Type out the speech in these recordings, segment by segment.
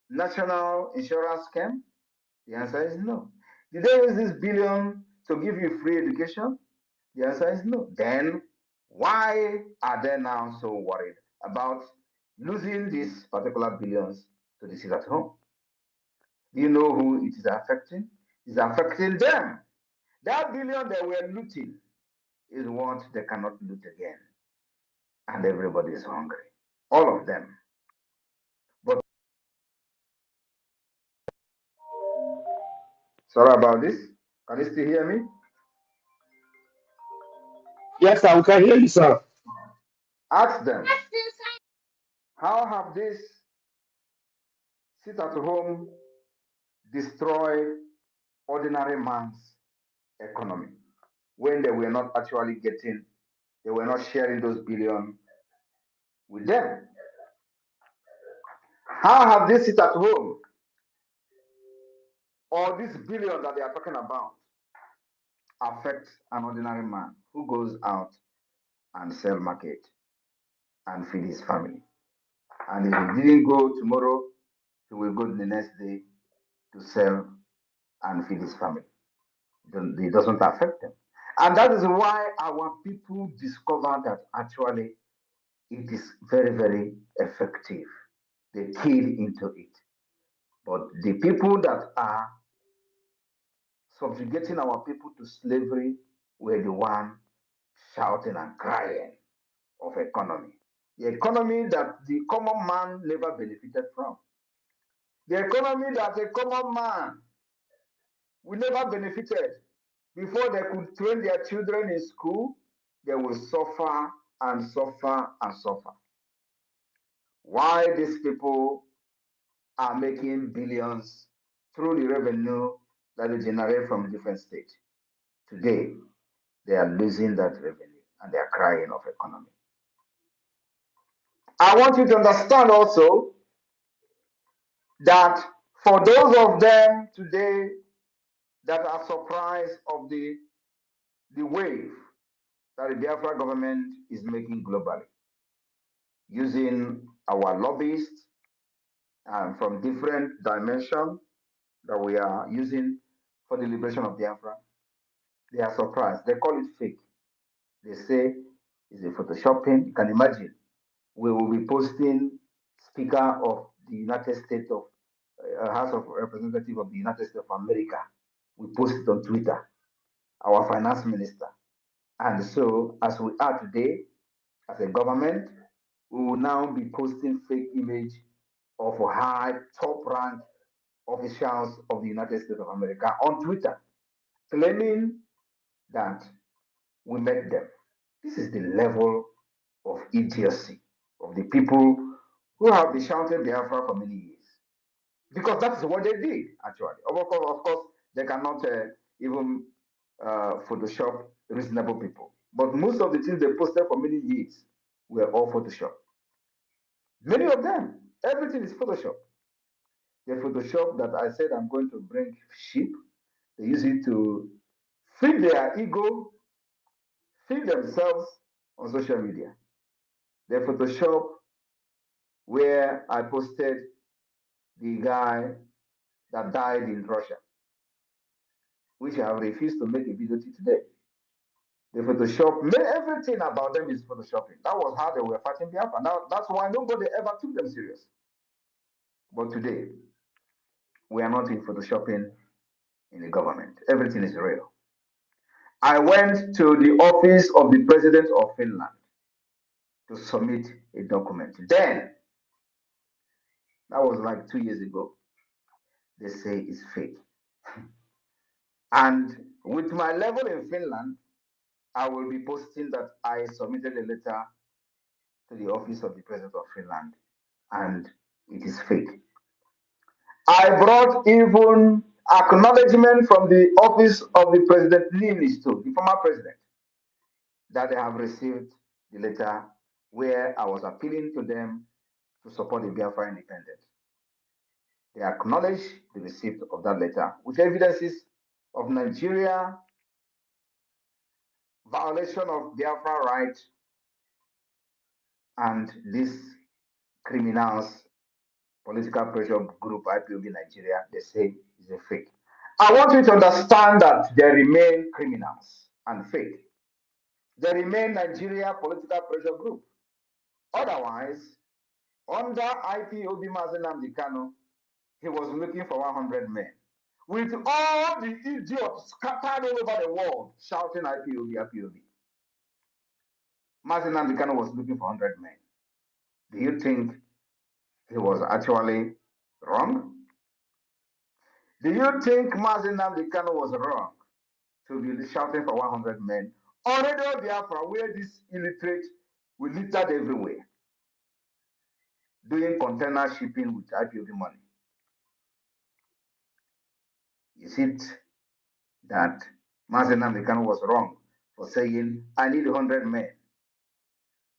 national insurance scheme? The answer is no. Did they use this billion to give you free education? The answer is no. Then why are they now so worried about losing these particular billions to the sit at home? Do you know who it is affecting? It's affecting them. That billion they were looting is what they cannot loot again. And everybody is hungry. All of them. But sorry about this. Can you still hear me? Yes, sir, we can hear you, sir. Ask them, how have this sit at home destroyed ordinary man's economy when they were not actually getting, they were not sharing those billion with them? How have this sit at home or this billion that they are talking about affect an ordinary man who goes out and sell market and feed his family? And if he didn't go tomorrow, he will go the next day to sell and feed his family. It doesn't affect them. And that is why our people discover that actually it is very, very effective. They keyed into it. But the people that are subjugating our people to slavery were the one shouting and crying of economy. The economy that the common man never benefited from. The economy that a common man will never benefited. Before they could train their children in school, they will suffer and suffer and suffer. Why these people are making billions through the revenue that they generate from different states? Today, they are losing that revenue and they are crying of economy. I want you to understand also that for those of them today that are surprised of the wave that the Biafra government is making globally, using our lobbyists from different dimensions that we are using for the liberation of Biafra, they are surprised. They call it fake. They say it's a photoshopping. You can imagine. We will be posting Speaker of the United States of House of Representatives of the United States of America. We post it on Twitter. Our finance minister. And so, as we are today, as a government, we will now be posting fake image of high top rank officials of the United States of America on Twitter, claiming that we met them. This is the level of idiocy of the people who have been shouting Biafra for many years. Because that's what they did, actually. Of course they cannot even Photoshop reasonable people. But most of the things they posted for many years were all Photoshop. Many of them, everything is Photoshop. The Photoshop that I said I'm going to bring sheep, they use it to feed their ego, feed themselves on social media. The Photoshop where I posted the guy that died in Russia, which I have refused to make a video to today. The Photoshop, everything about them is Photoshopping. That was how they were fighting Biafra. Now, that's why nobody ever took them serious. But today, we are not in Photoshopping in the government. Everything is real. I went to the office of the president of Finland to submit a document. Then, that was like 2 years ago, they say it's fake. And with my level in Finland, I will be posting that I submitted a letter to the office of the president of Finland and it is fake. I brought even acknowledgement from the office of the president Niinisto, the former president, that they have received the letter where I was appealing to them to support the Biafra independence. They acknowledge the receipt of that letter with evidences of Nigeria violation of Biafra rights and these criminals political pressure group IPOB Nigeria, they say is a fake. I want you to understand that there remain criminals and fake. There remain Nigeria political pressure group. Otherwise, under IPOB Mazen Nnamdi Kanu, he was looking for 100 men. With all the idiots scattered all over the world shouting IPOB, IPOB. Mazen Nnamdi Kanu was looking for 100 men. Do you think he was actually wrong? Do you think Mazen Nnamdi Kanu was wrong to be shouting for 100 men? Already on Biafra, where this illiterate will littered everywhere, doing container shipping with IPOB money. Is it that Mazen Nnamdi Kanu was wrong for saying, I need 100 men,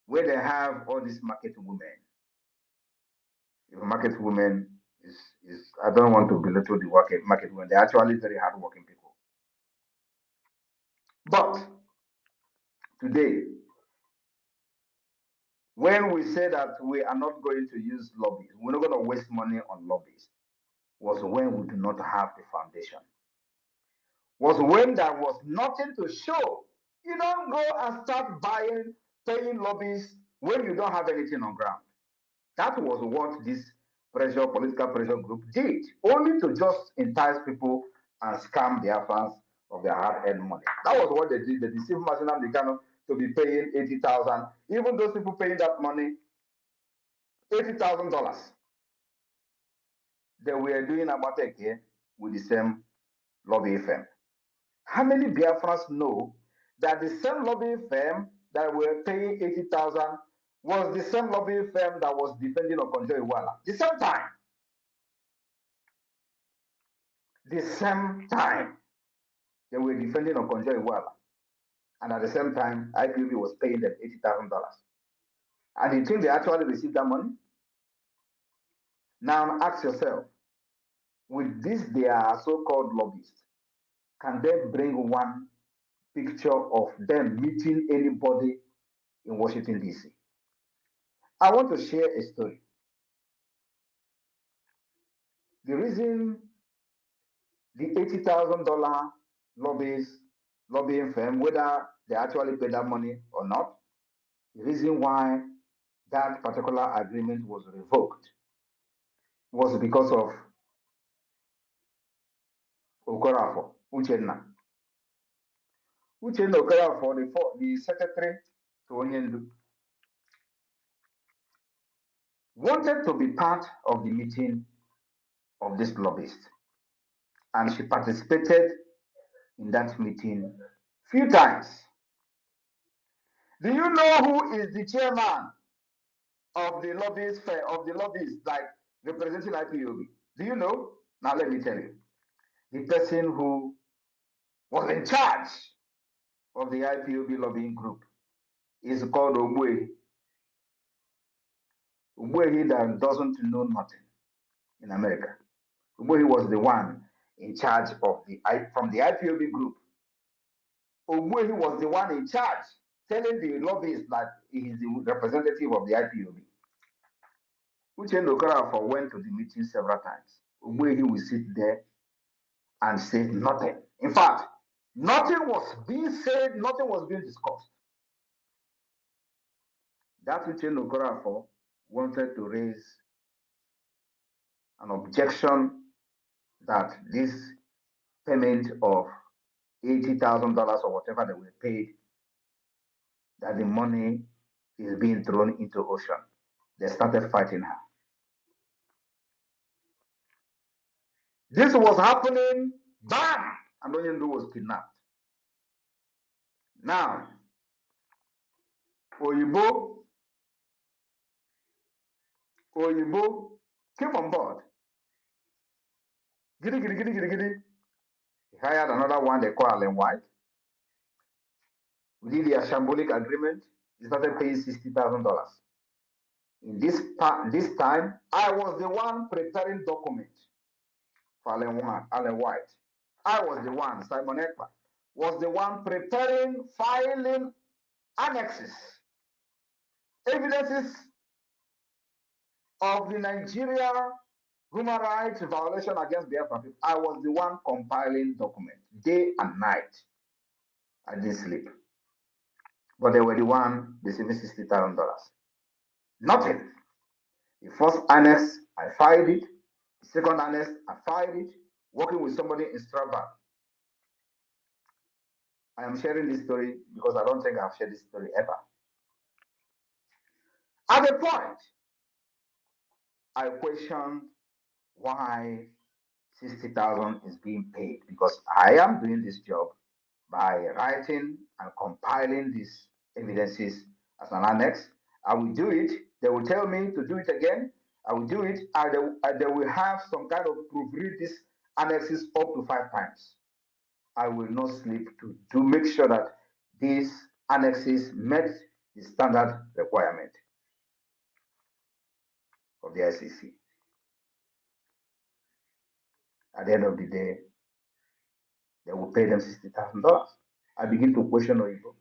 where they have all these market women? If market women is I don't want to belittle the market women, they're actually very hardworking people. But today, when we say that we are not going to use lobbies, we're not going to waste money on lobbies, was when we do not have the foundation. Was when there was nothing to show. You don't go and start paying lobbies when you don't have anything on ground. That was what this political pressure group did, only to just entice people and scam their fans of their hard-earned money. That was what they did. They deceived Mazen Nnamdi Kanu to be paying 80,000. Even those people paying that money, $80,000, they were doing Abateke here with the same lobby firm. How many Biafrans know that the same lobby firm that were paying 80,000 was the same lobby firm that was defending Okonjo Iweala? The same time. The same time they were defending Okonjo Iweala. And at the same time, IPOB was paying them $80,000. And you think they actually received that money? Now ask yourself, with this their so-called lobbyists, can they bring one picture of them meeting anybody in Washington, D.C.? I want to share a story. The reason the $80,000 lobbying firm, whether they actually paid that money or not, the reason why that particular agreement was revoked was because of Okorafor, Uchenna. Uchenna Okorafor, the secretary to Onyendu, wanted to be part of the meeting of this lobbyist. And she participated in that meeting few times. Do you know who is the chairman of the lobbyists like representing IPOB? Do you know? Now let me tell you. The person who was in charge of the IPOB lobbying group is called Ogbuehi. Ogbuehi that doesn't know nothing in America. Ogbuehi was the one in charge of from the IPOB group. Ogbuehi was the one in charge telling the lobbyists that he is the representative of the IPOB. Uchenna Okorafor went to the meeting several times. Ogbuehi will sit there and say nothing. In fact, nothing was being said, nothing was being discussed. That Uchenna Okorafor wanted to raise an objection that this payment of $80,000 or whatever they were paid, that the money is being thrown into ocean. They started fighting her. This was happening, bam, and Onyendu was kidnapped. Now, Oyibo came on board. Giddy, giddy, giddy, giddy, giddy. He hired another one they call Allen White. We did the shambolic agreement. He started paying $60,000. In this time, I was the one preparing documents for Allen White. I was the one, Simon Ekpa, was the one preparing, filing annexes, evidences of the Nigeria human rights violation against Biafra people. I was the one compiling documents day and night. I didn't sleep. But they were the one receiving $60,000. Nothing. The first annex, I filed it. The second annex, I filed it. Working with somebody in Strasbourg. I am sharing this story because I don't think I've shared this story ever. At the point, I questioned why 60,000 is being paid because I am doing this job by writing and compiling these evidences as an annex. I will do it. They will tell me to do it again. I will do it, and they will have some kind of proofread these annexes up to 5 times. I will not sleep to make sure that these annexes met the standard requirement of the ICC. At the end of the day, they will pay them $60,000. I begin to question Oibo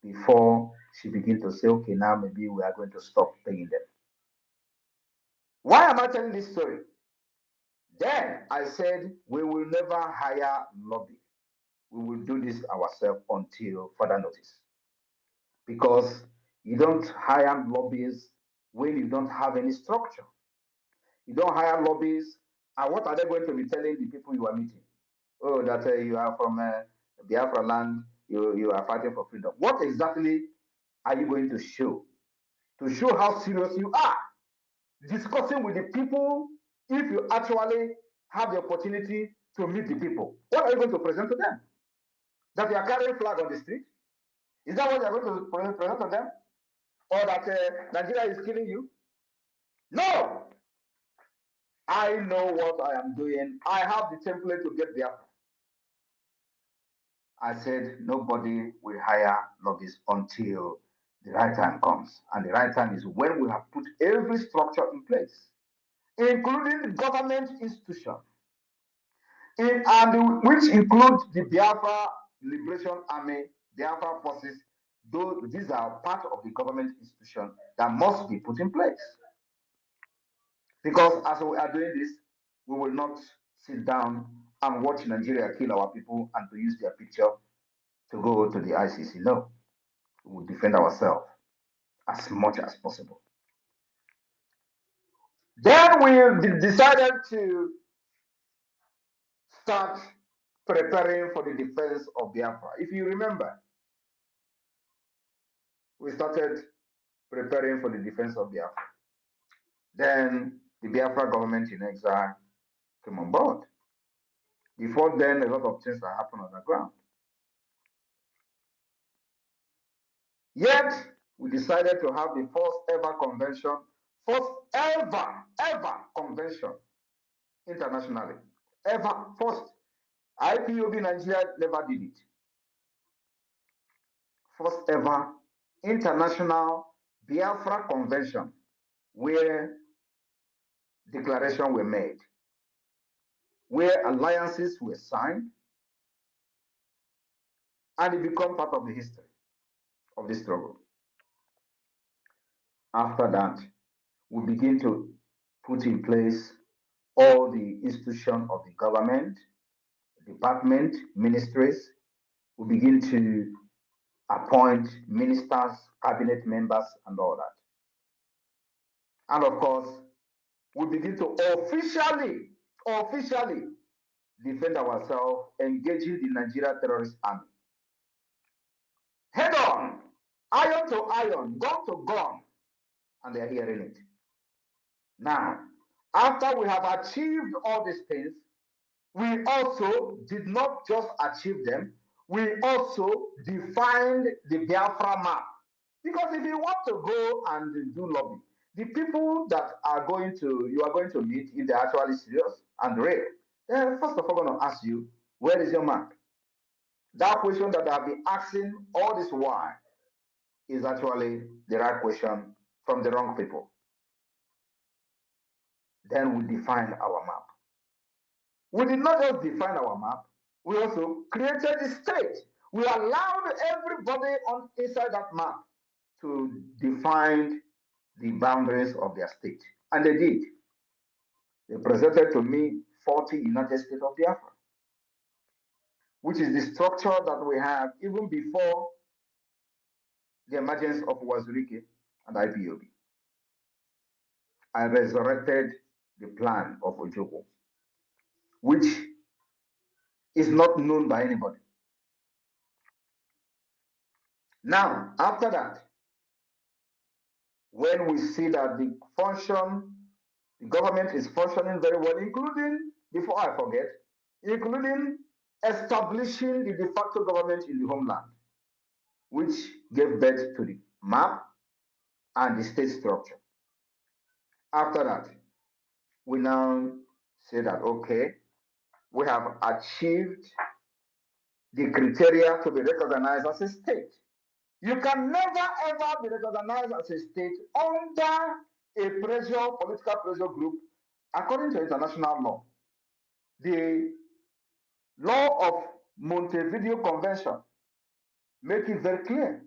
before she begin to say, okay, now maybe we are going to stop paying them. Why am I telling this story? Then I said, we will never hire lobby. We will do this ourselves until further notice. Because you don't hire lobbies when you don't have any structure. You don't hire lobbies, and what are they going to be telling the people you are meeting? Oh, that you are from Biafra land, you are fighting for freedom. What exactly are you going to show? To show how serious you are. Discussing with the people, if you actually have the opportunity to meet the people, what are you going to present to them? That you are carrying flag on the street? Is that what you are going to present to them? Or that Nigeria is killing you? No! I know what I am doing. I have the template to get there. I said nobody will hire lobbyists until the right time comes. And the right time is when we have put every structure in place, including the government institution, which includes the Biafra Liberation Army, Biafra forces. These are part of the government institution that must be put in place. Because as we are doing this, we will not sit down and watch Nigeria kill our people and to use their picture to go to the ICC. No, we will defend ourselves as much as possible. Then we decided to start preparing for the defense of Biafra. If you remember, we started preparing for the defense of Biafra. Then the Biafra government in exile came on board. Before then, a lot of things that happened on the ground. Yet, we decided to have the first ever convention, first ever convention internationally. Ever, first. IPOB Nigeria never did it. First ever international Biafra convention where declarations were made, where alliances were signed, and it became part of the history of the struggle. After that, we begin to put in place all the institutions of the government, department, ministries. We begin to appoint ministers, cabinet members, and all that. And of course, we begin to officially defend ourselves, engaging the Nigeria terrorist army. Head on, iron to iron, gun to gun, and they're hearing it. Now, after we have achieved all these things, we also did not just achieve them, we also defined the Biafra map. Because if you want to go and do lobby, the people that you are going to meet, if they're actually serious and real, they're first of all going to ask you, where is your map? That question that I've been asking all this while is actually the right question from the wrong people. Then we define our map. We did not just define our map, we also created the state. We allowed everybody on inside that map to define the boundaries of their state. And they did. They presented to me 40 United States of Biafra, which is the structure that we have even before the emergence of Wazirike and IPOB. I resurrected the plan of Ojoko, which is not known by anybody. Now, after that, when we see that the government is functioning very well, including, before I forget, including establishing the de facto government in the homeland, which gave birth to the map and the state structure. After that, we now say that, okay, we have achieved the criteria to be recognized as a state. You can never ever be recognized as a state under a political pressure group, according to international law. The law of Montevideo Convention make it very clear.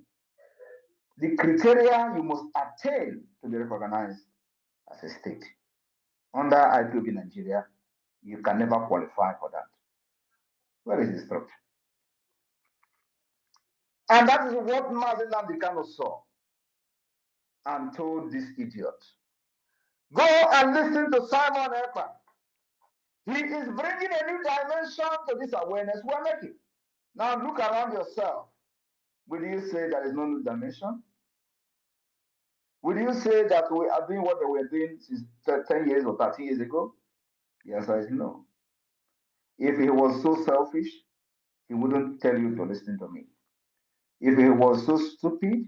The criteria you must attain to be recognized as a state. Under IPOB Nigeria, you can never qualify for that. Where is the structure? And that is what Mazi Nnamdi Kanu saw and told this idiot. Go and listen to Simon Ekpa. He is bringing a new dimension to this awareness we're making. Now look around yourself. Will you say there is no new dimension? Will you say that we are doing what they were doing since 10 years or 30 years ago? The answer is no. If he was so selfish, he wouldn't tell you to listen to me. If he was so stupid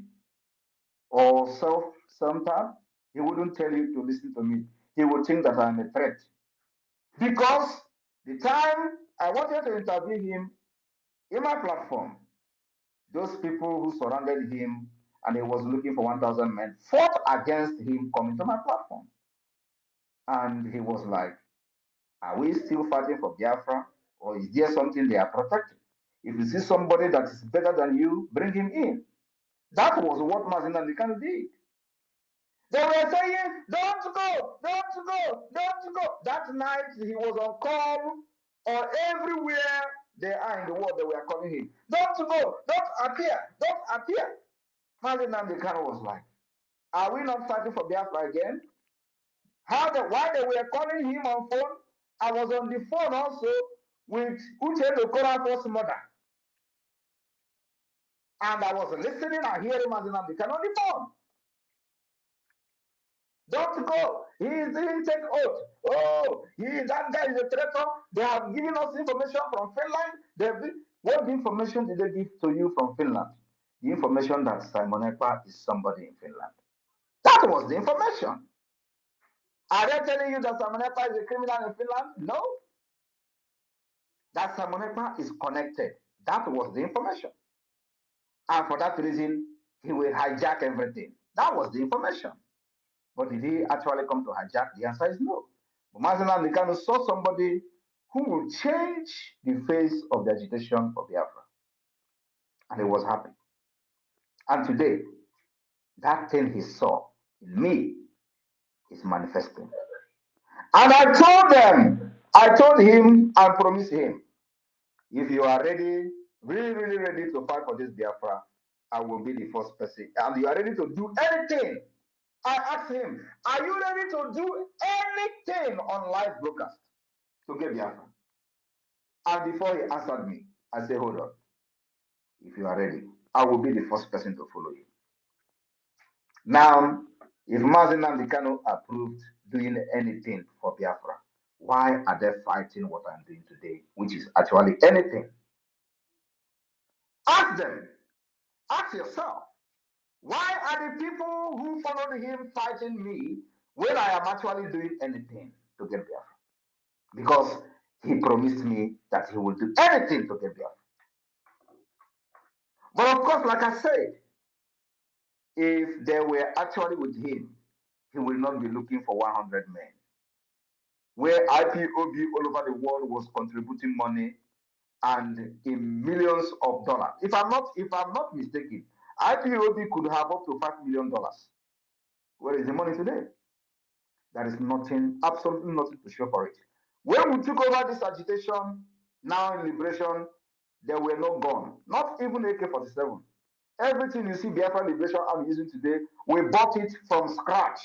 or self-centered, he wouldn't tell you to listen to me. He would think that I'm a threat. Because the time I wanted to interview him in my platform, those people who surrounded him and he was looking for 1,000 men fought against him coming to my platform. And he was like, are we still fighting for Biafra? Or is there something they are protecting? If you see somebody that is better than you, bring him in. That was what Mazi Nnamdi Kanu did. They were saying, don't go, don't go, don't go. That night he was on call, or everywhere they are in the world, they were calling him. Don't go, don't appear, don't appear. Mazi Nnamdi Kanu was like, are we not fighting for Biafra again? Why they were calling him on phone? I was on the phone also with Uche Okorafor's mother. And I was listening and hearing Mazi Nnamdi Kanu on the phone. Don't go. He didn't take oath. Oh, that guy is a traitor. They have given us information from Finland. What information did they give to you from Finland? The information that Simon Ekpa is somebody in Finland. That was the information. Are they telling you that Simon Ekpa is a criminal in Finland? No. That Simon Ekpa is connected. That was the information. And for that reason, he will hijack everything. That was the information. But did he actually come to hijack? The answer is no. But Mazi Nnamdi Kanu saw somebody who will change the face of the agitation for Biafra. And he was happy. And today, that thing he saw in me is manifesting. And I told him and promised him, if you are ready, really, really ready to fight for this Biafra, I will be the first person. And you are ready to do anything. I asked him, are you ready to do anything on live broadcast to get Biafra? And before he answered me, I said, hold on. If you are ready, I will be the first person to follow you. Now, if Mazi Nnamdi Kanu approved doing anything for Biafra, why are they fighting what I'm doing today, which is actually anything? Ask them. Ask yourself. Why are the people who followed him fighting me when I am actually doing anything to get Biafra? Because he promised me that he will do anything to get Biafra. But of course, like I said, if they were actually with him, he will not be looking for 100 men. Where IPOB all over the world was contributing money and in millions of dollars. If I'm not mistaken, IPOB could have up to $5 million Where is the money today? There is nothing, absolutely nothing to show for it. When we took over this agitation, now in liberation, there were no gun, not even AK-47. Everything you see Biafra Liberation Army using today, we bought it from scratch.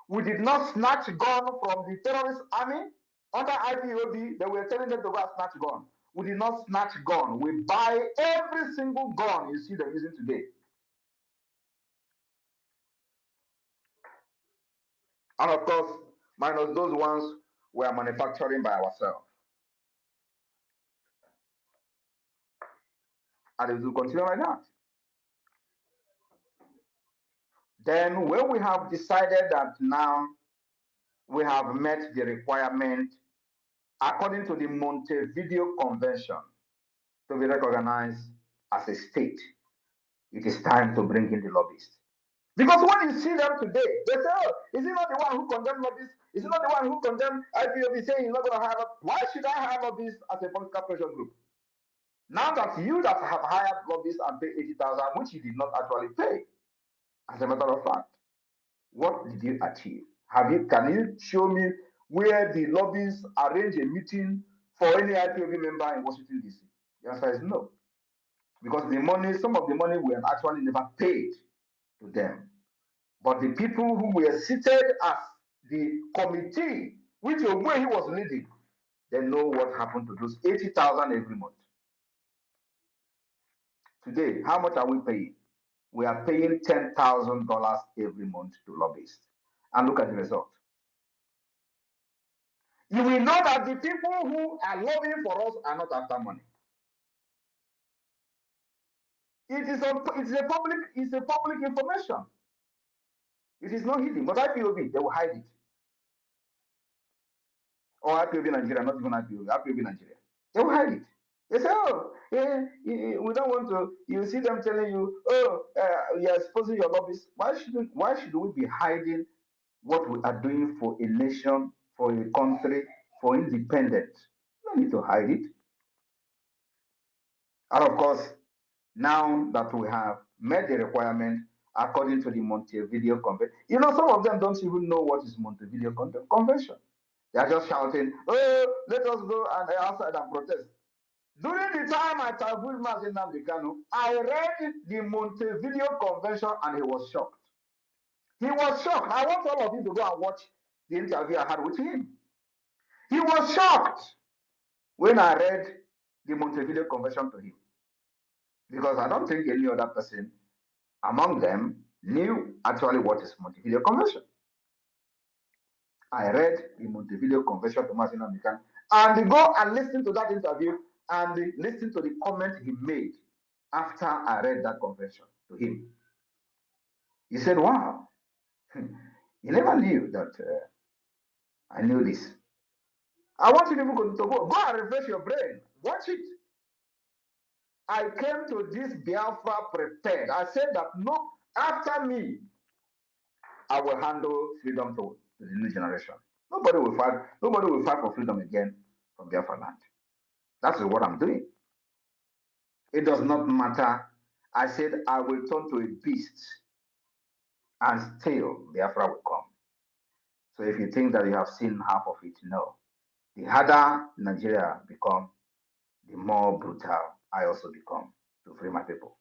We did not snatch gun from the terrorist army under IPOB. They were telling them to go and snatch gun. We did not snatch gun. We buy every single gun you see them using today. And of course, minus those ones we are manufacturing by ourselves. And it will continue like that. Then when we have decided that now we have met the requirement according to the Montevideo Convention to be recognized as a state, it is time to bring in the lobbyists. Because when you see them today, they say, oh, is he not the one who condemned lobbyists? Is he not the one who condemned IPOB saying he's not going to hire? Why should I hire lobbyists as a political pressure group? Now that you that have hired lobbyists and paid 80,000, which you did not actually pay, as a matter of fact, what did you achieve? Can you show me where the lobbyists arrange a meeting for any IPOB member in Washington, D.C.? The answer is no. Because the money, some of the money were actually never paid to them. But the people who were seated as the committee, which way he was leading, they know what happened to those 80,000 every month. Today, how much are we paying? We are paying $10,000 every month to lobbyists. And look at the result. You will know that the people who are lobbying for us are not after money. It's a public information. It is not hidden. But IPOB, they will hide it. Or IPOB Nigeria, not even IPOB Nigeria. They will hide it. They say, oh, we don't want to. You see them telling you, oh, you're exposing your lobbyists. Why should we be hiding what we are doing for a nation, for a country, for independence? No need to hide it. And of course, now that we have met the requirement according to the Montevideo Convention, some of them don't even know what is Montevideo Convention. They are just shouting, oh, let us go and outside and protest. During the time I traveled in Nnamdi Kanu, I read the Montevideo Convention and he was shocked. He was shocked. I want all of you to go and watch the interview I had with him. He was shocked when I read the Montevideo Convention to him. Because I don't think any other person among them knew actually what is Montevideo Convention. I read the Montevideo Convention to Martin Nnamdi and go and listen to that interview and listen to the comment he made after I read that convention to him. He said, wow, you never knew that I knew this. I want you to go and refresh your brain. Watch it. I came to this Biafra prepared. I said that no, after me, I will handle freedom to the new generation. Nobody will fight for freedom again from Biafra land. That is what I'm doing. It does not matter. I said I will turn to a beast and still Biafra will come. So if you think that you have seen half of it, no. The harder Nigeria become, the more brutal I also become to free my people.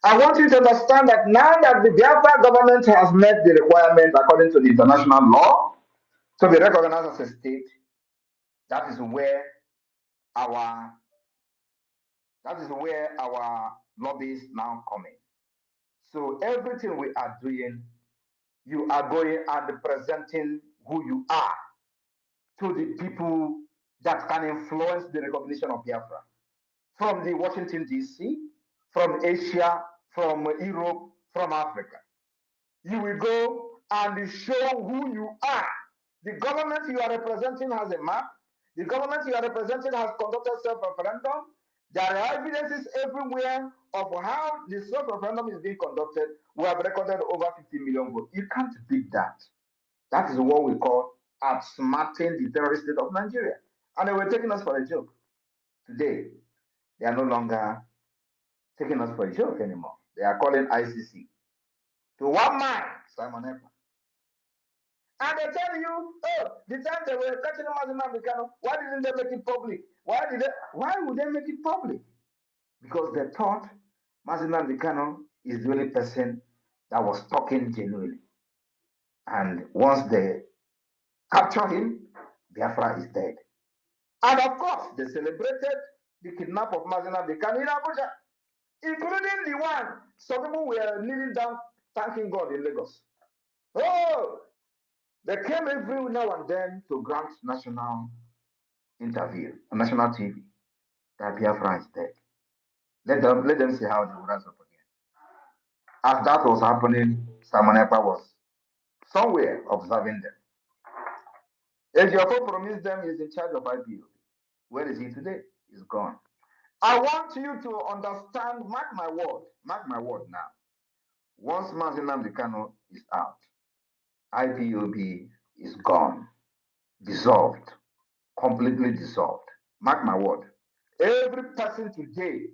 I want you to understand that now that the Biafra government has met the requirement according to the international law to be recognized as a state, that is where our lobbies now come in. So everything we are doing, you are going and presenting who you are to the people that can influence the recognition of Biafra. From the Washington, D.C., from Asia, from Europe, from Africa. You will go and show who you are. The government you are representing has a map. The government you are representing has conducted self-referendum. There are evidences everywhere of how the self-referendum is being conducted. We have recorded over 50 million votes. You can't beat that. That is what we call outsmarting the terrorist state of Nigeria. And they were taking us for a joke. Today, they are no longer taking us for a joke anymore. They are calling ICC to one man, Simon Ekpa. And they tell you, oh, the time they were catching Mazina Vicano, why didn't they make it public? Why would they make it public? Because they thought Mazina Vicano is the only person that was talking genuinely. And once they capture him, Biafra is dead. And of course, they celebrated the kidnap of Mazina Vicano in Abuja, including the one some people were kneeling down thanking God in Lagos. Oh, they came every now and then to grant national interview on national TV that Biafra is dead. Let them see how they will rise up again. As that was happening, Simon Ekpa was somewhere observing them. Ejiofor promised them he's in charge of IPO. Where is he today? He's gone. I want you to understand, mark my word now. Once Mazinam Dekano is out, IPOB is gone, dissolved, completely dissolved. Mark my word. Every person today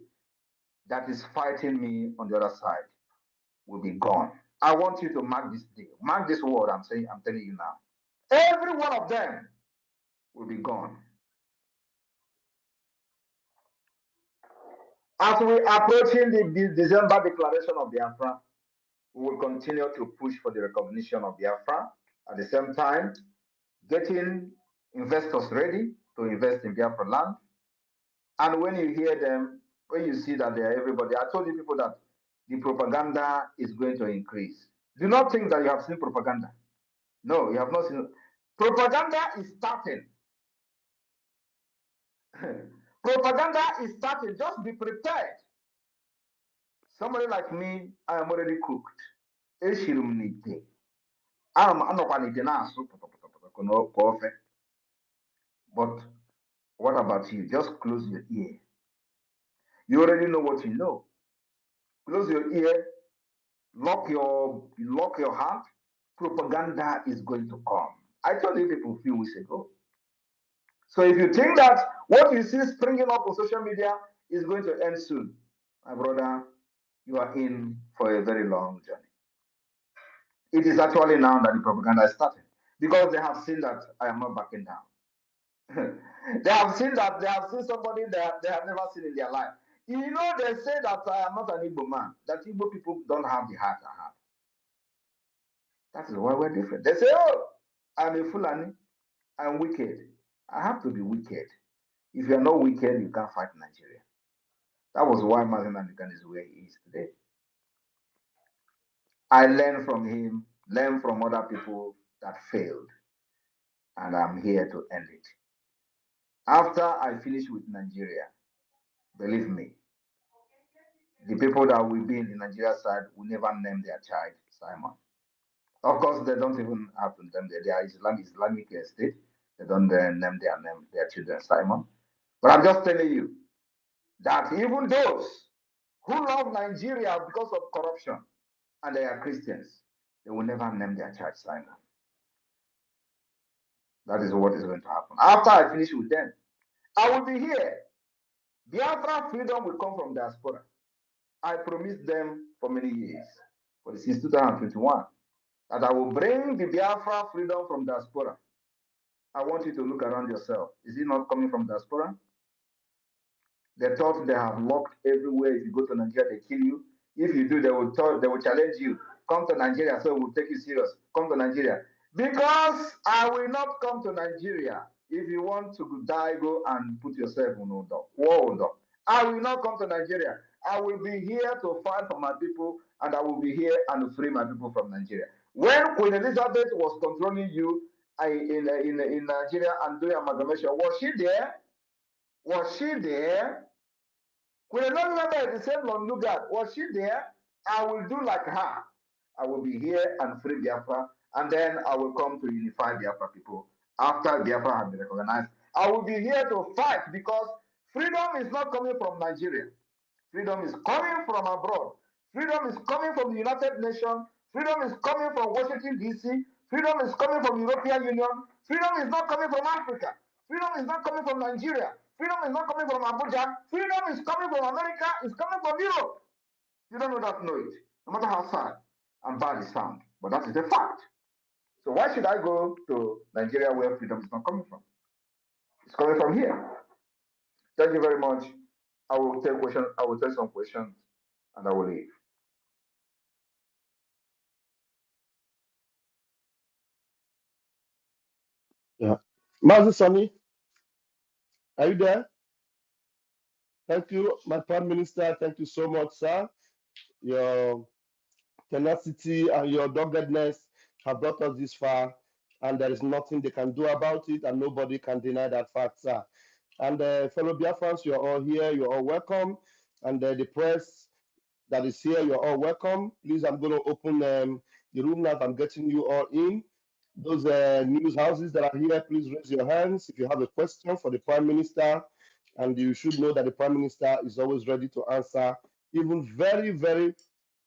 that is fighting me on the other side will be gone. I want you to mark this day. Mark this word I'm telling you now. Every one of them will be gone. As we are approaching the December declaration of Biafra, we will continue to push for the recognition of Biafra. At the same time, getting investors ready to invest in Biafra land. And when you hear them, when you see that they are everybody, I told you people that the propaganda is going to increase. Do not think that you have seen propaganda. No, you have not seen. Propaganda is starting. Propaganda is starting. Just be prepared. Somebody like me, I am already cooked. But what about you? Just close your ear. You already know what you know. Close your ear, lock your heart. Propaganda is going to come. I told you people a few weeks ago. So if you think that what you see springing up on social media is going to end soon, my brother, you are in for a very long journey. It is actually now that the propaganda is starting because they have seen that I am not backing down. They have seen somebody that they have never seen in their life. You know, they say that I am not an Igbo man, that Igbo people don't have the heart I have. That is why we're different. They say, oh, I'm a Fulani, I'm wicked. I have to be wicked. If you're not wicked, you can't fight Nigeria. That was why Martin Nandikan is where he is today. I learned from him, learned from other people that failed, and I'm here to end it. After I finish with Nigeria, believe me, the people that will be in the Nigeria side will never name their child Simon. Of course, they don't even have to name their Islamic state. They don't name their children Simon. But I'm just telling you that even those who love Nigeria because of corruption and they are Christians, they will never name their child Simon. That is what is going to happen. After I finish with them, I will be here. Biafra freedom will come from diaspora. I promised them for many years, since 2021, that I will bring the Biafra freedom from diaspora. I want you to look around yourself. Is it not coming from diaspora? They thought they have locked everywhere. If you go to Nigeria, they kill you. If you do, they will challenge you. Come to Nigeria, so we'll take you serious. Come to Nigeria. Because I will not come to Nigeria. If you want to die, go and put yourself in order. I will not come to Nigeria. I will be here to fight for my people, and I will be here and free my people from Nigeria. When Queen Elizabeth was controlling you in Nigeria and doing amalgamation, was she there? Was she there? Queen Elizabeth, the same Lugard, was she there? I will do like her. I will be here and free Biafra, and then I will come to unify Biafra people after Biafra has been recognized. I will be here to fight because freedom is not coming from Nigeria. Freedom is coming from abroad. Freedom is coming from the United Nations. Freedom is coming from Washington, D.C. Freedom is coming from the European Union. Freedom is not coming from Africa. Freedom is not coming from Nigeria. Freedom is not coming from Abuja. Freedom is coming from America. It's coming from Europe. You don't know that, know it. No matter how sad. and bad is found. But that is a fact. So why should I go to Nigeria where freedom is not coming from? It's coming from here. Thank you very much. I will take questions. I will take some questions, and I will leave. Yeah. Mazi Sani, are you there? Thank you, my Prime Minister. Thank you so much, sir. Your tenacity and your doggedness have brought us this far, and there is nothing they can do about it, and nobody can deny that fact, sir. And fellow Biafrans, you're all here. You're all welcome. And the press that is here, you're all welcome. Please, I'm going to open the room now. I'm getting you all in. Those news houses that are here, please raise your hands if you have a question for the Prime Minister. And you should know that the Prime Minister is always ready to answer even very, very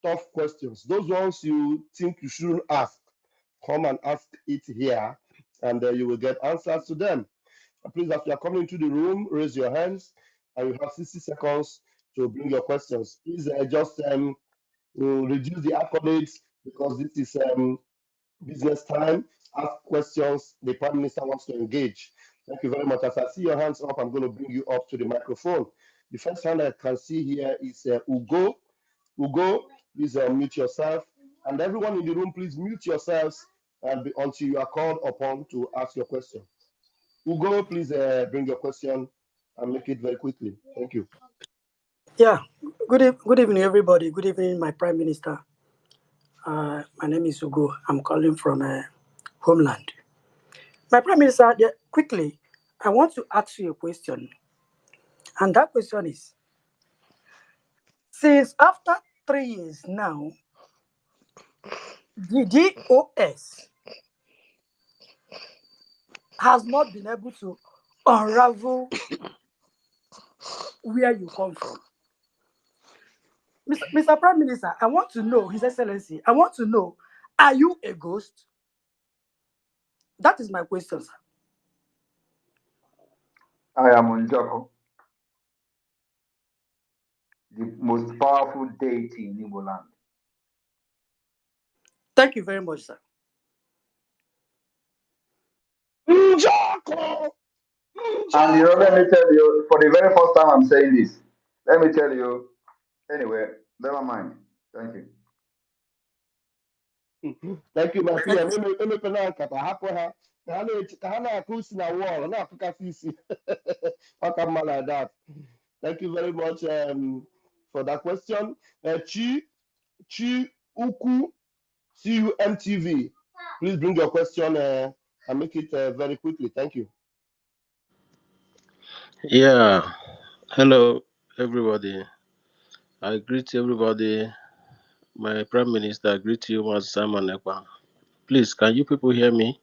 tough questions. Those ones you think you shouldn't ask, come and ask it here, and you will get answers to them. Please, as you are coming into the room, raise your hands, and you have 60 seconds to bring your questions. Please just reduce the accolades because this is business time. Ask questions. The Prime Minister wants to engage. Thank you very much. As I see your hands up, I'm going to bring you up to the microphone. The first hand I can see here is Ugo. Ugo, please mute yourself. And everyone in the room, please mute yourselves until you are called upon to ask your question. Ugo, please bring your question and make it very quickly. Thank you. Yeah, good evening, everybody. Good evening, my Prime Minister. My name is Ugo. I'm calling from Homeland. My Prime Minister, quickly, I want to ask you a question. And that question is, since after 3 years now, the DOS has not been able to unravel where you come from. Mr. Prime Minister, I want to know, His Excellency, I want to know, are you a ghost? That is my question, sir. I am Unjoko, the most powerful deity in Igbo land. Thank you very much, sir. Njako! And you know, let me Njako! tell you, for the very first time I'm saying this, let me tell you, anyway, never mind. Thank you. Thank you, my Thank PM. you, sir. Emepe na nkata hapụ ha ka ha na-akụ isi na wọl na-akụkasị isi. How come man like that? Thank you very much for that question. Chi Uku CUMTV. Please bring your question and make it very quickly. Thank you. Yeah, hello everybody. I greet everybody. My Prime Minister, I greet you, Mr. Simon Ekpa. Please, can you people hear me?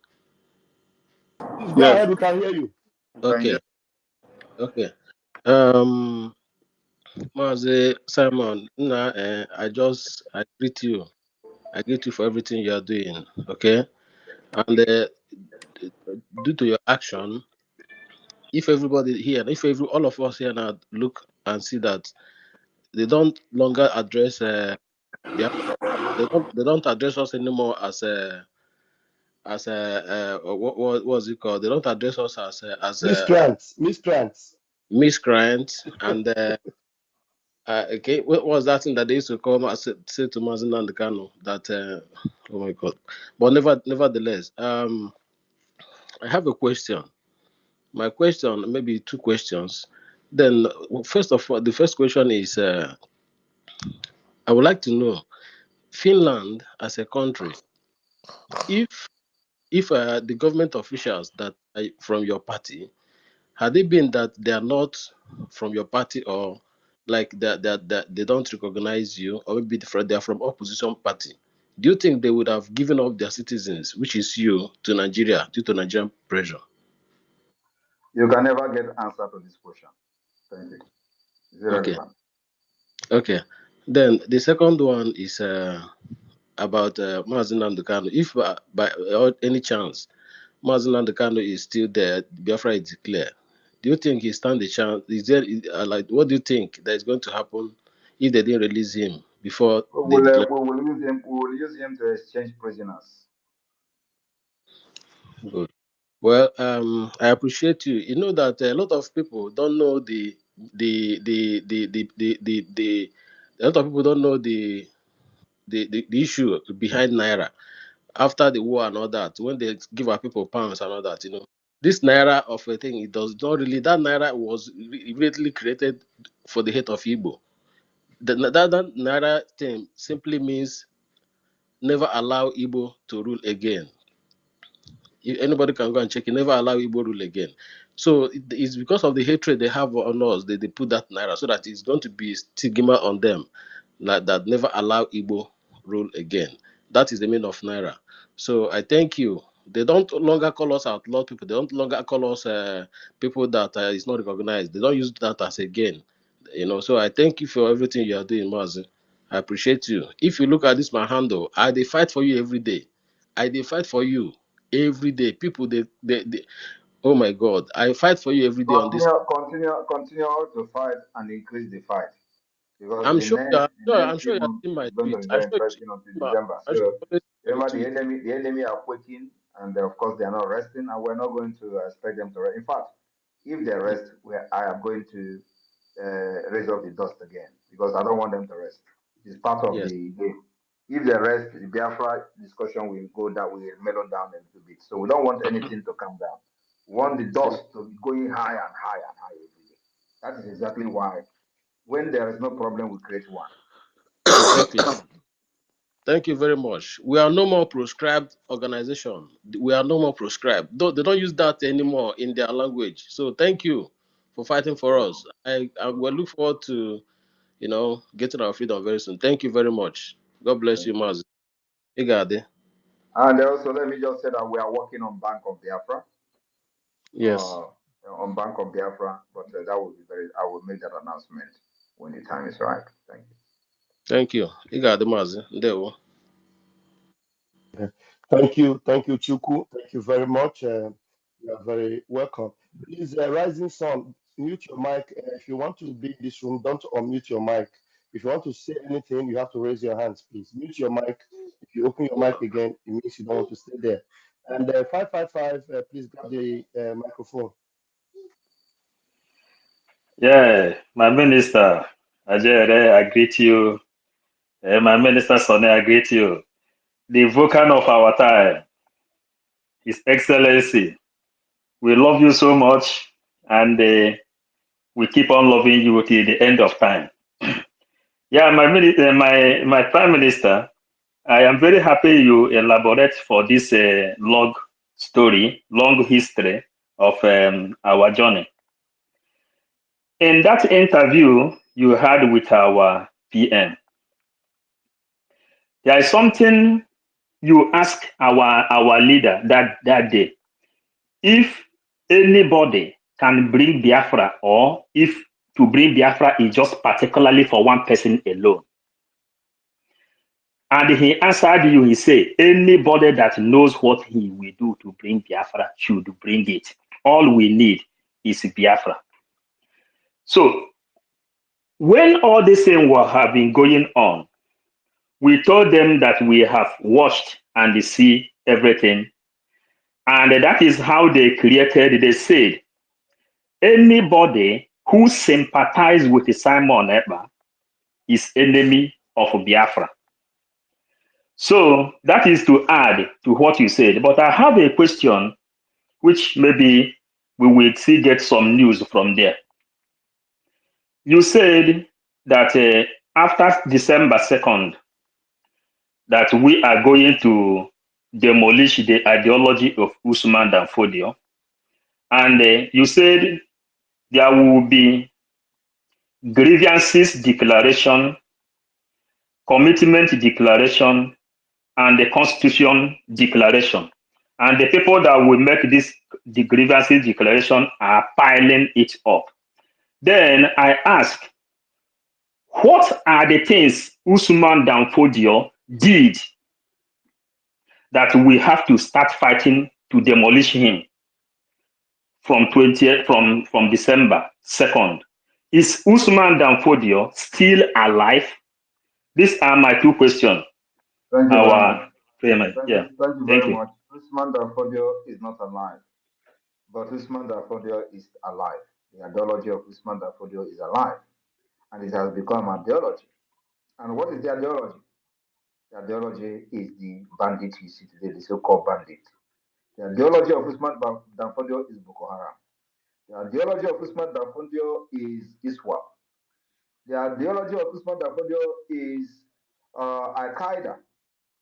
Please go Yes, ahead. We can hear you. you can Okay, hear. okay. Um, Master Simon, I greet you. I greet you for everything you are doing. Okay, and due to your action, if everybody here, all of us here now look and see that they don't longer address Biafra. They don't address us anymore as what was it called? They don't address us as Miscreants. miscreants and okay, what was that thing that they used to call say to Mazin and Kano that oh my god. But nevertheless, I have a question. My question, maybe two questions. Then first of all, the first question is I would like to know Finland as a country, if the government officials that are from your party, had it been that they are not from your party or like they don't recognize you or maybe they are from opposition party, do you think they would have given up their citizens, which is you, to Nigeria due to Nigerian pressure? You can never get answer to this question. Thank you. It's Okay, irrelevant. okay. Then the second one is about Mazin Kano. If by any chance Mazin Kano is still there, Biafra is declared. Do you think he stand a chance? Is there like what do you think that is going to happen if they didn't release him? before We they declare. we will use him. We will use him to exchange prisoners. Good. Well, I appreciate you. You know that a lot of people don't know the a lot of people don't know the issue behind naira after the war and all that. When they give our people pounds and all that, this naira of a thing, it does not really. That naira was immediately created for the hate of Igbo. That naira thing simply means never allow Igbo to rule again. Anybody can go and check it. Never allow Igbo rule again. So it's because of the hatred they have on us. They put that naira so that it's going to be stigma on them, like that. Never allow Igbo rule again. That is the meaning of naira. So I thank you. They don't longer call us outlaw people. They don't longer call us people that is not recognized. They don't use that as a gain. So I thank you for everything you are doing, Mazi. I appreciate you. If you look at this my handle, I they fight for you every day. I they fight for you every day. People they oh my god, I fight for you every day on this. Continue to fight and increase the fight because I'm sure you are the sure, I'm next sure few you have months seen my is going to tweet. be I'm very sure you interesting until see my December. I'm sure So you always see my remember, tweet. the enemy are quaking, and of course they are not resting, and we're not going to expect them to rest. In fact, if they rest, I am going to raise up the dust again because I don't want them to rest. It is part of Yes. the game. If they rest, the Biafra discussion will go that will mellow down a little bit. So we don't want anything to come down. We want the Yes. dust to be going high and high and high every day. That is exactly why when there is no problem, we create one. Exactly. Thank you very much. We are no more proscribed organization. We are no more proscribed. They don't use that anymore in their language. So thank you for fighting for us. I will look forward to getting our freedom very soon. Thank you very much. God bless Thank you, you. Mazi. Igade. And also, let me just say that we are working on Bank of Biafra, Yes. uh, on Bank of Biafra, but that will be I will make that announcement when the time is right. Thank you. Thank you. Igade Mazi. Ndewo. Thank you, Chuku. Thank you very much. You are very welcome. Please, Rising Sun, mute your mic. If you want to be in this room, don't unmute your mic. If you want to say anything, you have to raise your hands, please. Mute your mic. If you open your mic again, it means you don't want to stay there. And 555, please grab the microphone. Yeah, my minister, Ajere, I greet you. My minister, Sonny, I greet you. The Vulcan of our time, His Excellency, we love you so much, and we keep on loving you till the end of time. Yeah, my Prime Minister, I am very happy you elaborate for this long story, long history of our journey. In that interview you had with our PM, there is something you ask our leader that day. If anybody can bring Biafra, or if to bring Biafra is just particularly for one person alone. And he answered you, he said, anybody that knows what he will do to bring Biafra should bring it. All we need is Biafra. So when all this thing have been going on, we told them that we have watched and see everything. And that is how they said, anybody who sympathizes with Simon Ekpa is enemy of Biafra. So that is to add to what you said. But I have a question, which maybe we will see get some news from there. You said that after December 2nd, that we are going to demolish the ideology of Usman Dan Fodio. And you said there will be grievances declaration, commitment declaration, and the constitution declaration. And the people that will make the grievances declaration are piling it up. Then I ask, what are the things Usman Dan Fodio did that we have to start fighting to demolish him from from December 2nd? Is Usman Dan Fodio still alive? These are my two questions. Thank you very much. Our payment. Yeah. Thank you Thank very you. much. Usman Danfodio is not alive, but Usman Danfodio is alive. The ideology of Usman Danfodio is alive, and it has become ideology. And what is the ideology? The ideology is the bandit you see today, the so-called bandit. The ideology of Usman Danfodio is Boko Haram. The ideology of Usman Danfodio is ISWAP. The ideology of Usman Danfodio is Al Qaeda.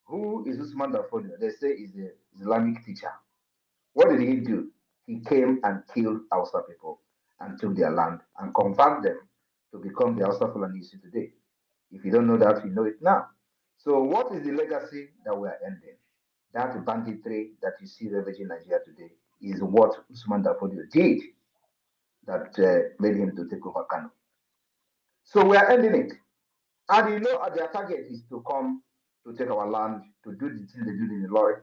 Who is Usman Danfodio? They say he's an Islamic teacher. What did he do? He came and killed Hausa people and took their land and converted them to become the Hausa Fulani you see today. If you don't know that, you know it now. So, what is the legacy that we are ending? That banditry that you see ravaging Nigeria today is what Usman Danfodio did that made him to take over Kano. So, we are ending it. And you know, their target is to come to take our land, to do the things they did in Ilori.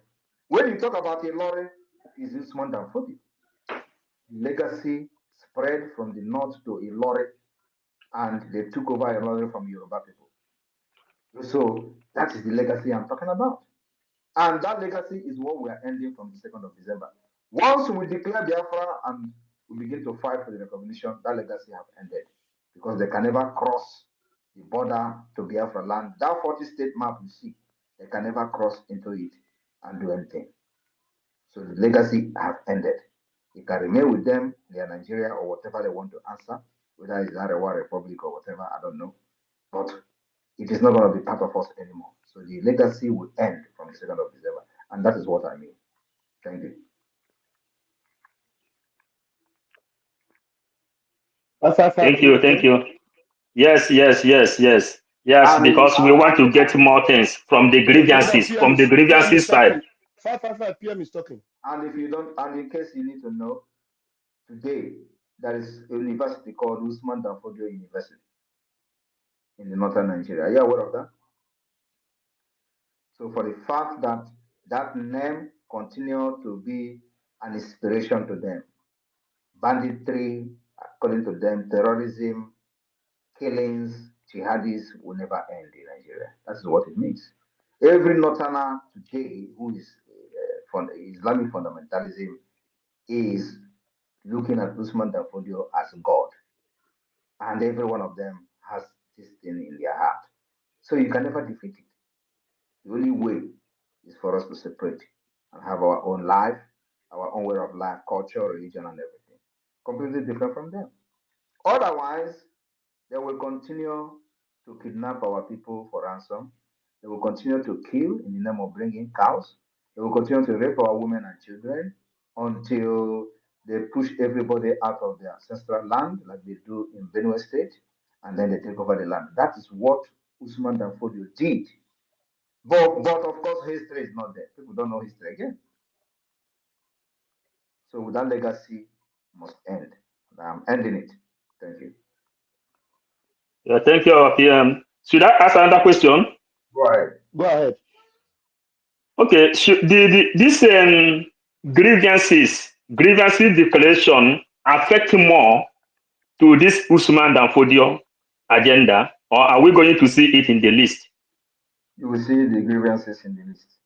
When you talk about Ilori, it's Usman Danfodio. The legacy spread from the north to Ilori, and they took over Ilori from Yoruba people. So that is the legacy I'm talking about. And that legacy is what we are ending from the 2nd of December. Once we declare Biafra and we begin to fight for the recognition, that legacy have ended because they can never cross the border to Biafra land. That 40-state map you see, they can never cross into it and do anything. So the legacy have ended. You can remain with them, they are Nigeria or whatever they want to answer, whether it's Arewa Republic or whatever, I don't know. But it is not going to be part of us anymore. So the legacy will end from the 2nd of December. And that is what I mean. Thank you. Thank you. Thank you. Yes. Yes, And, because we want to get more things from the grievances, PM is side. talking. 555 PM is talking. and if you don't, and in case you need to know, today there is a university called Usman Danfodio University in the northern Nigeria. Are you aware of that? So for the fact that that name continue to be an inspiration to them, banditry, according to them, terrorism, killings, jihadis will never end in Nigeria. That's what it means. Every northerner today who is Islamic fundamentalism is looking at Usman Danfodio as God. And every one of them has this thing in their heart. So you can never defeat it. The only way is for us to separate and have our own life, our own way of life, culture, religion, and everything. Completely different from them. Otherwise, they will continue to kidnap our people for ransom. They will continue to kill in the name of bringing cows. They will continue to rape our women and children until they push everybody out of their ancestral land, like they do in Benue State, and then they take over the land. That is what Usman Danfodio did. But of course, history is not there. People don't know history again. So that legacy must end. I'm ending it. Thank you. Yeah, thank you, PM. Should I ask another question? Go ahead. Go ahead. Okay, should this grievances declaration affect more to this Usman Danfodio agenda, or are we going to see it in the list? You will see the grievances in the list.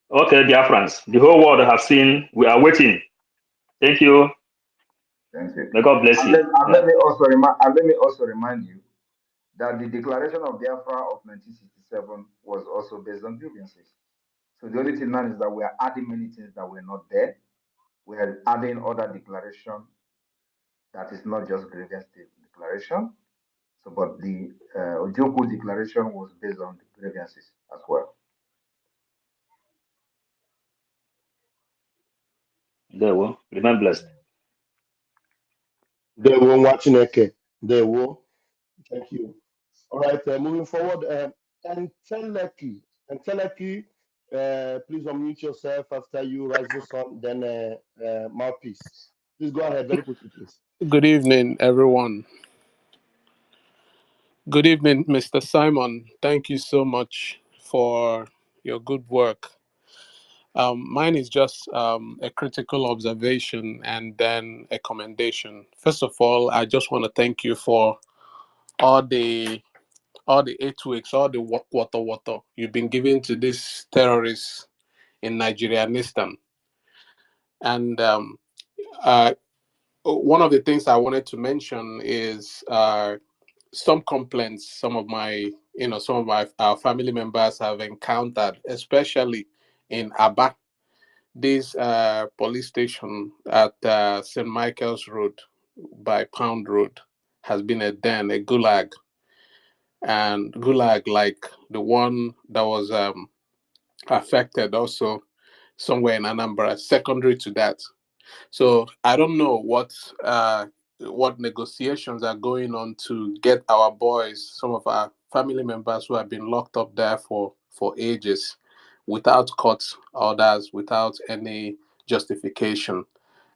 Okay, dear friends, the whole world have seen. We are waiting. Thank you. Thank you. May God bless And you. let me also remind you that the declaration of Biafra of 1967 was also based on grievances. So the only thing now is that we are adding many things that were not there. We are adding other declaration that is not just grievance declaration. So, but the Ojoku declaration was based on the grievances as well. There will remain blessed. They will watch Neke. They will. Thank you. All right, moving forward. Enteleki, please unmute yourself after you, Rising Sun, then Mouthpiece. Please go ahead very quickly, please. Good evening, everyone. Good evening, Mr. Simon. Thank you so much for your good work. Mine is just a critical observation and then a commendation. First of all, I just want to thank you for all the 8 weeks, all the water you've been giving to these terrorists in Nigerianistan. And one of the things I wanted to mention is some complaints some of our family members have encountered, especially in Aba. This police station at St. Michael's Road by Pound Road has been a den, a gulag, and gulag like the one that was affected also somewhere in Anambra, secondary to that. So I don't know what negotiations are going on to get our boys, some of our family members who have been locked up there for ages, without court orders, without any justification.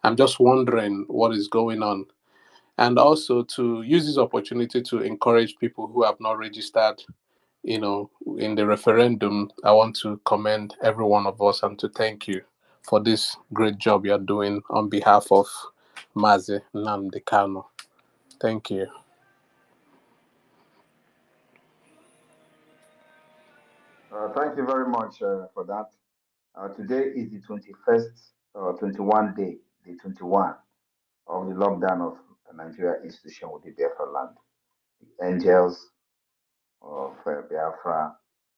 I'm just wondering what is going on, and also to use this opportunity to encourage people who have not registered, in the referendum. I want to commend every one of us and to thank you for this great job you're doing on behalf of Mazi Nnamdi Kanu. Thank you. Thank you very much for that. Today is the 21st, day 21 of the lockdown of Nigeria institution with the Biafra land. The angels of Biafra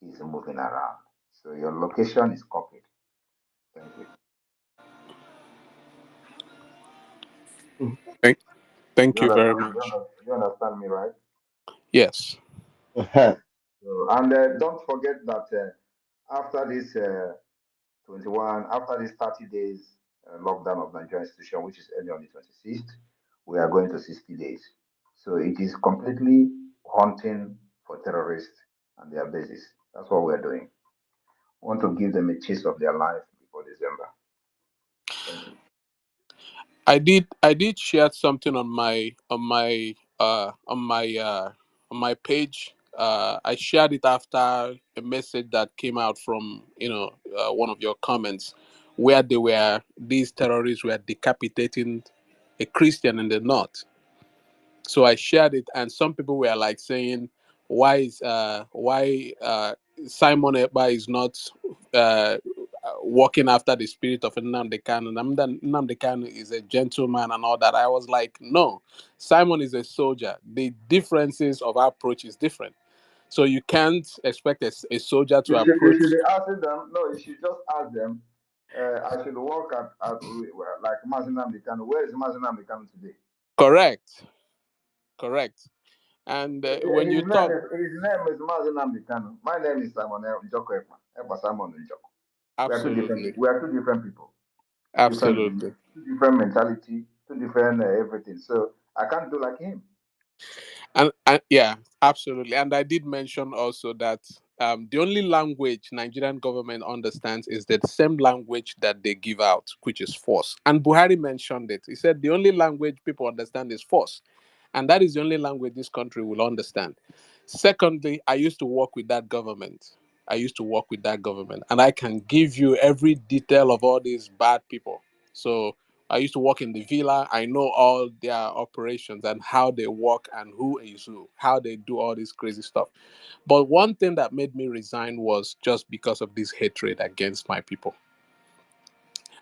is moving around. So your location is copied. Thank you. Thank, thank you very much. You understand me, right? Yes. So, and don't forget that after this 21, after this 30 days lockdown of Nigerian institution, which is ending on the 26th, we are going to 60 days. So it is completely hunting for terrorists and their bases. That's what we're doing. We want to give them a taste of their life before December. Thank you. I did share something on my page. I shared it after a message that came out from one of your comments, where these terrorists were decapitating a Christian in the north. So I shared it, and some people were like saying, why Simon Ekpa is not walking after the spirit of Nnamdi Kanu. Nnamdi Kanu is a gentleman and all that. I was like, no, Simon is a soldier. The differences of our approach is different. So you can't expect a soldier to You approach. should be asking them. No, you should just ask them. I should work like Mazinam Kanu. Where is Mazinam Kanu today? Correct, correct. And when you talk, His name is Mazinam Kanu. My name is Simon Njoko Ekpa. Ekpa Simon Njoko. absolutely, We are two different people, two different beliefs, absolutely. two different mentality, two different everything. So I can't do like him. And yeah, absolutely. And I did mention also that the only language Nigerian government understands is the same language that they give out, which is force. And Buhari mentioned it. He said the only language people understand is force, and that is the only language this country will understand. Secondly, I used to work with that government. And I can give you every detail of all these bad people. So I used to work in the villa. I know all their operations and how they work and who is who, how they do all this crazy stuff. But one thing that made me resign was just because of this hatred against my people.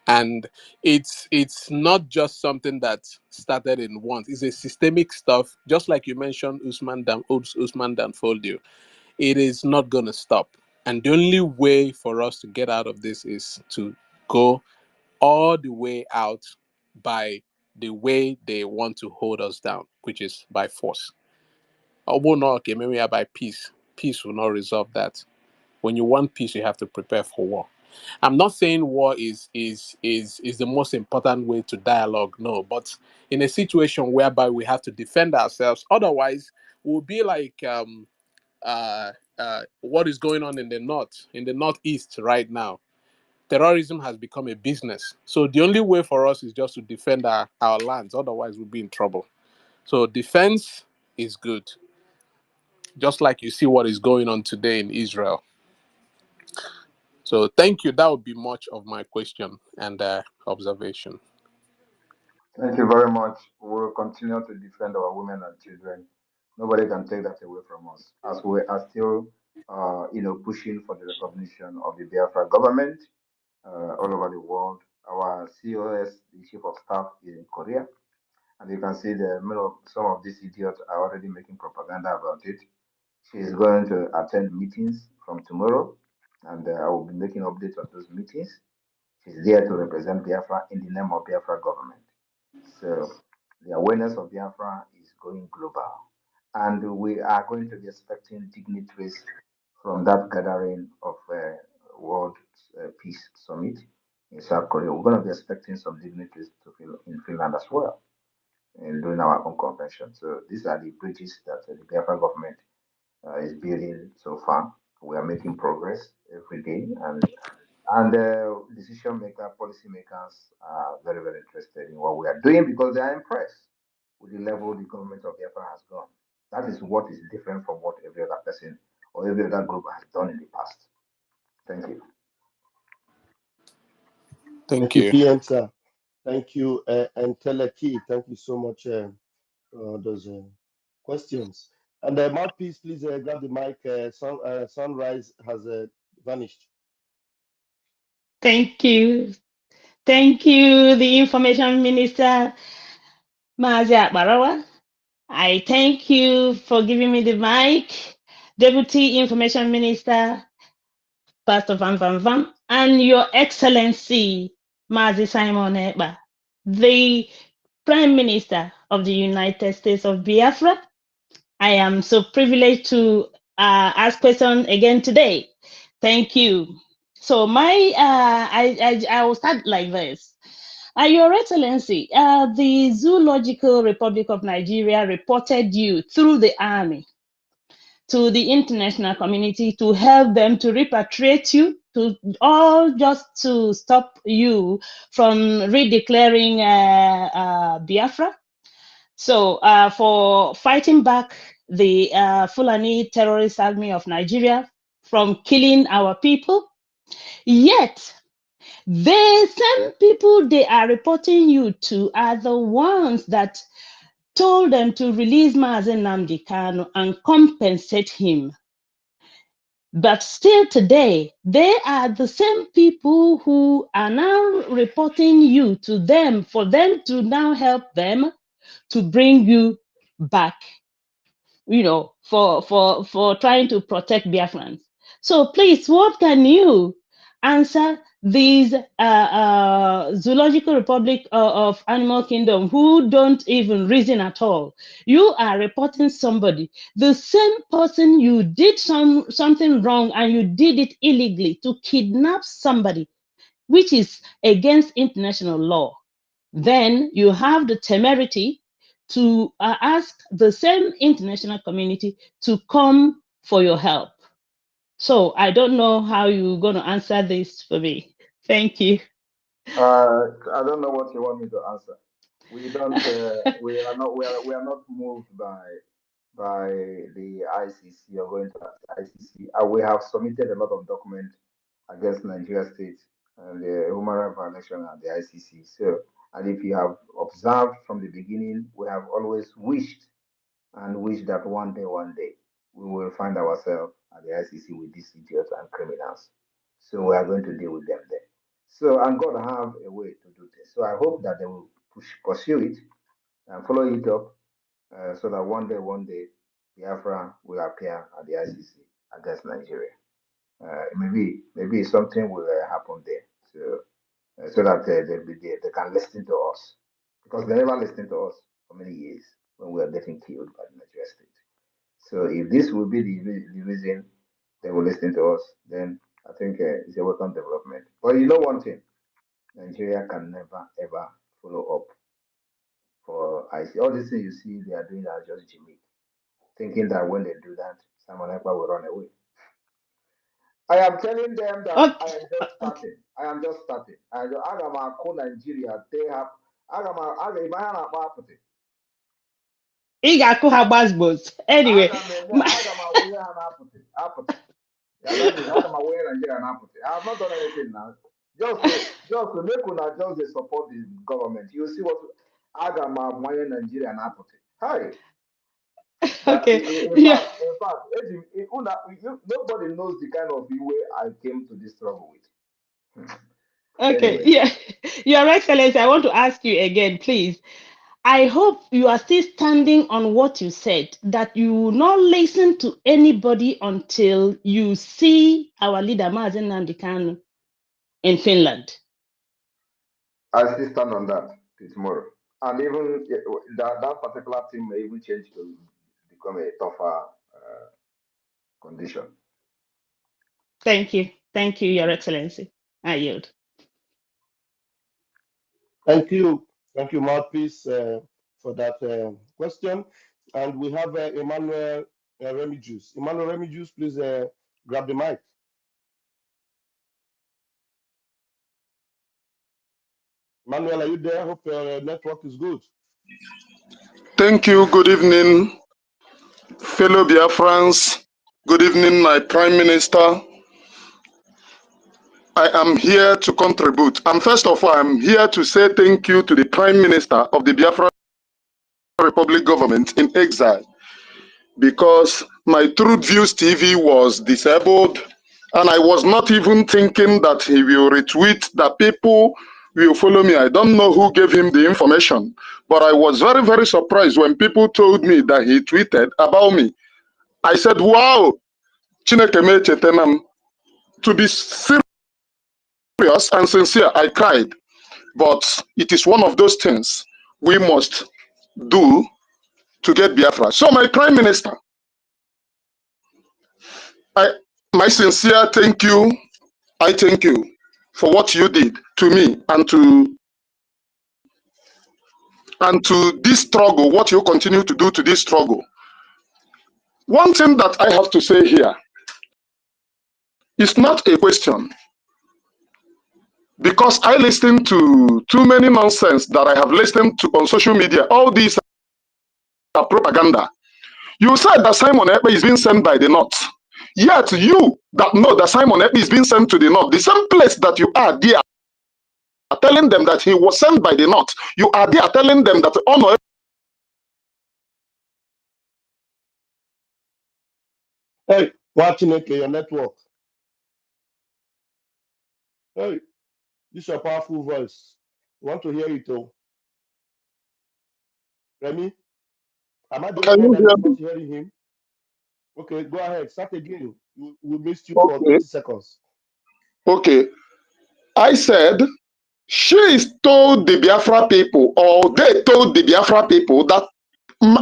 And it's not just something that started in once. It's a systemic stuff. Just like you mentioned, Usman Danfodio, it is not going to stop. And the only way for us to get out of this is to go all the way out by the way they want to hold us down, which is by force. Okay, maybe by peace. Peace will not resolve that. When you want peace, you have to prepare for war. I'm not saying war is the most important way to dialogue, no, but in a situation whereby we have to defend ourselves, otherwise we'll be like what is going on in the northeast right now. Terrorism has become a business. So the only way for us is just to defend our lands. Otherwise, we'll be in trouble. So defense is good. Just like you see what is going on today in Israel. So thank you. That would be much of my question and observation. Thank you very much. We will continue to defend our women and children Nobody can take that away from us as we are still, pushing for the recognition of the Biafra government all over the world. Our COS, the Chief of Staff, is in Korea, and you can see some of these idiots are already making propaganda about it. She is going to attend meetings from tomorrow, and I will be making updates on those meetings. She's there to represent Biafra in the name of Biafra government. So the awareness of Biafra is going global. And we are going to be expecting dignitaries from that gathering of World Peace Summit in South Korea. We're going to be expecting some dignitaries to feel in Finland as well and doing our own convention. So these are the bridges that the Biafra government is building so far. We are making progress every day, and decision makers, policy makers are very, very interested in what we are doing because they are impressed with the level the government of Biafra has gone. That is what is different from what every other person or every other group has done in the past. Thank you. Thank Thank you, you. PM, sir. Thank you, and Teleki. Thank you so much for those questions. And Mouthpiece, please grab the mic. Sunrise has vanished. Thank you. Thank you, the Information Minister, Mazia Barawa. I thank you for giving me the mic, Deputy Information Minister, Pastor Van Van Van, and Your Excellency, Mazi Simon Ekpa, the Prime Minister of the United States of Biafra. I am so privileged to ask questions again today. Thank you. So I will start like this. Your Excellency, the Zoological Republic of Nigeria reported you through the army to the international community to help them to repatriate you, to all just to stop you from redeclaring Biafra. So for fighting back the Fulani terrorist army of Nigeria from killing our people, yet the same people they are reporting you to are the ones that told them to release Mazen Namdi Kanu and compensate him. But still today, they are the same people who are now reporting you to them for them to now help them to bring you back, for trying to protect Biafrans. So please, what can you answer these zoological republic of animal kingdom who don't even reason at all? You are reporting somebody, the same person you did something wrong and you did it illegally to kidnap somebody, which is against international law. Then you have the temerity to ask the same international community to come for your help. So I don't know how you're going to answer this for me. Thank you. I don't know what you want me to answer. We don't. We are not. We are not moved by the ICC or going to the ICC. We have submitted a lot of documents against Nigeria State and the human rights violation at the ICC. So, and if you have observed from the beginning, we have always wished and wished that one day, we will find ourselves at the ICC with these idiots and criminals. So we are going to deal with them there. So, and God have a way to do this. So I hope that they will pursue it and follow it up so that Biafra will appear at the ICC against Nigeria. Maybe something will happen there, so that they can listen to us because they never listened to us for many years when we were getting killed by the Nigeria state. So if this will be the reason they will listen to us, then I think it's a welcome development. But you know one thing, Nigeria can never ever follow up for IC. All these things you see they are doing are just gimmick, thinking that when they do that, Simon Ekpa will run away. I am telling them that I Okay. am just Okay. starting. I am just starting. Aga m akụ Nigeria they have aga ebe ha na-akpọ apụtị. Ị ga-akụ ha gbazgbos. Anyway, Aga m awụnye ha na-apụtị apụtị. Yeah, that is aga m awụnye Nigeria na-apụtị. I have not done anything now. Just to make una just dey support the government. You see what aga m awụnye Nigeria na-apụtị. Hi. That Okay. Yeah. in fact, nobody knows the kind of way I came to this struggle with. Okay. Anyway, Yeah. Your Excellency, I want to ask you again, please. I hope you are still standing on what you said, that you will not listen to anybody until you see our leader, Mazen Nandikanu, in Finland. I still stand on that till tomorrow. And even that particular thing may even change to become a tougher condition. Thank you. Thank you, Your Excellency. I yield. thank you, Mouthpiece, for that question. And we have Emmanuel Remigius. Emmanuel Remigius, please grab the mic. Emmanuel, are you there? I hope your network is good. Thank you. Good evening, fellow Biafrans. Good evening, my Prime Minister. I am here to contribute. And first of all, I'm here to say thank you to the Prime Minister of the Biafra Republic Government in exile, because my Truth Views TV was disabled, and I was not even thinking that he will retweet, that people will follow me. I don't know who gave him the information, but I was very, very surprised when people told me that he tweeted about me. I said, wow, Chineke mechetenam. To be serious and sincere, I cried. But it is one of those things we must do to get Biafra. So my Prime Minister, my sincere thank you. I thank you for what you did to me and to this struggle, what you continue to do to this struggle. One thing that I have to say here is not a question, because I listen to too many nonsense that I have listened to on social media. All these are propaganda. You said that Simon Ekpa is being sent by the North. Yet you that know that Simon Ekpa is being sent to the North, the same place that you are there telling them that he was sent by the North, you are there telling them that honor. Hey, watching your network. Hey, this is a powerful voice. We want to hear it, though. Remy, am I the only Can one you that hear is not me? hearing him? Okay, go ahead. Start again. We missed you for Okay. 20 seconds. Okay. I said she is told the Biafra people, or they told the Biafra people, that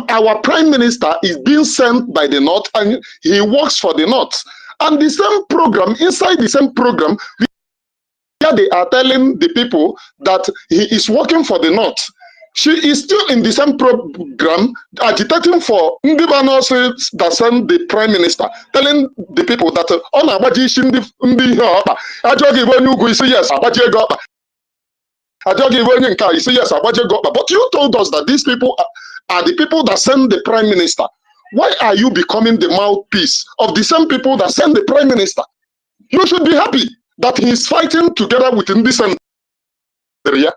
our Prime Minister is being sent by the North and he works for the North. And the same program, inside the same program, they are telling the people that he is working for the North. She is still in the same program, agitating for Ndibanos that sent the Prime Minister, telling the people that on Abaji yes, Abaji yes, but you told us that these people are the people that send the Prime Minister. Why are you becoming the mouthpiece of the same people that send the Prime Minister? You should be happy that he is fighting together with this area,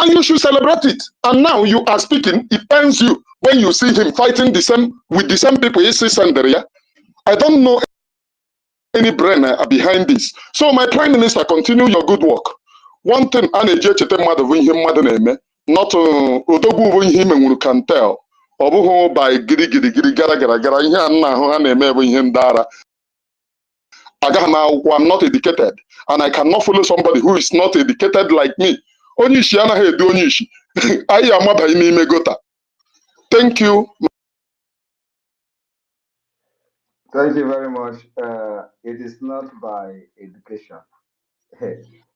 and you should celebrate it. And now you are speaking, it pains you when you see him fighting with the same people he sees area. I don't know any brain behind this. So my Prime Minister, continue your good work. One thing a na-eji echeta mmadụ bụ ihe mmadụ na-eme, not odogwu bụ ihe imenwuru can tell. Ọ bụghị by girigirigiri gara gara gara, ihe a nna ahụ ha na-eme bụ ihe ndị ara. Agaghị m akwụkwọ, I'm not educated, and I cannot follow somebody who is not educated like me. Onye isi anaghị edu onye isi. Anyị amabaghị n'ime gota. Thank you. Thank you very much. It is not by education.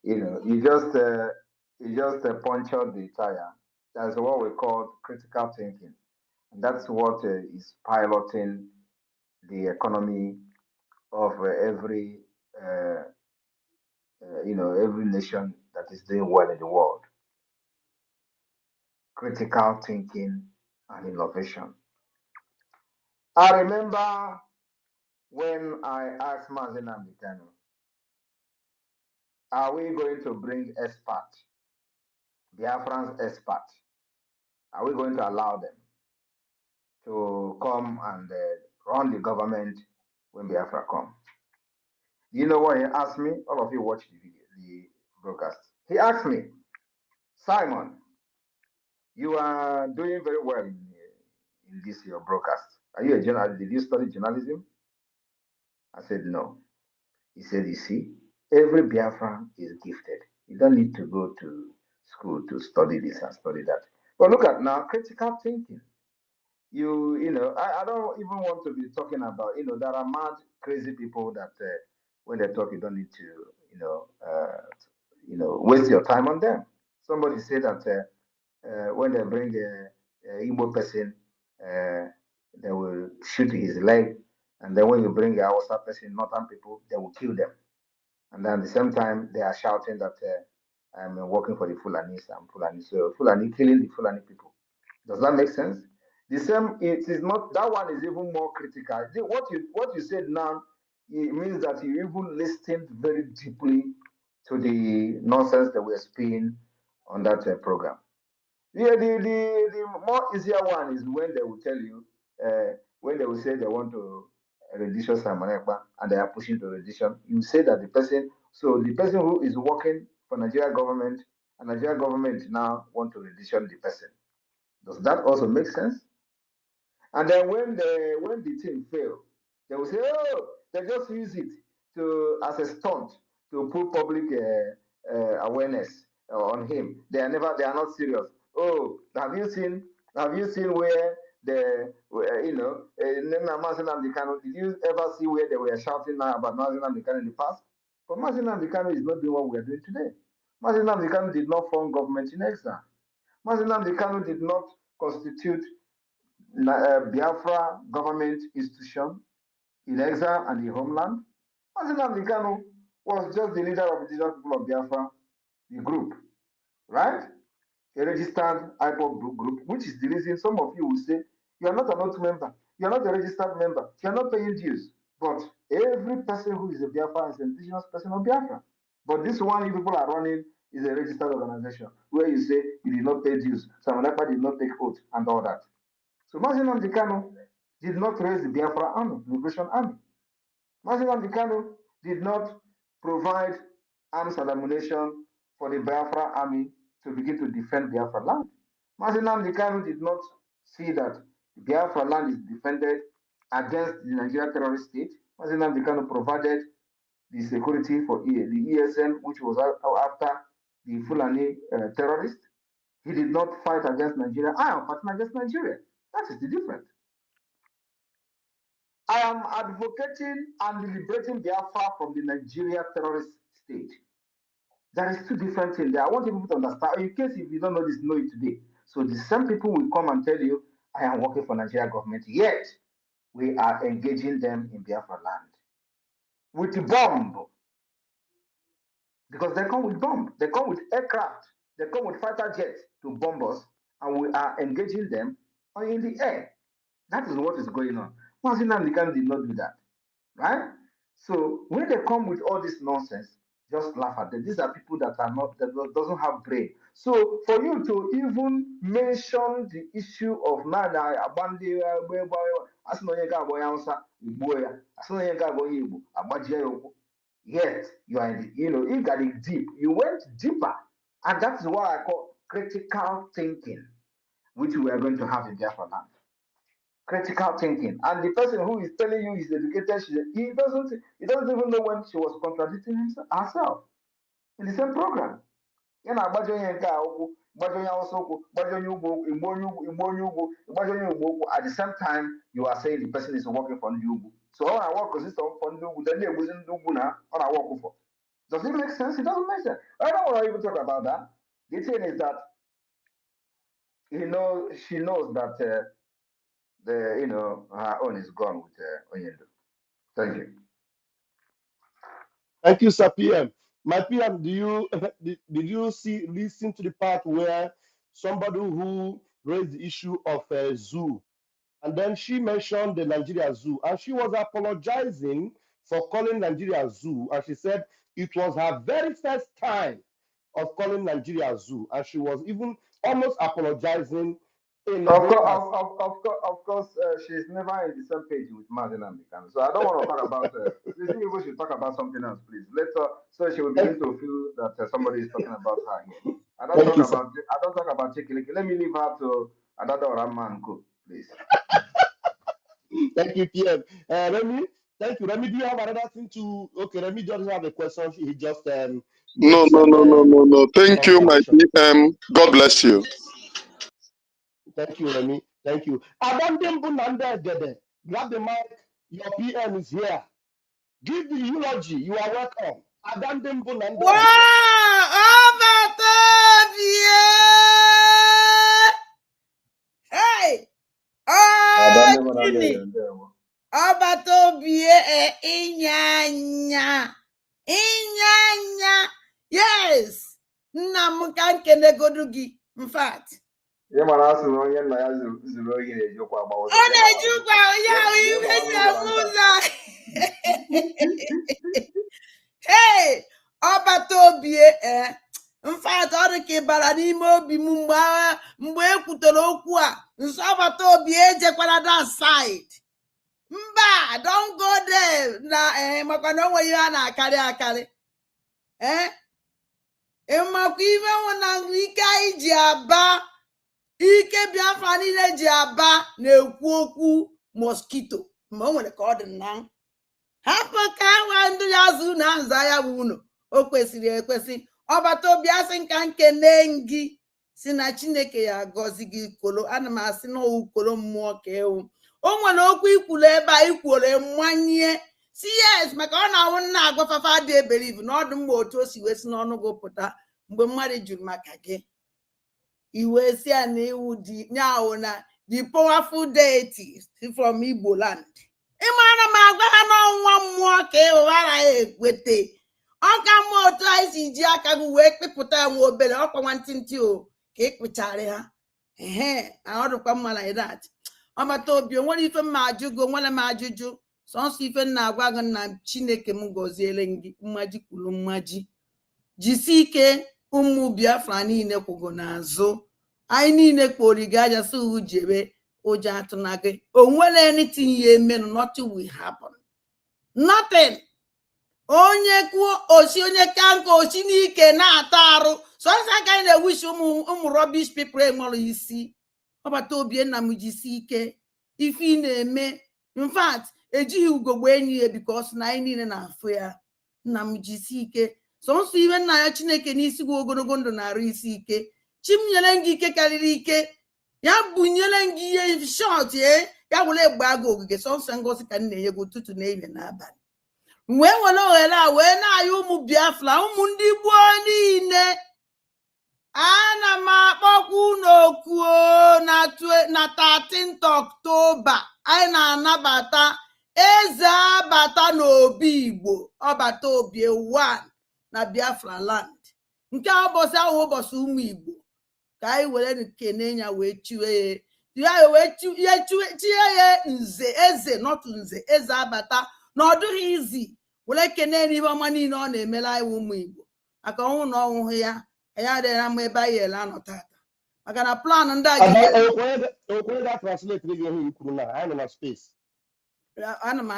You just punctured the tire. That's what we call critical thinking. And that's what is piloting the economy of uh, every nation that is doing well in the world. Critical thinking and innovation. I remember when I asked Mazen Amdekano, are we going to bring experts, Biafran's experts? Are we going to allow them? to come and run the government when Biafra come. You know what he asked me? All of you watch the video, the broadcast. He asked me, Simon, you are doing very well in this your broadcast. Are you a journalist? Did you study journalism? I said no. He said, you see, every Biafran is gifted. You don't need to go to school to study this and study that. But look at now, critical thinking. I don't even want to be talking about, there are mad, crazy people that when they talk, you don't need to, waste your time on them. Somebody said that when they bring a Igbo person, uh, they will shoot his leg, and then when you bring a Hausa person, Northern people, they will kill them. And then at the same time, they are shouting that I'm working for the Fulanis, I'm Fulani. So Fulani killing the Fulani people. Does that make sense? The same, it is not, that one is even more critical. What you said now, it means that you even listened very deeply to the nonsense that we're spewing on that program. Yeah, the more easier one is when they will tell you, when they will say they want to rendition Simon Ekpa and they are pushing to rendition, you say that so the person who is working for Nigeria government and Nigeria government now want to rendition the person. Does that also make sense? And then when the team fail, they will say, "Oh, they just use it to as a stunt to put public awareness on him. They are not serious. Oh, have you seen where Mazi Nnamdi Kanu? Did you ever see where they were shouting now about Mazi Nnamdi Kanu in the past? But Mazi Nnamdi Kanu is not doing what we are doing today. Mazi Nnamdi Kanu did not form government in exile. Mazi Nnamdi Kanu did not constitute Biafra government institution in exile and the homeland. Mazi Kanu was just the leader of the indigenous people of Biafra, the group, right? A registered IPOB group, which is the reason some of you will say, you are not an oath member, you are not a registered member, you are not paying dues. But every person who is a Biafra is an indigenous person of Biafra. But this one you people are running is a registered organization where you say you did not pay dues, Samanapa did not take oath, and all that. So Mazi Kanu did not raise the Biafra Army, Liberation Army. Mazi Kanu did not provide arms and ammunition for the Biafra Army to begin to defend Biafra land. Mazi Kanu did not see that Biafra land is defended against the Nigeria terrorist state. Mazi Kanu provided the security for the ESN, which was after the Fulani terrorists. He did not fight against Nigeria. I am fighting against Nigeria. That is the difference. I am advocating and liberating Biafra from the Nigeria terrorist state. There is two different things there. I want people to understand. In case if you don't know this, know it today. So the same people will come and tell you, I am working for Nigeria government, yet we are engaging them in Biafra land with bomb. Because they come with bomb, they come with aircraft, they come with fighter jets to bomb us, and we are engaging them in the air. That is what is going on. Mazi Nnamdi Kanu did not do that, right? So when they come with all this nonsense, just laugh at them. These are people that are not that doesn't have brain. So for you to even mention the issue of Nana Abandi yet you are you got it deep. You went deeper, and that's what I call critical thinking, which we are going to have in Biafra land. Critical thinking. And the person who is telling you is educated, he doesn't even know when she was contradicting herself in the same program. You know, at the same time, you are saying the person is working for Nubu. So all I work consists of Nubu, then they're using Nubu now, all I work for. Does it make sense? It doesn't make sense. I don't want to even talk about that. The thing is that she knows that her own is gone with Onyendo. Thank you. Thank you, Sir PM. My PM, do you did you listen to the part where somebody who raised the issue of a zoo, and then she mentioned the Nigeria Zoo, and she was apologizing for calling Nigeria Zoo, and she said it was her very first time of calling Nigeria Zoo, and she was even almost apologizing in Of course, breakfast. she's never in the same page with Martin and Mikan. So I don't want to talk about. Please, you people should talk about something else, please. Let's so she will begin Thank, to feel that somebody is talking about her here. I don't thank talk you, sir. about. I don't talk about Chikiliki. Let me leave her to Adada or Ramanko, please. Thank you, PM. Remy, thank you. Remy, do you have another thing to? Okay, Remy just have a question. He just No, made no, some no, no, no, no. Thank you, my observation. PM. God bless you. Thank you, Remy. Thank you. Abandon Bunanda Gede. Grab the mic. Your PM is here. Give the eulogy. You are welcome. Abandon Bunanda Wow! Gede. Hey! Adada Oh, never done Jimmy! there. Obatobie inyanya. Inyanya. Yes! Nna m ka nkenegodu gị. In fact. Yeah, man, I no onye nna ya zuru ohi na-ejikwa agba Ọ ụzọ. na-ejikwa ya Jee ibe gbara ji n'ụzọ na ama nta. ụzọ. Hey! Ọbata obie in fact ọ dị ka ịbara n'ime obi m mgbe e kwutere okwu a nso ọbata obi ejekwara that side. Mba, don't go there na maka na o nwere ihe a na-akarị akarị. Ịmakwa ibe nwụ na ike anyị ji aba ike Biafra niile ji aba na-ekwu okwu mosquito ma o nwere ka ọ dị na hapụ ka nwa ndị ya zụ na nza ya bụ unu o kwesịrị ekwesị. Ọbata obi asị nka nkene gị si na Chineke ya agọzi gị kolo. Ana m asị na kolo mmụọ ka ewu. O nwere okwu ikwuru ebe a ikwere mmanye si yes maka ọ na-awụ nna agwafafa dị eberivu na ọdụ mma otu o si wee si n'ọnụ gị pụta mgbe mmadụ jụrụ maka gị iwe si ya na iwu dị nyawo na the powerful deities from Igbo land. Ịmara m agwa ha n'ọnwa mmụọ ka ewewara ya ekwete ọka mmụọ otu anyị si ji aka gị wee kpịpụta ya nwa obere ọkwa nwantịntị o ka ịkpụchara ha ọdụkwa mma like that. Ọbata obi onwere ife mma ajụ gị onwere m ajụjụ sọnsọ ife nna agwa gị na Chineke m gọziele gị mmaji kwuru mmaji jisi ike ụmụ Biafra niile kwụgo n'azụ anyị niile kpori gị aja si uhu jebe ụjọ atụna gị onwere anything ya emenụ nothing will happen nothing. Onye kwuo osi onye ka nka osi n'ike na-ata arụ sọnsọ aka anyị na-ewishi ụmụ rubbish people enwere isi. Ọbata obi nna m jisi ike ife ị na-eme in fact ejighị ugogbe enyi ya because na anyị niile na-afụ ya. Nna m jisi ike sọnsọ iwe nna ya Chineke n'isi gị ogologo ndụ na-arụ isi ike. Chi m nyere gị ike karịrị ike ya bunyere gị ihe short ya were gbaa gị ogige sọnsọ ngozi ka m na-enye gị ụtụtụ na ehihie na abalị wee were ohere a wee na-ayọ ụmụ Biafra ụmụ ndị gboo niile. Ana m akpọkwa unu oku na 13th October anyị na-anabata eze abata n'obi Igbo ọbata obie 1 na Biafra land nke ụbọchị ahụ ụbọchị ụmụ Igbo ka anyị were kene ya wee chie ya nze eze not nze eze abata na ọ dịghị izi were kene n'ihe ọma niile ọ na-emela anyị ụmụ Igbo maka ọnwụ na ọnwụhụ ya anyị adịghị mma ebe anyị ele anọ tata maka na plan ndị a okwenye ga translate gị ihe ikwuru na anyị nọ na space. ana m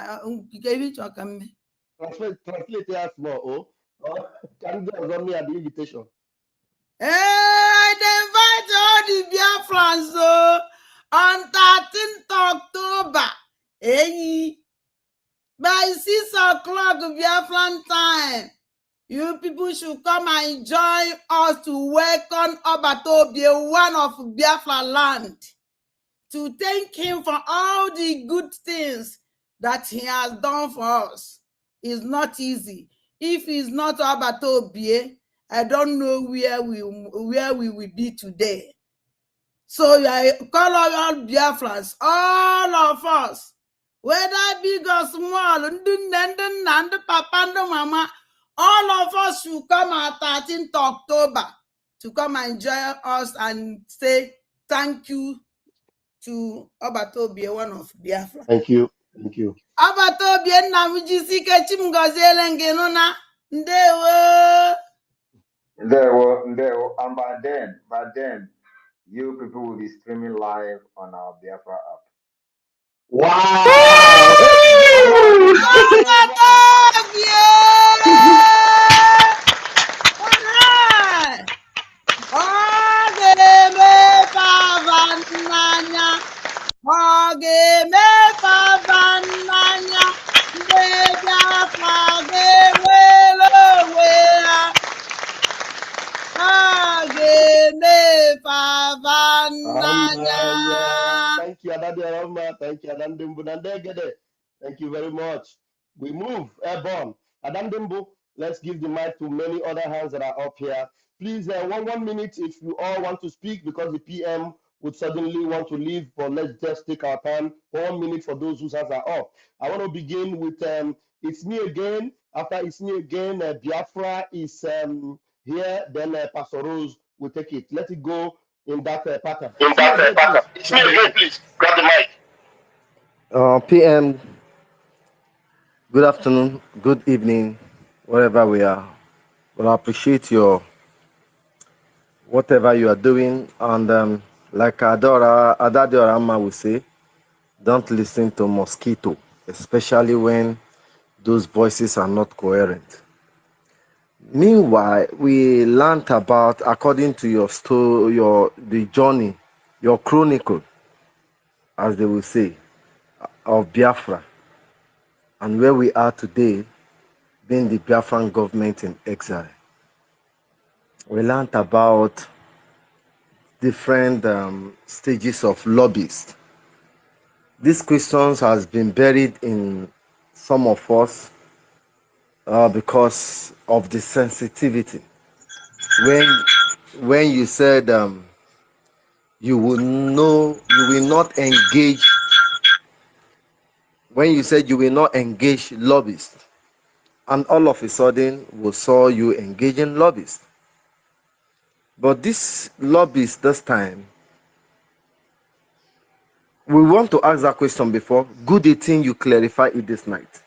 ike ihe ịchọ ka mme translate ya small ka ndị ọzọ mee ya the invitation. I invite all the Biafrans on 13th October by 6 o'clock Biafran time. You people should come and join us to welcome Obatobie, one of Biafra land, to thank him for all the good things that he has done for us. It's not easy. If it's not Obatobie, I don't know where we will be today. So I call all Biafrans, all of us, whether big or small, and papa and mama, all of us should come at 13th October to come and join us and say thank you to Obatobie, one of Biafra. Thank you. Thank you. Obatobie nna m jisike chimgoziele ngị nụ na ndewo. Ndewo. And by then, you people will be streaming live on our Biafra app. Wow! Ọ ga-eme papa n'anya ndị Biafra ga-enwere onwe ha. Ọ ga-eme papa n'anya. Thank you, Adadi Arama. Thank you, Adandimbu Nandegede. Thank you very much. We move airborne. Adandimbu, let's give the mic to many other hands that are up here. Please, one minute if you all want to speak, because the PM would suddenly want to leave, but let's just take our time. 1 minute for those whose hands are up. I want to begin with It's Me Again. After It's Me Again, Biafra is here. Then Pastor Rose will take it. Let it go in that pattern. It's me again, please. It's me again, please. Grab the mic. PM, good afternoon, good evening, wherever we are. Well, I appreciate your whatever you are doing, and like Adadora Amma will say, don't listen to mosquito, especially when those voices are not coherent. Meanwhile, we learned about, according to your story, the journey, your chronicle, as they will say, of Biafra, and where we are today, being the Biafran government in exile. We learned about different stages of lobbyists. These questions has been buried in some of us because of the sensitivity. When you said you will not engage. When you said you will not engage lobbyists, and all of a sudden we saw you engaging lobbyists. But this lobbyists this time, we want to ask that question before. Good thing you clarify it this night,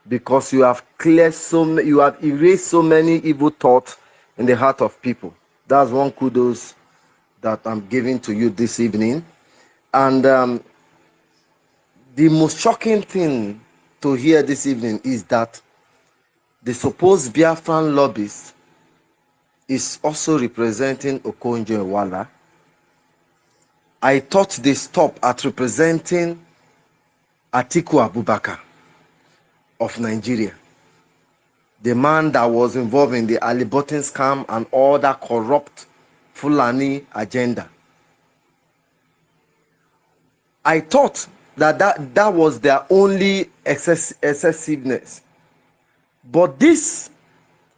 because you have you have erased so many evil thoughts in the heart of people. That's one kudos that I'm giving to you this evening. And the most shocking thing to hear this evening is that the supposed Biafran lobbyist is also representing Okonjo-Iweala. I thought they stopped at representing Atiku Abubakar of Nigeria, the man that was involved in the Ali Button scam and all that corrupt Fulani agenda. I thought that was their only excessiveness. But this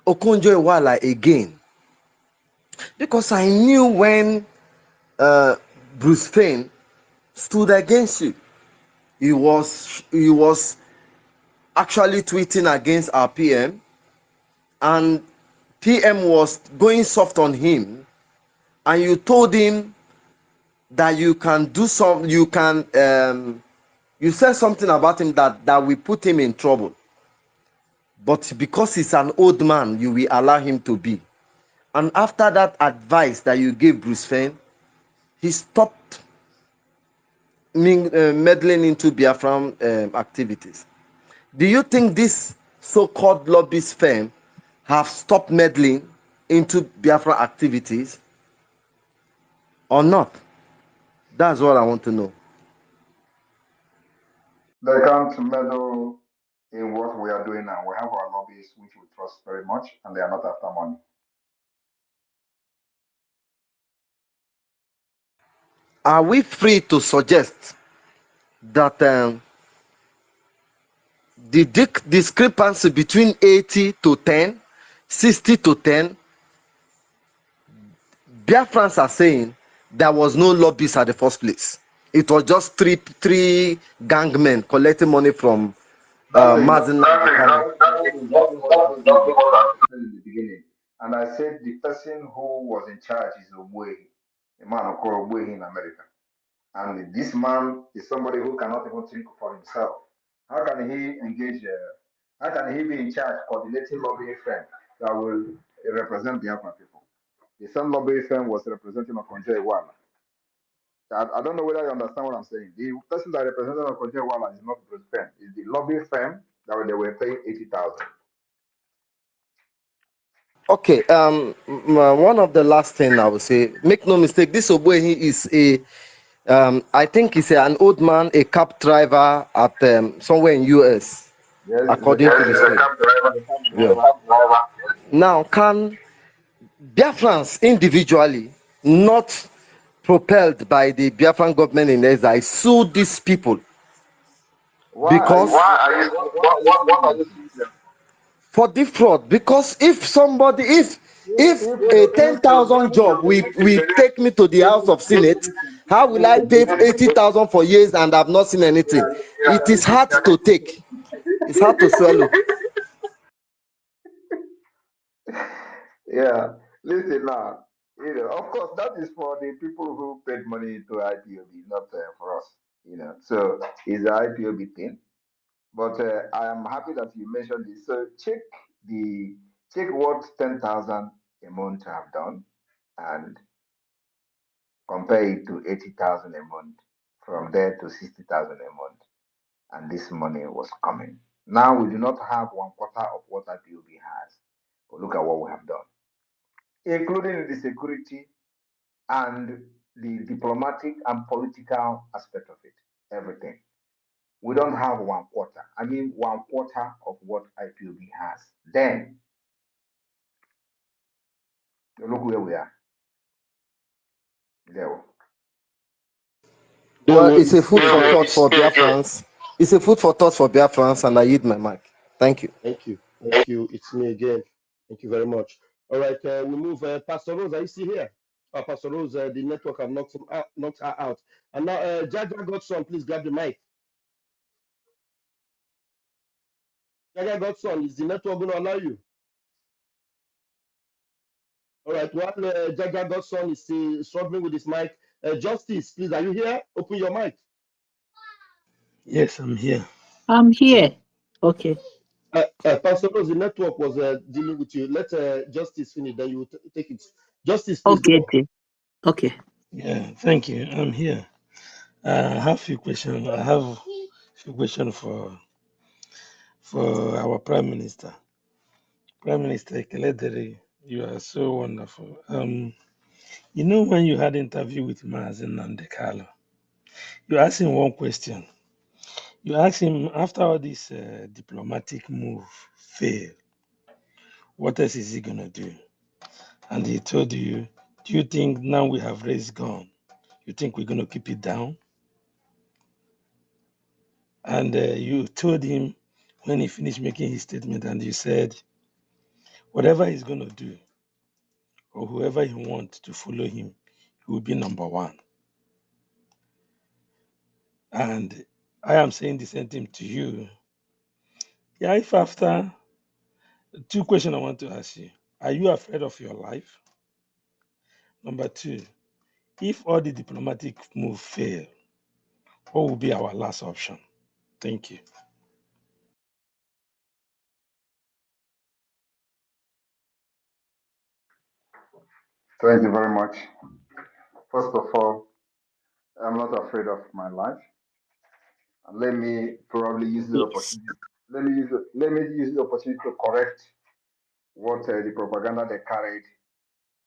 Okonjo-Iweala again, because I knew when Bruce Fein stood against you, he was actually tweeting against our PM, and PM was going soft on him, and you told him that you can do some, you said something about him that will put him in trouble. But because he's an old man, you will allow him to be. And after that advice that you gave Bruce Fein, he stopped meddling into Biafran activities. Do you think this so-called lobbyist firm have stopped meddling into Biafra activities or not? That's what I want to know. They can't meddle in what we are doing now. We have our lobbyists, which we trust very much, and they are not after money. Are we free to suggest that the discrepancy between 80 to 10, 60 to 10, Biafrans are saying there was no lobbies at the first place? It was just three gang collecting money from That's Mazin. exactly what I'm saying. That's what I said in the beginning. And I said the person who was in charge is Ogbuehi, a man called Ogbuehi in America. And this man is somebody who cannot even think for himself. How can he engage? How can he be in charge coordinating lobbying firm that will represent the Biafran people? The same lobbying firm was representing Okonjo Iweala. I don't know whether you understand what I'm saying. The person that represented Okonjo Iweala is not the firm. It's the lobby firm that they were paying 80,000. Okay, one of the last thing I would say, make no mistake, this Ogbuehi is I think he's an old man, a cab driver at somewhere in US, Yes, it's a according cab to the driver. story. It's a cab Yeah. driver. Now, can Biafrans individually, not propelled by the Biafran government in exile, sue these people? Because Why are you suing them? for the fraud, because if if a If 10,000 job will take me to the House of Senate, how will I pay 80,000 for years and have not seen anything? It is hard to take. It's hard to swallow. Yeah, listen now. Of course, that is for the people who paid money to IPOB, not for us. So it's the IPOB thing. But I am happy that you mentioned this. So check what 10,000 a month have done, and compare it to 80,000 a month. From there to 60,000 a month, and this money was coming. Now we do not have 1/4 of what IPOB has, but look at what we have done, including the security and the diplomatic and political aspect of it, everything. We don't have 1/4. I mean, 1/4 of what IPOB has. Then, look where we are. There. Well, it's a food for thought for Biafrans. It's a food for thought for Biafrans, and I yield my mic. Thank you. Thank you. Thank you. It's me again. Thank you very much. All right, we move. Pastor Rose, are you still here? Pastor Rose, the network have knocked her out. And now, Jaja Godson, please grab the mic. Jaja Godson, is the network going to allow you? All right, while Jaja Godson is still struggling with his mic, Justice, please, are you here? Open your mic. Yes, I'm here. I'm here. Okay. Pastor Rose, the network was dealing with you. Let Justice finish, then you take it. Justice, please Okay. go. Okay. Yeah, thank you. I'm here. I have a few questions. I have a few questions for our Prime Minister. Prime Minister Keledere, you are so wonderful. When you had an interview with Mazen Nandekalo, you asked him one question. You asked him, after all this diplomatic move fail, what else is he going to do? And he told you, do you think now we have raised gun, you think we're going to keep it down? And you told him when he finished making his statement, and you said, whatever he's going to do, or whoever he wants to follow him, he will be number one. And I am saying the same thing to you. Yeah, if after two questions I want to ask you, are you afraid of your life? Number two, if all the diplomatic move fail, what will be our last option? Thank you. Thank you very much. First of all, I'm not afraid of my life. And let me probably use the Yes. opportunity. Let me use the opportunity to correct what the propaganda they carried,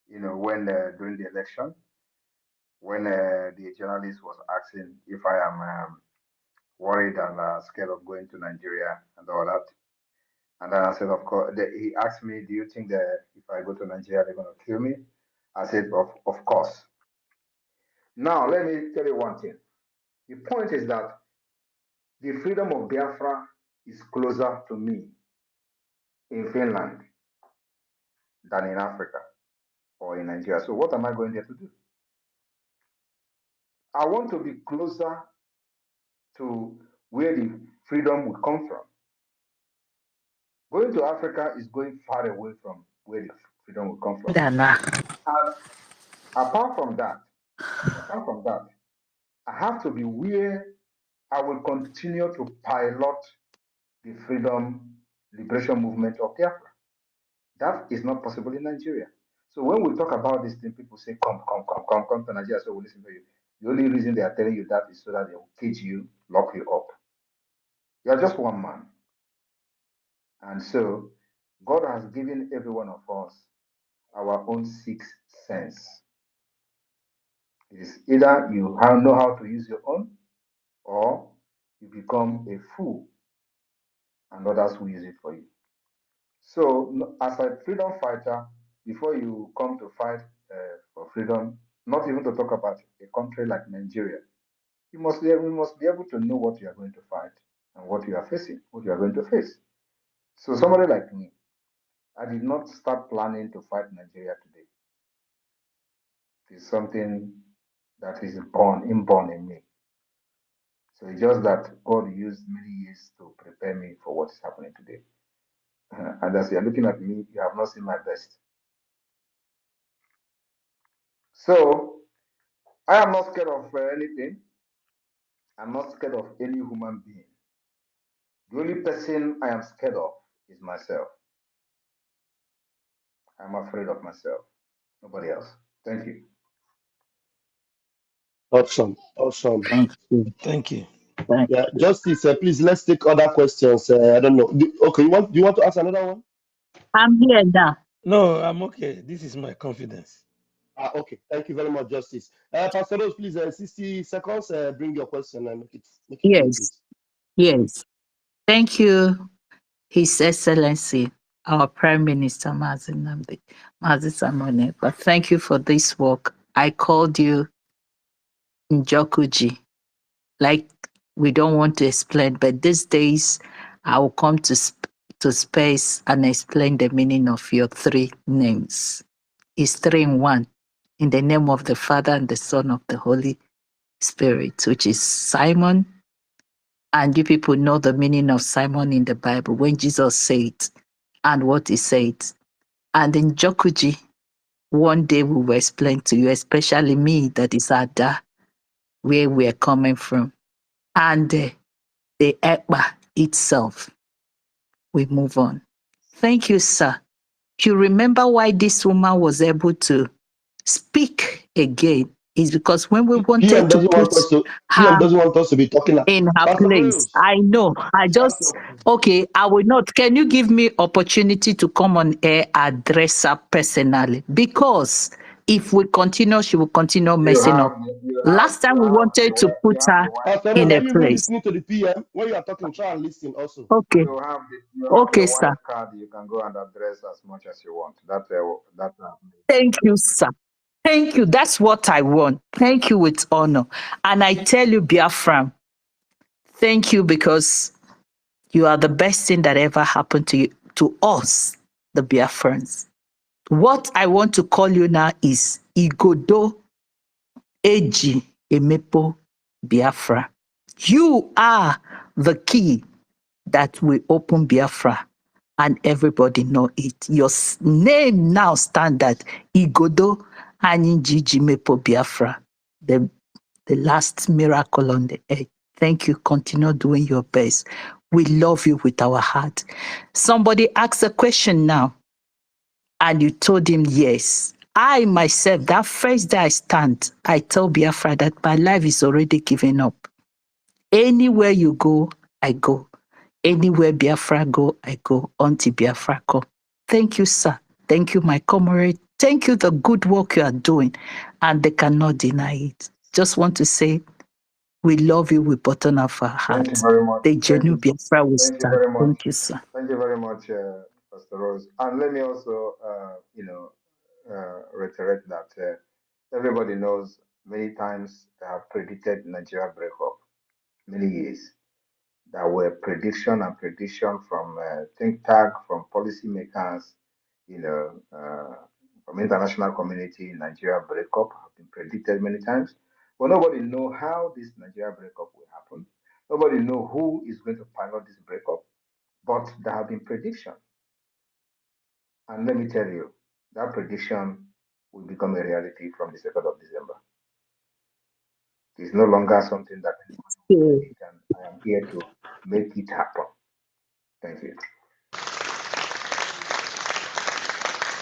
when during the election, when the journalist was asking if I am worried and scared of going to Nigeria and all that. And then I said, of course, he asked me, do you think that if I go to Nigeria, they're going to kill me? I said, of course. Now, let me tell you one thing. The point is that the freedom of Biafra is closer to me in Finland than in Africa or in Nigeria. So, what am I going there to do? I want to be closer to where the freedom will come from. Going to Africa is going far away from where the freedom will come from. And apart from that, I have to be where I will continue to pilot the freedom liberation movement of Biafra. That is not possible in Nigeria. So when we talk about this thing, people say, come to Nigeria, so we listen to you. The only reason they are telling you that is so that they will cage you, lock you up. You are just one man. And so God has given every one of us our own sixth sense. It is either you know how to use your own, or you become a fool and others will use it for you. So, as a freedom fighter, before you come to fight for freedom, not even to talk about a country like Nigeria, we must be able to know what you are going to fight and what you are facing, what you are going to face. So, somebody like me, I did not start planning to fight Nigeria today. It's something that is inborn in me. So it's just that God used many years to prepare me for what is happening today. And as you're looking at me, you have not seen my best. So I am not scared of anything. I'm not scared of any human being. The only person I am scared of is myself. I'm afraid of myself. Nobody else. Thank you. Awesome. Awesome. Thank you. Thank you. Thank Yeah, you. Justice, please let's take other questions. I don't know. Okay, do you want to ask another one? I'm here now. No, I'm okay. This is my confidence. Okay. Thank you very much, Justice. Pastor Rose, please, 60 seconds. Bring your question and make it quick, Yes. please. Yes. Thank you, His Excellency, our Prime Minister, Mazi Samone. But thank you for this work. I called you Njokuji. Like, we don't want to explain, but these days I will come to space and explain the meaning of your three names. It's three in one. In the name of the Father and the Son of the Holy Spirit, which is Simon. And you people know the meaning of Simon in the Bible when Jesus said and what he said. And in Jokuji, one day we will explain to you, especially me, that is Ada, where we are coming from. And the Ekpa itself, we move on. Thank you, sir. You remember why this woman was able to speak again is because when we PM wanted to doesn't want put us to. her PM doesn't want us to be talking. in her Pastor place. Rose, I know. I just Pastor. okay. I will not. Can you give me opportunity to come on air, address her personally? Because if we continue, she will continue You messing have up. you have Last time we wanted to put you have her the white Pastor Rose, in are a card. you even place. listening to the PM when you are talking? Try and listen also. Okay. You have the Okay, sir. white card. You can go and address as much as you want. That's Thank you, sir. Thank you. That's what I want. Thank you with honor. And I tell you, Biafra, thank you because you are the best thing that ever happened to you, to us, the Biafrans. What I want to call you now is Igodo Eji Emepo Biafra. You are the key that will open Biafra and everybody know it. Your name now stand that Igodo Anyinjiji Mepo Biafra, the last miracle on the earth. Thank you. Continue doing your best. We love you with our heart. Somebody asked a question now, and you told him yes. I myself, that first day I stand, I tell Biafra that my life is already given up. Anywhere you go, I go. Anywhere Biafra go, I go until Biafra come. Thank you, sir. Thank you, my comrade. Thank you, the good work you are doing, and they cannot deny it. Just want to say, we love you with bottom of our Thank you heart. very much. The genuine Biafra will Thank you stand. very much. Thank you, sir. Thank you very much, Pastor Rose. And let me also, reiterate that everybody knows many times I have predicted Nigeria breakup many years. There were prediction from think tank, from policymakers, from international community. Nigeria breakup have been predicted many times, but nobody know how this Nigeria breakup will happen. Nobody know who is going to pilot this breakup, but there have been predictions. And let me tell you, that prediction will become a reality from the 2nd of December. It's no longer something that anybody will Yeah. predict, and I am here to make it happen. Thank you.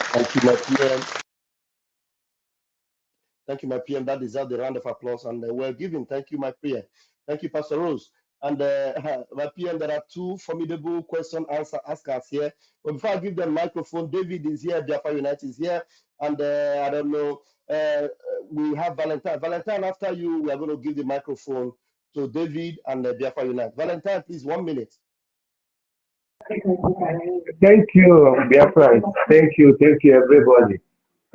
Thank you, my PM. Thank you, my PM. That deserves the round of applause. And we're giving. Thank you, my PM. Thank you, Pastor Rose. And my PM, there are two formidable question answer askers here. But before I give them microphone, David is here, Biafra United is here. And I don't know, we have Valentine. Valentine, after you, we are going to give the microphone to David and Biafra United. Valentine, please, 1 minute. Thank you, Biafra. Thank you, everybody.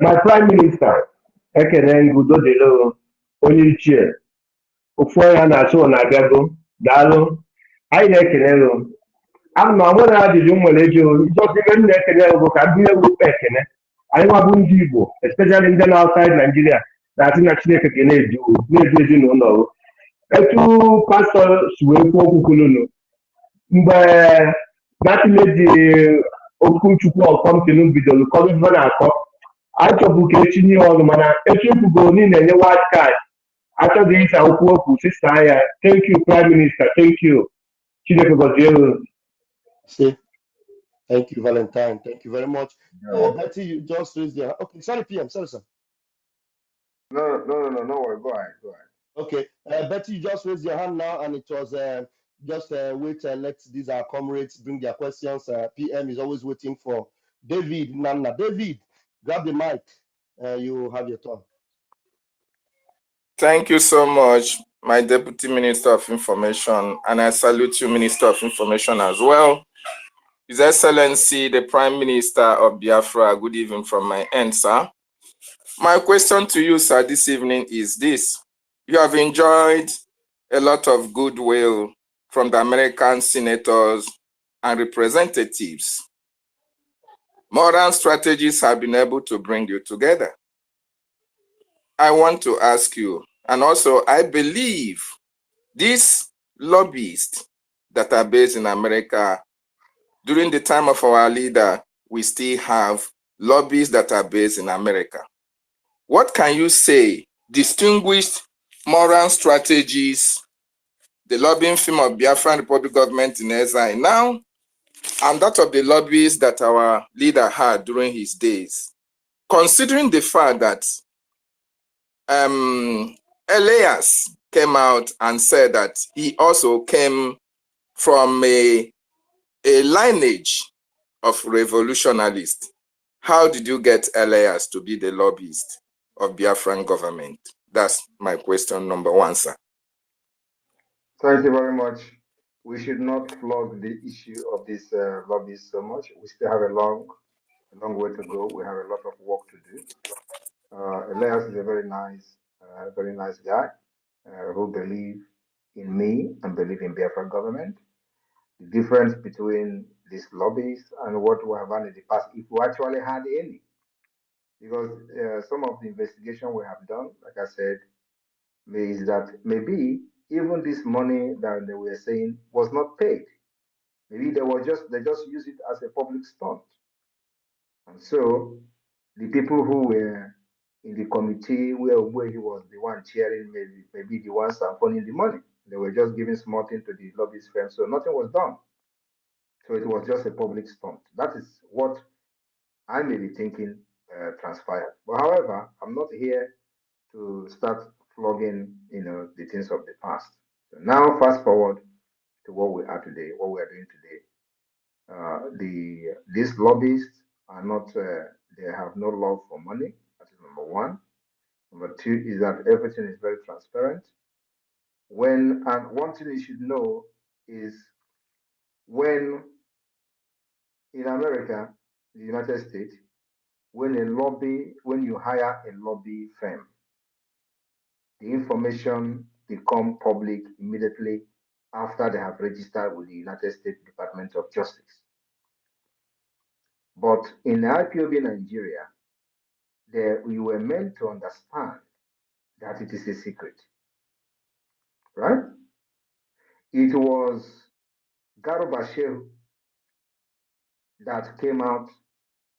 My Prime Minister, Ekene Udodelo, Onyichie, Ofoya na-achọ na-abịago, daalụ. Anyị na-ekele gị. Ama na ọmụ na-ajụjụ nwere ego, ịchọsi ibe m na-ekele gị ka ndị egwu ekele. Anyị nwabụ ndị Igbo, especially ndị na outside Nigeria, na-asị na Chineke ga na-edu ezinụlọ. Etu pastọ si wee kwuo okwu kwulunu, mgbe Natinedi Okwuchukwu ọkọmtinu bidoro kọrọ ife na-akọ, achọbụ ka etinye ọnụ mana echefugo niile enye white card. Achọghị ịsa okwu sista ya. Thank you, Prime Minister. Thank you. Chineke gọzie unu. Thank you, Valentine. Thank you very much. Betty, you just raised your hand. Okay, sorry, PM. Sorry, sir. No worry. Go ahead. Okay, Betty, you just raised your hand now, and it was just wait. Let these our comrades bring their questions. PM is always waiting for David Nana. David, grab the mic. You have your turn. Thank you so much, my Deputy Minister of Information, and I salute you, Minister of Information, as well. His Excellency, the Prime Minister of Biafra, good evening from my end, sir. My question to you, sir, this evening is this. You have enjoyed a lot of goodwill from the American senators and representatives. Modern strategies have been able to bring you together. I want to ask you, and also I believe these lobbyists that are based in America, during the time of our leader, we still have lobbyists that are based in America. What can you say distinguished moral strategies, the lobbying firm of Biafran Republic Government in exile now, and that of the lobbyists that our leader had during his days, considering the fact that Elias came out and said that he also came from a lineage of revolutionalists. How did you get Elias to be the lobbyist of Biafran government? That's my question number one, sir. Thank you very much. We should not flog the issue of this lobbies so much. We still have a long way to go. We have a lot of work to do. Elias is a very nice guy who believe in me and believe in Biafra government. The difference between these lobbies and what we have done in the past, if we actually had any, because some of the investigation we have done, like I said, is that maybe even this money that they were saying was not paid. Maybe they just use it as a public stunt. And so the people who were in the committee where he was the one chairing, maybe the ones funding the money. They were just giving small thing to the lobbyist firm, so nothing was done. So it was just a public stunt. That is what I may be thinking transpired. But however, I'm not here to start flogging, the things of the past. So now, fast forward to what we are today, what we are doing today. These lobbyists are not, they have no love for money. That is number one. Number two is that everything is very transparent. And one thing you should know is when in America, the United States, when you hire a lobby firm, the information become public immediately after they have registered with the United States Department of Justice. But in IPOB Nigeria, we were meant to understand that it is a secret, right? It was Garo Bashir that came out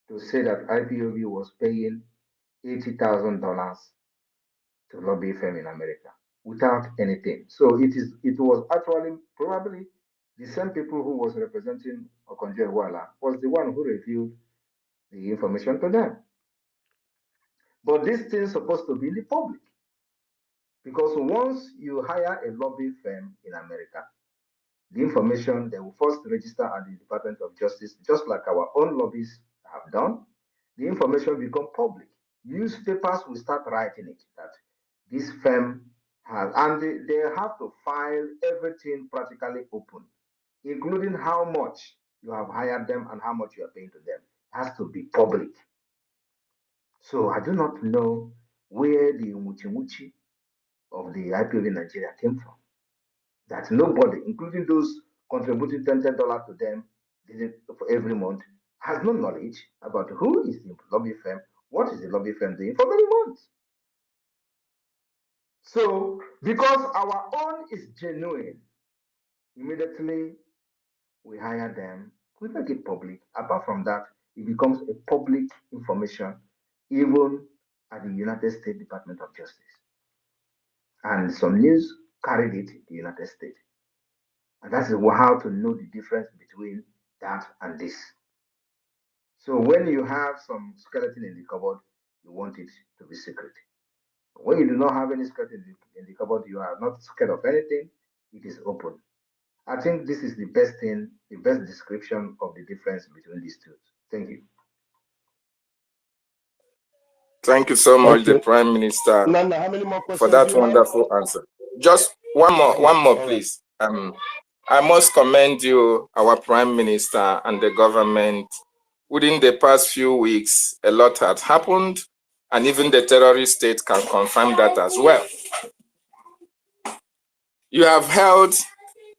to say that IPOB was paying $80,000 to lobby firm in America without anything. So it was actually probably the same people who was representing Okonjo-Iweala was the one who revealed the information to them. But this thing is supposed to be in the public. Because once you hire a lobby firm in America, the information they will first register at the Department of Justice, just like our own lobbies have done. The information become public. Newspapers will start writing it that this firm has, and they have to file everything practically open, including how much you have hired them and how much you are paying to them. It has to be public. So I do not know where the muchi of the IPOB in Nigeria came from. That nobody, including those contributing $10 to them for every month, has no knowledge about who is the lobby firm, what is the lobby firm doing for many months. So, because our own is genuine, immediately we hire them, we make it public. Apart from that, it becomes a public information, even at the United States Department of Justice. And some news carried it to the United States. And that's how to know the difference between that and this. So when you have some skeleton in the cupboard, you want it to be secret. When you do not have any skeleton in the cupboard, you are not scared of anything, it is open. I think this is the best thing, the best description of the difference between these two. Thank you. Thank you so much, Okay. the Prime Minister, Nana, how many more questions for that do you have? wonderful answer. Just one more, please. I must commend you, our Prime Minister, and the government. Within the past few weeks, a lot has happened, and even the terrorist state can confirm that as well. You have held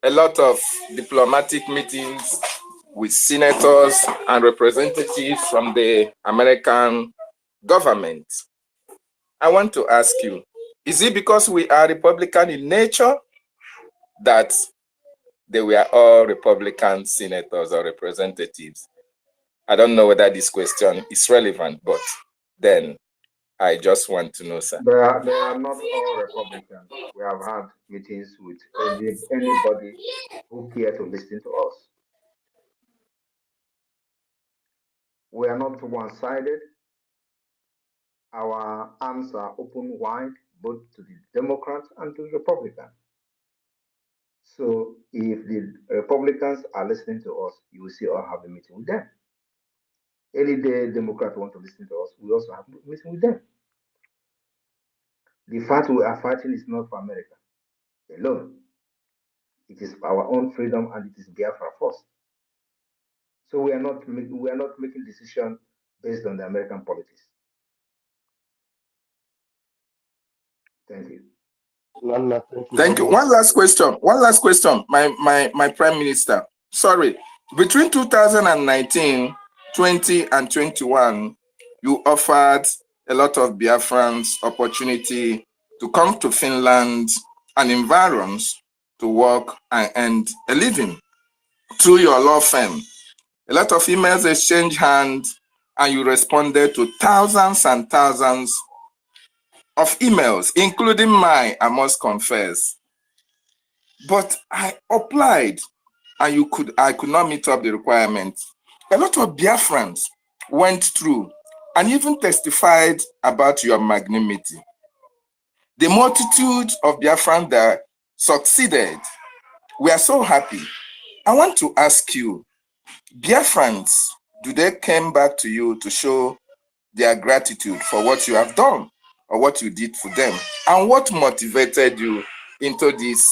a lot of diplomatic meetings with senators and representatives from the American government. I want to ask you, is it because we are Republican in nature that they were all Republican senators or representatives? I don't know whether this question is relevant, but then I just want to know, sir. They are not all Republicans. We have had meetings with anybody who care to listen to us. We are not one-sided. Our arms are open wide, both to the Democrats and to the Republicans. So if the Republicans are listening to us, you will see us have a meeting with them. Any day Democrats want to listen to us, we also have a meeting with them. The fight we are fighting is not for America alone. It is our own freedom, and it is Biafra first. So we are not making decisions based on the American politics. Thank you. Nana, thank you Thank very you. much. One last question, my Prime Minister. Sorry, between 2019, 20, and 21, you offered a lot of Biafrans opportunity to come to Finland and environs to work and earn a living through your law firm. A lot of emails exchanged hands, and you responded to thousands and thousands of emails, including mine, I must confess. But I applied, and I could not meet up the requirements. A lot of Biafrans went through and even testified about your magnanimity. The multitude of Biafrans that succeeded, we are so happy. I want to ask you, Biafrans, do they come back to you to show their gratitude for what you have done or what you did for them? And what motivated you into this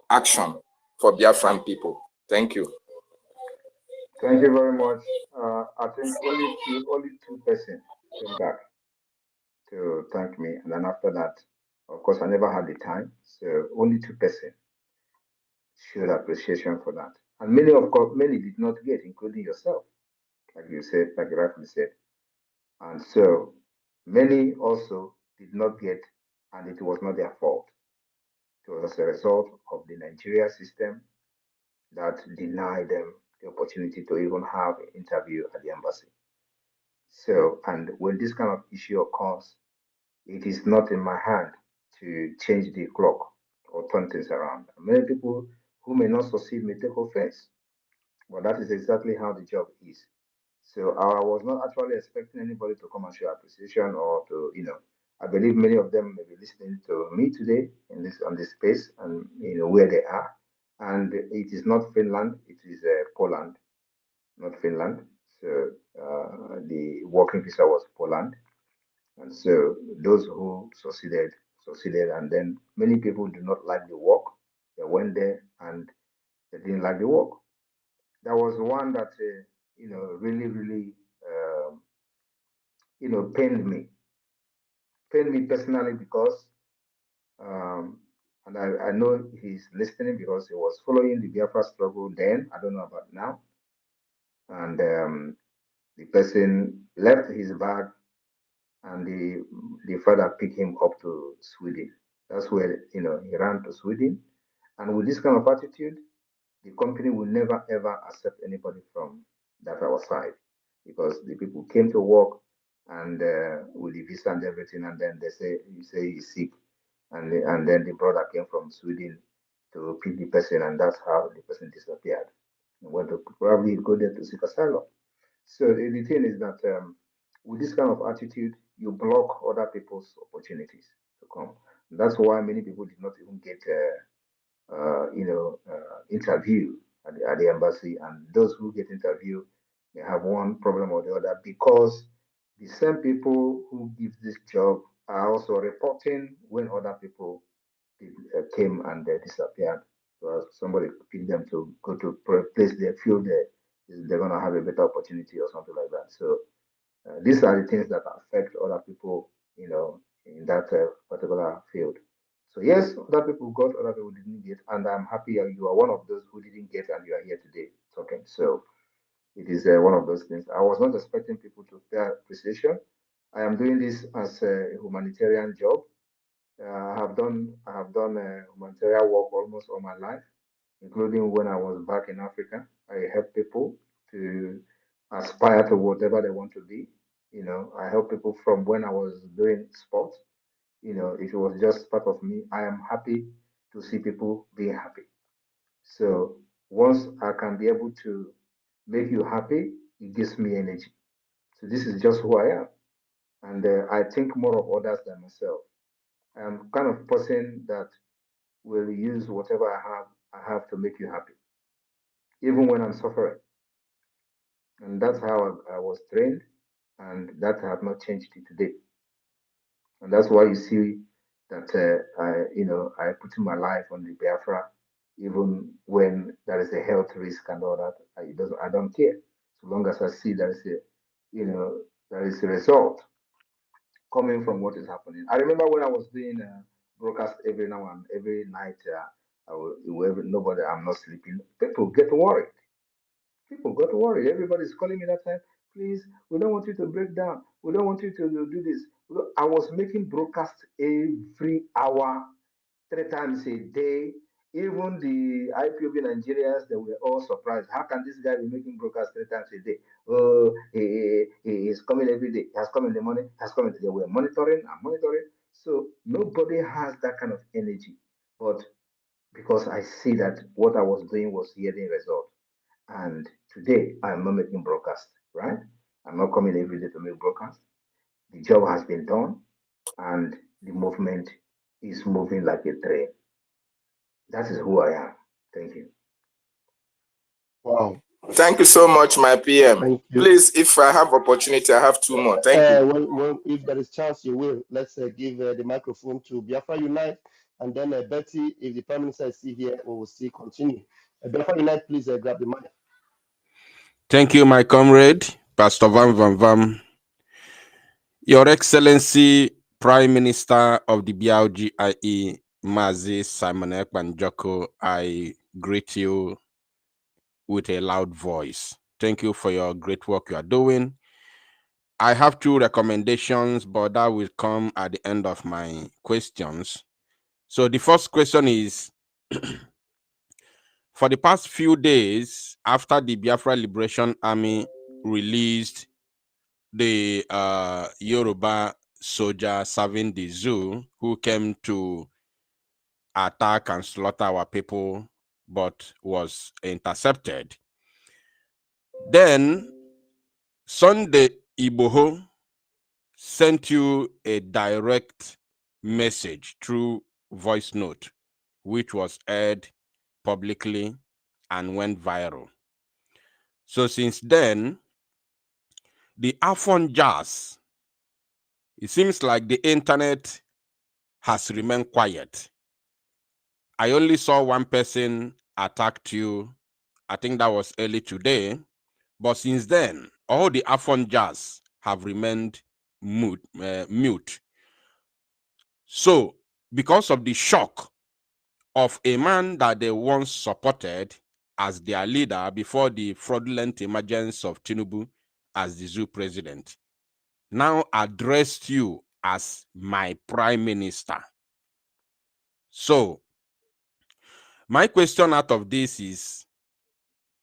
action for Biafran people? Thank you. Thank you very much. I think only two persons came back to thank me, and then after that, of course, I never had the time. So only two persons showed appreciation for that, and many did not get, including yourself, like you said, like you rightly said, and so many also did not get, and it was not their fault. It was as a result of the Nigeria system that denied them the opportunity to even have an interview at the embassy. So, and when this kind of issue occurs, it is not in my hand to change the clock or turn things around. Many people who may not succeed may take offense, but that is exactly how the job is. So I was not actually expecting anybody to come and show appreciation or to, I believe many of them may be listening to me today in this on this space and where they are. And it is not Finland, it is Poland, not Finland. So the working visa was Poland. And so those who succeeded, and then many people do not like the work. They went there and they didn't like the work. There was one that really, really, pained me personally because, and I know he's listening because he was following the Biafra struggle then. I don't know about now. And the person left his bag, and the father picked him up to Sweden. That's where he ran to Sweden. And with this kind of attitude, the company will never ever accept anybody from that our side, because the people came to work and with the visa and everything, and then you say he's sick, and then the brother came from Sweden to pick the person, and that's how the person disappeared. And went to probably go there to seek asylum. So the thing is that with this kind of attitude, you block other people's opportunities to come. That's why many people did not even get interview at the embassy, and those who get interview may have one problem or the other, because the same people who give this job are also reporting when other people came and they disappeared. So somebody picked them to go to place they feel they're going to have a better opportunity or something like that. So these are the things that affect other people, in that particular field. So yes, other people got, other people didn't get, and I'm happy you are one of those who didn't get, and you are here today talking. So it is one of those things. I was not expecting people to pay appreciation. I am doing this as a humanitarian job. I have done humanitarian work almost all my life, including when I was back in Africa. I help people to aspire to whatever they want to be. I help people from when I was doing sports. If it was just part of me, I am happy to see people being happy. So once I can be able to make you happy, it gives me energy. So this is just who I am. And I think more of others than myself. I am kind of person that will use whatever I have to make you happy, even when I'm suffering. And that's how I was trained, and that I have not changed it today. And that's why you see that I put in my life on the Biafra, even when there is a health risk and all that. I don't care, so long as I see there is a result coming from what is happening. I remember when I was doing broadcast every now and every night. Nobody, I'm not sleeping. People get worried. People got worried. Everybody's calling me that time. Please, we don't want you to break down. We don't want you to do this. I was making broadcasts every hour, 3 times a day. Even the IPOB Nigerians, they were all surprised. How can this guy be making broadcasts 3 times a day? Oh, he is coming every day. He has come in the morning. He has come in the day. We're monitoring and monitoring. So nobody has that kind of energy. But because I see that what I was doing was yielding results. And today, I'm not making broadcast, right? I'm not coming every day to make broadcast. The job has been done, and the movement is moving like a train. That is who I am. Thank you. Wow. Thank you so much, my PM. Thank you. Please, if I have opportunity, I have 2 more. Thank you. If there is chance, you will. Let's give the microphone to Biafra Unite, and then Betty, if the Prime Minister is still here, we will see continue. Biafra Unite, please grab the mic. Thank you, my comrade, Pastor Van Van Vam. Your Excellency, Prime Minister of the BLGIE, Mazi Simon Ekpa Njoko, I greet you with a loud voice. Thank you for your great work you are doing. I have 2 recommendations, but that will come at the end of my questions. So the first question is, for the past few days, after the Biafra Liberation Army released the Yoruba soldier serving the zoo who came to attack and slaughter our people, but was intercepted. Then Sunday Iboho sent you a direct message through voice note, which was aired publicly and went viral. So since then, the Afon jazz, it seems like the internet has remained quiet. I only saw one person attacked you. I think that was early today. But since then, all the Afon jazz have remained mute. So, because of the shock of a man that they once supported as their leader before the fraudulent emergence of Tinubu as the zoo president, now addressed you as my prime minister. So, my question out of this is,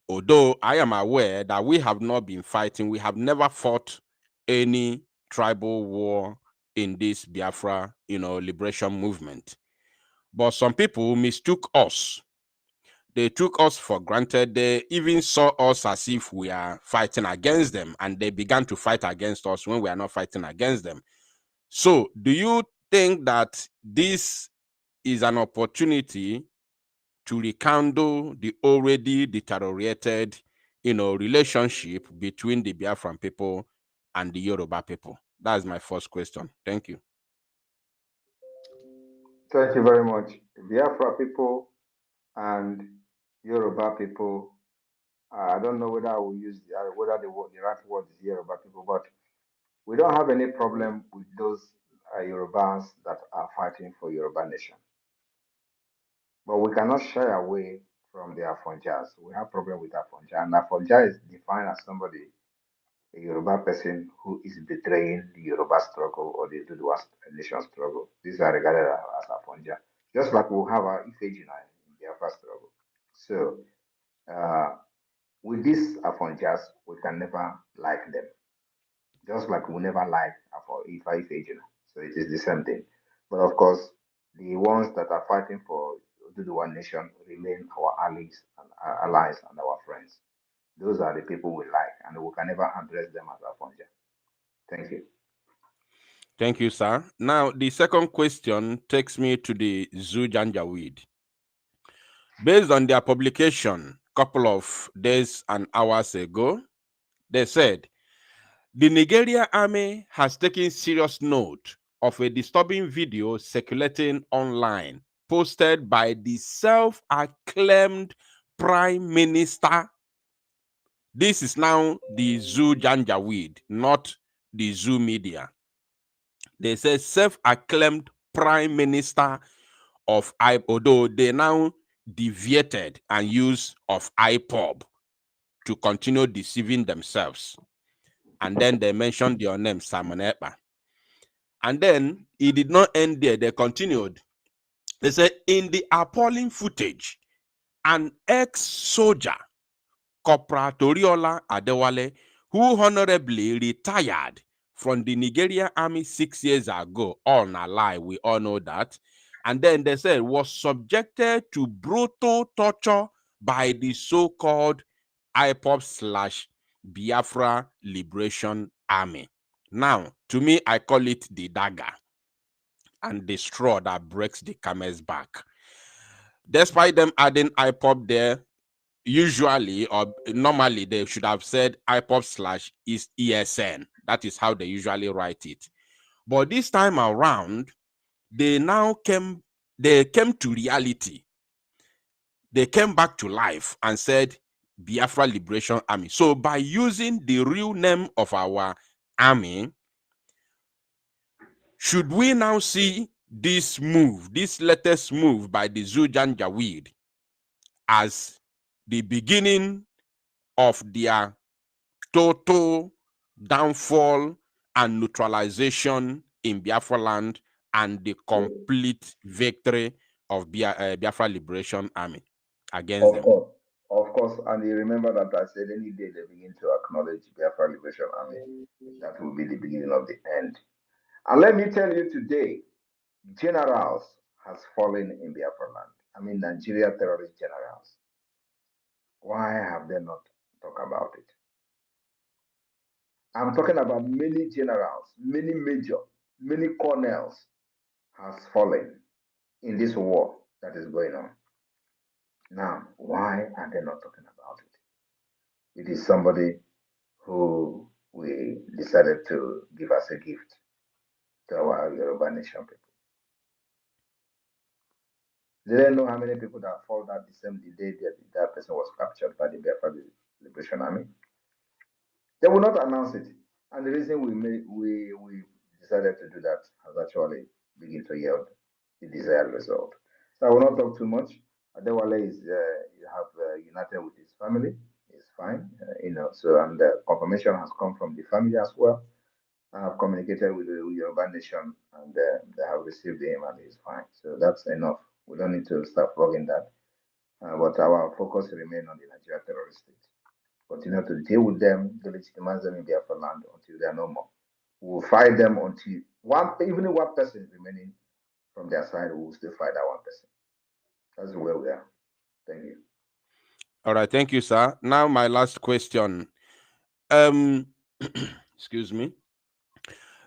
although I am aware that we have not been fighting, we have never fought any tribal war in this Biafra, liberation movement. But some people mistook us. They took us for granted. They even saw us as if we are fighting against them, and they began to fight against us when we are not fighting against them. So, do you think that this is an opportunity to rekindle the already deteriorated, relationship between the Biafran people and the Yoruba people? That's my first question. Thank you. Thank you very much. Biafra people and Yoruba people, I don't know whether I will use whether the right word is Yoruba people, but we don't have any problem with those Yorubas that are fighting for Yoruba nation. But we cannot shy away from the Afonjas. We have problem with Afonja, and Afonja is defined as somebody, a Yoruba person who is betraying the Yoruba struggle or the Duduwa nation struggle. These are regarded as Afonja, just like we have our Ifejina in the Biafra struggle. So with these Afonjas, we can never like them, just like we never like Ifa Ifejina. So it is the same thing. But of course, the ones that are fighting for Duduwa nation remain our allies and our friends. Those are the people we like, and we can never address them as Afonja. Thank you. Thank you, sir. Now, the second question takes me to the Zoo Janjaweed. Based on their publication a couple of days and hours ago, they said, the Nigeria army has taken serious note of a disturbing video circulating online, posted by the self-acclaimed Prime Minister. This is now the Zoo Janjaweed, not the Zoo media. They say self-acclaimed Prime Minister of IPOB, although they now deviated and use of IPOB to continue deceiving themselves. And then they mentioned your name, Simon Ekpa. And then it did not end there. They continued. They said, in the appalling footage, an ex-soldier, Corporal Toriola Adewale, who honorably retired from the Nigerian army 6 years ago, all na lie, we all know that. And then they said was subjected to brutal torture by the so-called IPOB/Biafra Liberation Army. Now, to me, I call it the dagger and the straw that breaks the camel's back. Despite them adding IPOB there, usually or normally they should have said IPOB/ESN. That is how they usually write it. But this time around, they came to reality. They came back to life and said Biafra Liberation Army. So by using the real name of our army, should we now see this latest move by the Zoo Janjaweed as the beginning of their total downfall and neutralization in Biafra land and the complete victory of Biafra Liberation Army against them? Of course, and you remember that I said any day they begin to acknowledge Biafra Liberation Army, that will be the beginning of the end. And let me tell you today, generals has fallen in Biafra land. I mean, Nigeria terrorist generals. Why have they not talked about it? I'm talking about many generals, many major, many colonels has fallen in this war that is going on. Now, why are they not talking about it? It is somebody who we decided to give as a gift to our Yoruba nation people. They didn't know how many people that fall that the same day that person was captured by the Biafra Liberation Army. They will not announce it. And the reason we decided to do that has actually begun to yield the desired result. So I will not talk too much. Adewale is united with his family. It's fine, So and the confirmation has come from the family as well. I have communicated with the Yoruba nation, and they have received him, and he's fine. So that's enough. We don't need to start flogging that. But our focus remains on the Nigeria terrorist state. Continue to deal with them, delegitimize them in Biafra land until they are no more. We will fight them until even if one person is remaining from their side, we will still fight that one person. That's where we are. Thank you. All right, thank you, sir. Now my last question. Excuse me.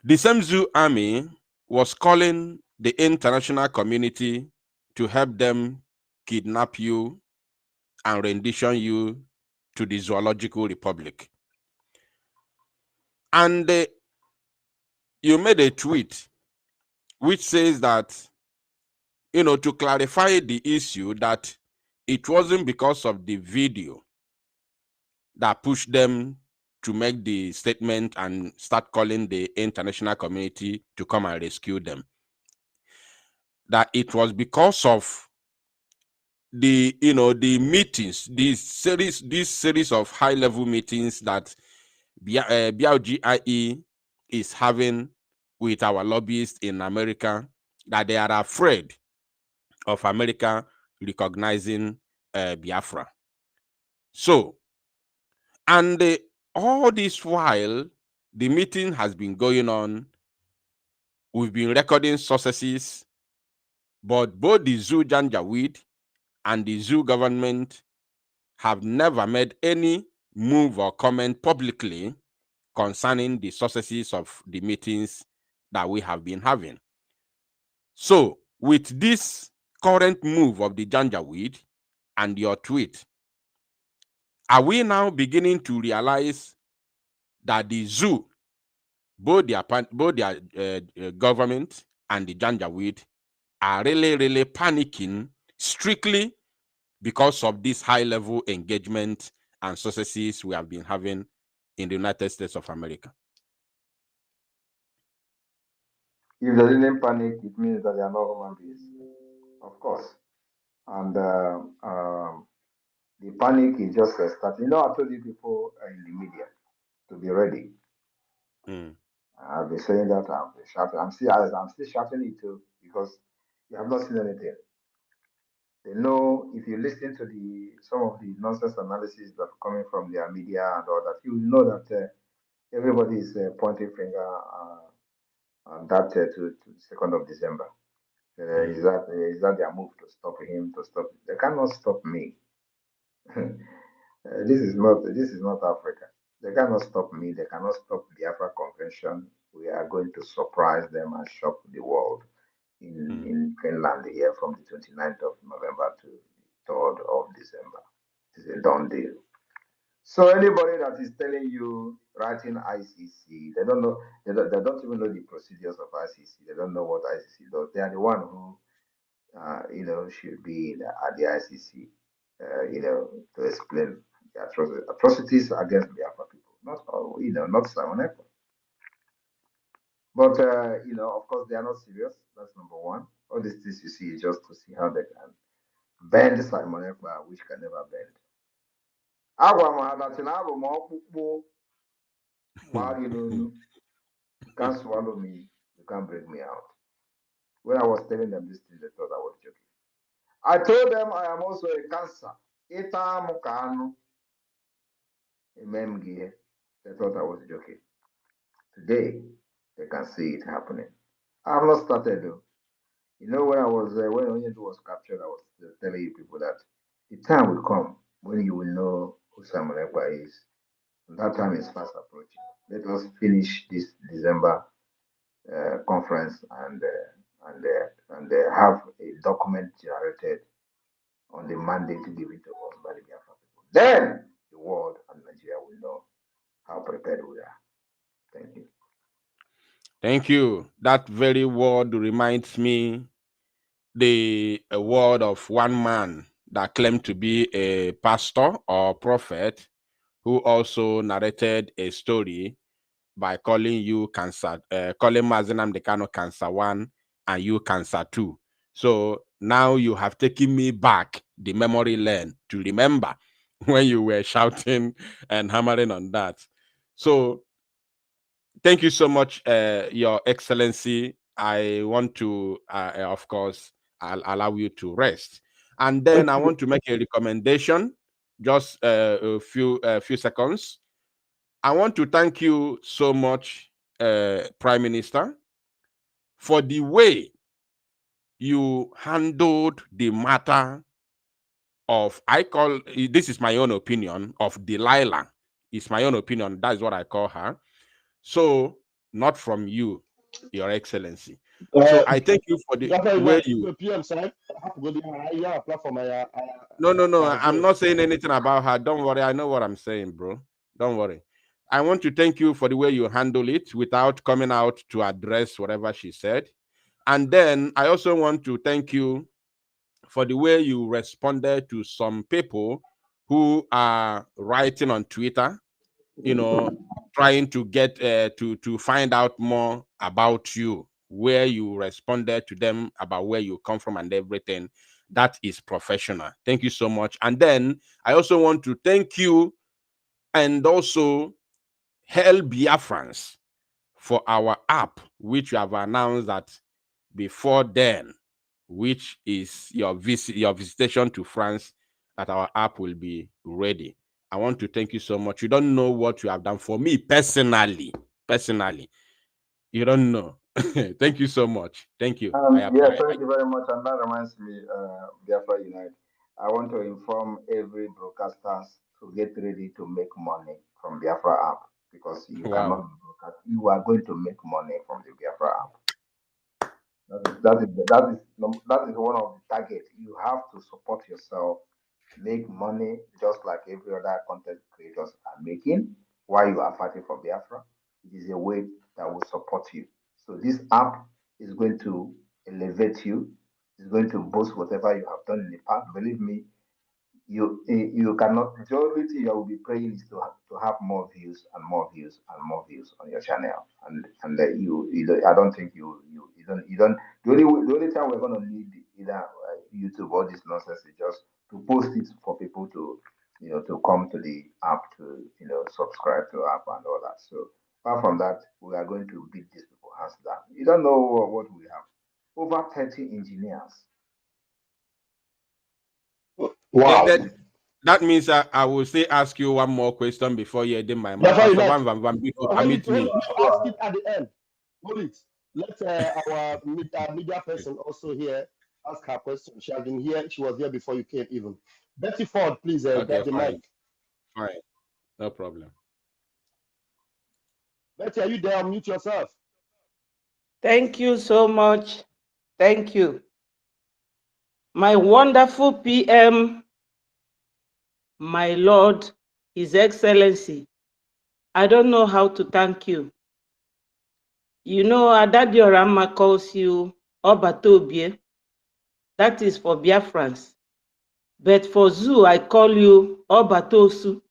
The Samzu army was calling the international community to help them kidnap you and rendition you to the Zoological Republic. And you made a tweet which says that, to clarify the issue, that it wasn't because of the video that pushed them to make the statement and start calling the international community to come and rescue them. That it was because of the meetings, this series of high-level meetings that BLGIE is having with our lobbyists in America, that they are afraid of America recognizing Biafra. So, and all this while, the meeting has been going on. We've been recording successes, but both the Zoo Janjaweed and the Zoo government have never made any move or comment publicly concerning the successes of the meetings that we have been having. So, with this current move of the Janjaweed and your tweet, are we now beginning to realize that the Zoo, both their government and the Janjaweed, are really panicking strictly because of this high-level engagement and successes we have been having in the United States of America? If they didn't panic, it means that they are not human beings, of course. And the panic is just starting. I told you people in the media to be ready. I've been saying that. I've been shouting. I'm still shouting it too, because you have not seen anything. They know, if you listen to some of the nonsense analysis that are coming from their media and all that, you know that everybody is pointing finger on that to 2nd of December. Is that their move to stop him? To stop? They cannot stop me. This is not Africa. They cannot stop me. They cannot stop the Biafra Convention. We are going to surprise them and shock the world in Finland here from the 29th of November to the 3rd of December. It's a done deal. So anybody that is telling you writing ICC, they don't know. They don't even know the procedures of ICC. They don't know what ICC does. They are the one who, should be at the ICC, to explain the atrocities against Biafra people. Not Simon Ekpa. But, of course, they are not serious. That's number one. All these things you see is just to see how they can bend Simon Ekpa, which can never bend. You can't swallow me, you can't break me out. When I was telling them this thing, they thought I was joking. I told them I am also a cancer. They thought I was joking. Today, they can see it happening. I have not started though. When Onyedu was captured, I was telling you people that the time will come when you will know who Samuel Ekpa is. That time is fast approaching. Let us finish this December conference and have a document generated on the mandate given to us by the Biafra people. Then the world and Nigeria will know how prepared we are. Thank you. Thank you. That very word reminds me the word of one man that claimed to be a pastor or prophet who also narrated a story by calling you cancer, calling Mazenam Dekano cancer 1 and you cancer 2. So now you have taken me back the memory lane to remember when you were shouting and hammering on that. So thank you so much, Your Excellency. I want to, of course, I'll allow you to rest. And then I want to make a recommendation, just a few seconds. I want to thank you so much, Prime Minister, for the way you handled the matter of, this is my own opinion, of Delilah. It's my own opinion. That is what I call her. So, not from you, Your Excellency. So I thank you for the way you. PM side. Platform. No. I'm not saying anything about her. Don't worry. I know what I'm saying, bro. Don't worry. I want to thank you for the way you handle it without coming out to address whatever she said. And then I also want to thank you for the way you responded to some people who are writing on Twitter, trying to get to find out more about you, where you responded to them about where you come from and everything. That is professional. Thank you so much. And then I also want to thank you and also hail Biafrans for our app, which you have announced that before then, which is your visitation to France, that our app will be ready. I want to thank you so much. You don't know what you have done for me personally. You don't know. Thank you so much. Thank you. Thank you very much. And that reminds me, Biafra Unite. I want to inform every broadcasters to get ready to make money from Biafra app because you Wow. cannot broadcast. You are going to make money from the Biafra app. That is one of the targets. You have to support yourself, make money just like every other content creators are making while you are fighting for Biafra. It is a way that will support you. So this app is going to elevate you. It's going to boost whatever you have done in the past. Believe me, you cannot. The only thing you will be praying is to have more views and more views and more views on your channel. I don't think you don't. The only time we're gonna need either YouTube or this nonsense is just to post it for people to to come to the app to subscribe to the app and all that. So apart from that, we are going to beat these people hands down. You don't know what we have. Over 30 engineers. Wow. That means I will say ask you one more question before you end my mind. Pastor Pastor Van, permit me. Ask it at the end. Hold it. Let our media person also here ask her question. She has been here. She was here before you came even. Betty Ford, please Okay, get the fine. mic. Fine. No problem. Betty, are you there? Unmute yourself. Thank you so much. Thank you. My wonderful PM, my Lord, His Excellency, I don't know how to thank you. You know, Adadiorama calls you Obatobie. That is for Biafrans. But for Zoo, I call you Obatosu.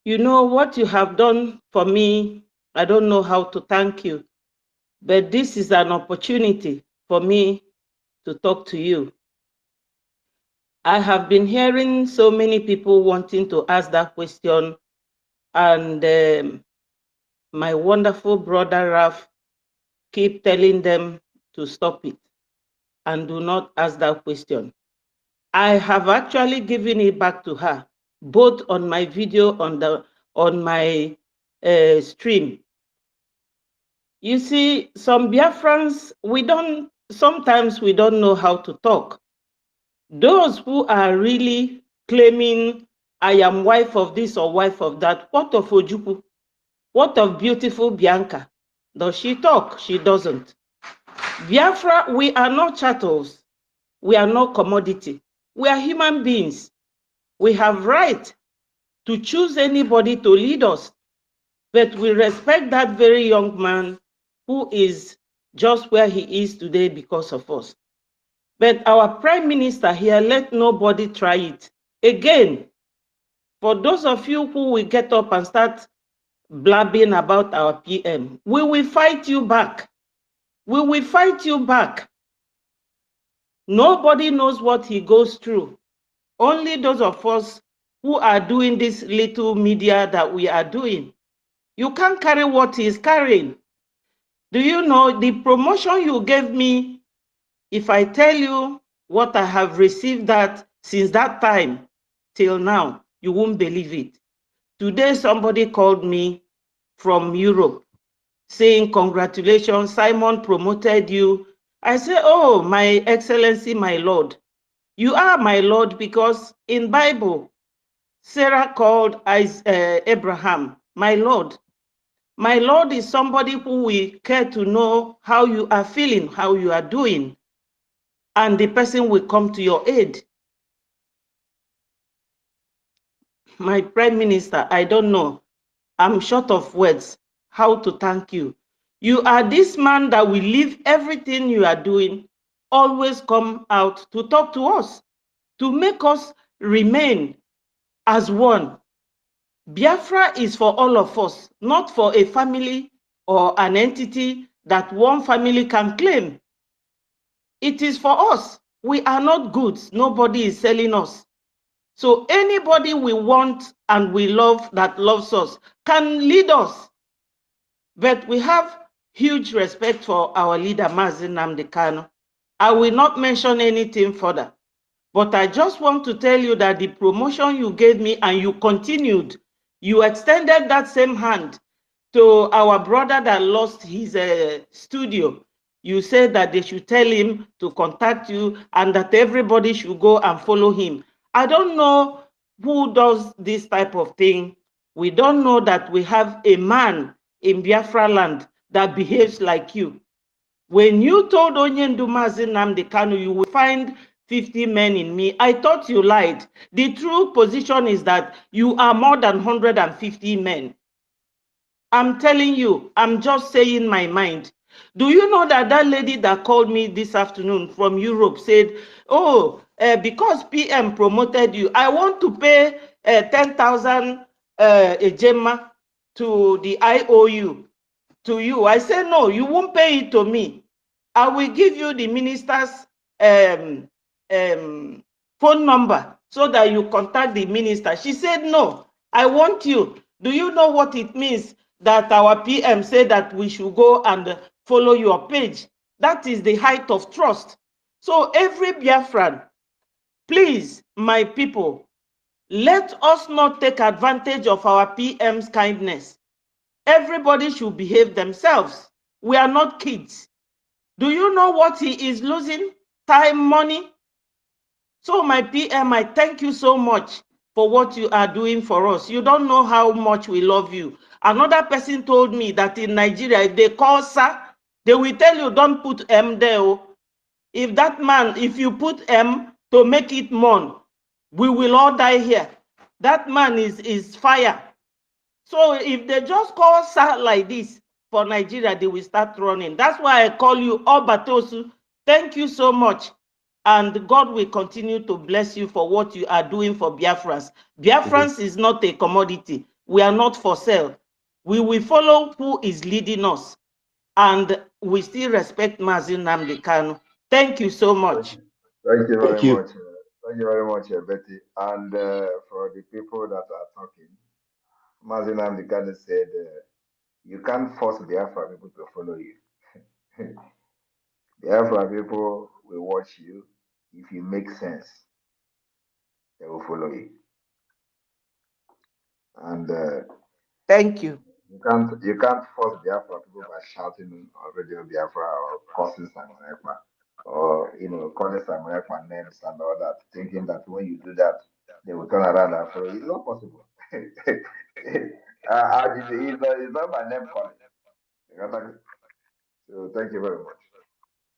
You know what you have done for me, I don't know how to thank you. But this is an opportunity for me to talk to you. I have been hearing so many people wanting to ask that question, and my wonderful brother Raf keep telling them to stop it and do not ask that question. I have actually given it back to her, both on my video on my stream. You see, some Biafrans, sometimes we don't know how to talk. Those who are really claiming I am wife of this or wife of that. What of Ojukwu? What of beautiful Bianca? Does she talk? She doesn't. Biafra, we are not chattels. We are not commodity. We are human beings. We have right to choose anybody to lead us. But we respect that very young man who is just where he is today because of us. But our Prime Minister here, let nobody try it. Again, for those of you who will get up and start blabbing about our PM, we will fight you back. We will fight you back. Nobody knows what he goes through. Only those of us who are doing this little media that we are doing. You can't carry what he is carrying. Do you know the promotion you gave me? If I tell you what I have received that since that time till now, you won't believe it. Today, somebody called me from Europe saying, congratulations, Simon promoted you. I say, oh, my excellency, my Lord. You are my Lord because in Bible, Sarah called Abraham, my Lord. My Lord is somebody who will care to know how you are feeling, how you are doing, and the person will come to your aid. My Prime Minister, I don't know. I'm short of words how to thank you. You are this man that will leave everything you are doing, always come out to talk to us, to make us remain as one. Biafra is for all of us, not for a family or an entity that one family can claim. It is for us. We are not goods. Nobody is selling us. So anybody we want and we love that loves us can lead us. But we have huge respect for our leader, Mazi Nnamdi Kanu. I will not mention anything further. But I just want to tell you that the promotion you gave me and you continued, you extended that same hand to our brother that lost his studio. You said that they should tell him to contact you and that everybody should go and follow him. I don't know who does this type of thing. We don't know that we have a man in Biafra land that behaves like you. When you told Onyendu Mazi Nnamdi Kanu you will find 50 men in me, I thought you lied. The true position is that you are more than 150 men. I'm telling you, I'm just saying my mind. Do you know that that lady that called me this afternoon from Europe said, oh, because PM promoted you, I want to pay 10,000 Ejema to the IOU, to you. I said, no, you won't pay it to me. I will give you the minister's um, phone number so that you contact the minister. She said, no, I want you. Do you know what it means that our PM said that we should go and follow your page? That is the height of trust. So every Biafran, please, my people, let us not take advantage of our PM's kindness. Everybody should behave themselves. We are not kids. Do you know what he is losing? Time, money. So my PM, I thank you so much for what you are doing for us. You don't know how much we love you. Another person told me that in Nigeria, if they call sir, they will tell you don't put M there. If that man, if you put M to make it mourn, we will all die here. That man is fire. So if they just call sir like this for Nigeria, they will start running. That's why I call you Obatosu. Thank you so much. And God will continue to bless you for what you are doing for Biafrans. Biafrans is not a commodity. We are not for sale. We will follow who is leading us. And we still respect Mazi Nnamdi Kanu. Thank you so much. Thank you Thank very you. much. Thank you very much, Betty. And for the people that are talking, Mazi Nnamdi Kanu said, you can't force Biafra people to follow you. Biafra people will watch you. If you make sense, they will follow you. And Thank you. you can't force Biafra people by shouting on Radio Biafra or cursing Simon Ekpa or calling Simon Ekpa names and all that, thinking that when you do that, they will turn around and follow. It's not possible. It's not my name calling. So thank you very much.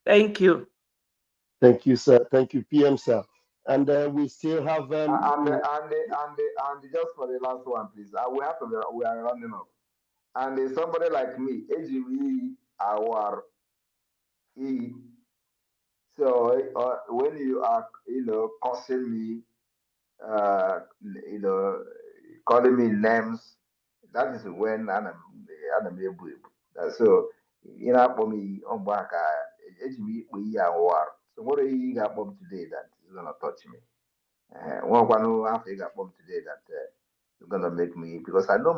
Thank you. Thank you, sir. Thank you, PM, sir. And we still have And just for the last one, please. We are running up. And somebody like me, AGV, our E. So when you are, cursing me, calling me names, that is when I'm able. So, for me, on back, AGV, we are war. So what are you got today that is gonna touch me? One after you got today that you're gonna make me, because I know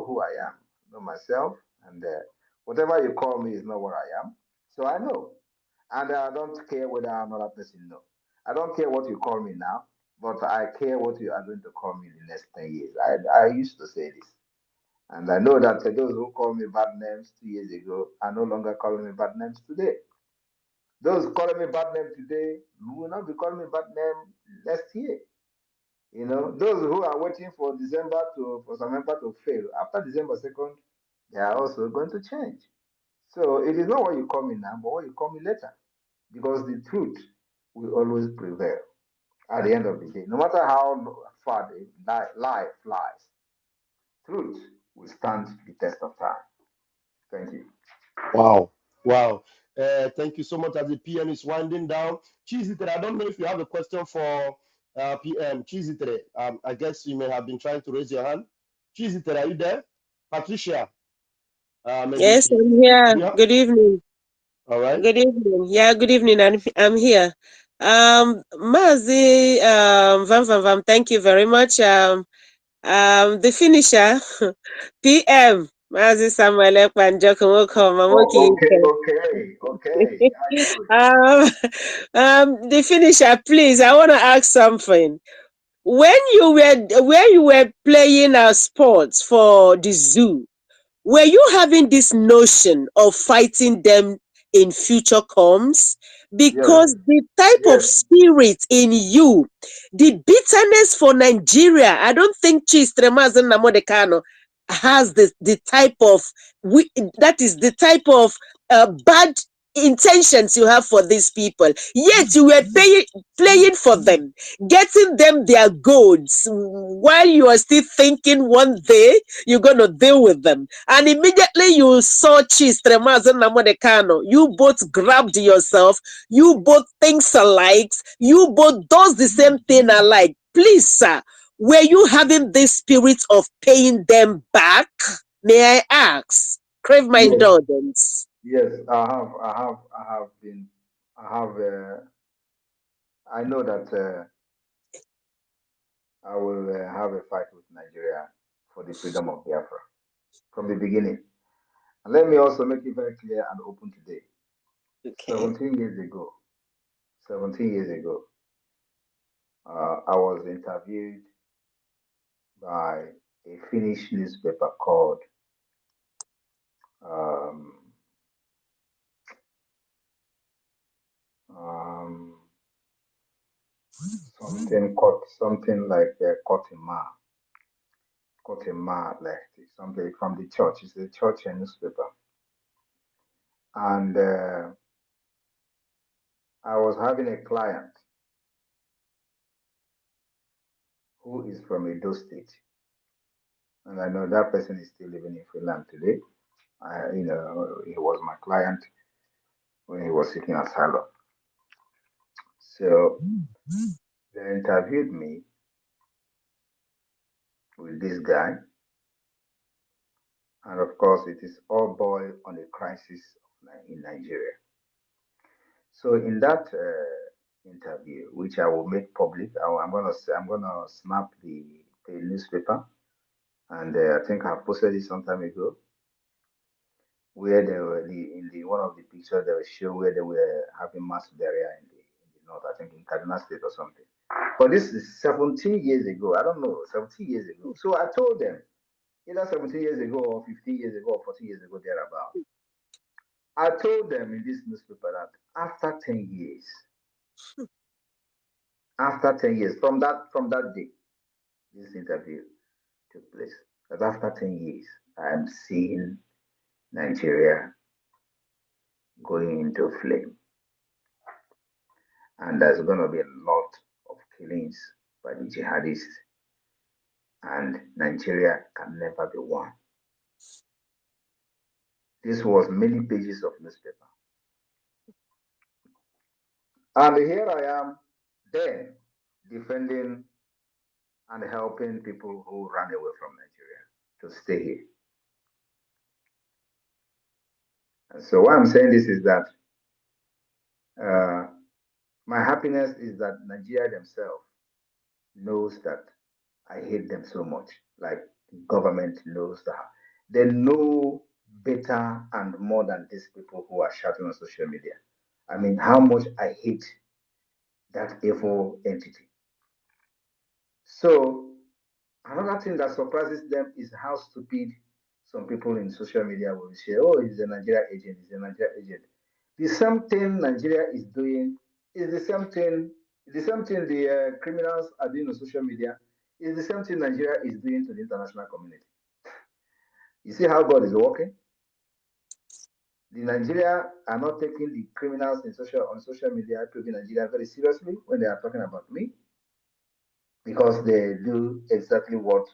who I am, I know myself, and whatever you call me is not what I am. So I know, and I don't care whether another person know. I don't care what you call me now, but I care what you are going to call me in the next 10 years. I used to say this, and I know that those who call me bad names 2 years ago are no longer calling me bad names today. Those calling me bad name today will not be calling me bad name next year. Those who are waiting for December for some member to fail after December 2nd, they are also going to change. So it is not what you call me now, but what you call me later, because the truth will always prevail at the end of the day. No matter how far the lie flies, truth will stand the test of time. Thank you. wow, wow. Thank you so much. As the PM is winding down, Chizitere, I don't know if you have a question for PM. Chizitere, I guess you may have been trying to raise your hand. Chizitere, are you there? Patricia, maybe Yes, she. I'm here. Yeah. Good evening. All right. Good evening. Yeah, good evening. I'm here. Mazi, Vam Vam Vam, thank you very much. The finisher, PM, Mazi Samuel Ekpa Njoku Nwoko Oh, Mamoki okay, Ike. okay, okay. How you doing? The finisher, please, I want to ask something. When you were playing sports for the zoo, were you having this notion of fighting them in future comes? Yes, Because the type of yes. spirit in you, the bitterness for Nigeria, I don't think Chistremazan Namodekano has the type of, that is the type of bad intentions you have for these people. Yet you were playing for them, getting them their goods, while you are still thinking one day you're going to deal with them. And immediately you saw Cheese Tremazan Namodekano, you both grabbed yourself, you both thinks alike, you both does the same thing alike. Please, sir, were you having this spirit of paying them back? May I ask? Crave my Yes, indulgence. yes. I have been. I have. I know that I will have a fight with Nigeria for the freedom of Biafra from the beginning. And let me also make it very clear and open today. Okay. 17 years ago, 17 years ago, I was interviewed by a Finnish newspaper called um, um, something like Kotima, like something from the church. It's a church newspaper, and I was having a client who is from Edo State, and I know that person is still living in Finland today. He was my client when he was seeking asylum. So they interviewed me with this guy, and of course, it is all boiled on the crisis in Nigeria. So in that interview, which I will make public, I'm gonna snap the newspaper, and I think I posted it some time ago, where they were in the one of the pictures they were show where they were having mass burial in the north, I think in Kaduna State or something. But this is 17 years ago. I don't know, 17 years ago. So I told them, either 17 years ago or 15 years ago or 40 years ago, thereabout. I told them in this newspaper that after 10 years from that day, this interview took place. But after 10 years, I'm seeing Nigeria going into flame. And there's going to be a lot of killings by the jihadists. And Nigeria can never be one. This was many pages of newspaper. And here I am then defending and helping people who ran away from Nigeria to stay here. And so why I'm saying this is that my happiness is that Nigeria themselves knows that I hate them so much. Like the government knows that. They know better and more than these people who are shouting on social media. I mean, how much I hate that evil entity. So another thing that surprises them is how stupid some people in social media will say, oh, he's a Nigeria agent, he's a Nigeria agent. The same thing Nigeria is doing is the same thing the criminals are doing on social media is the same thing Nigeria is doing to the international community. You see how God is working? The Nigeria are not taking the criminals on social media to the Nigeria very seriously when they are talking about me, because they do exactly what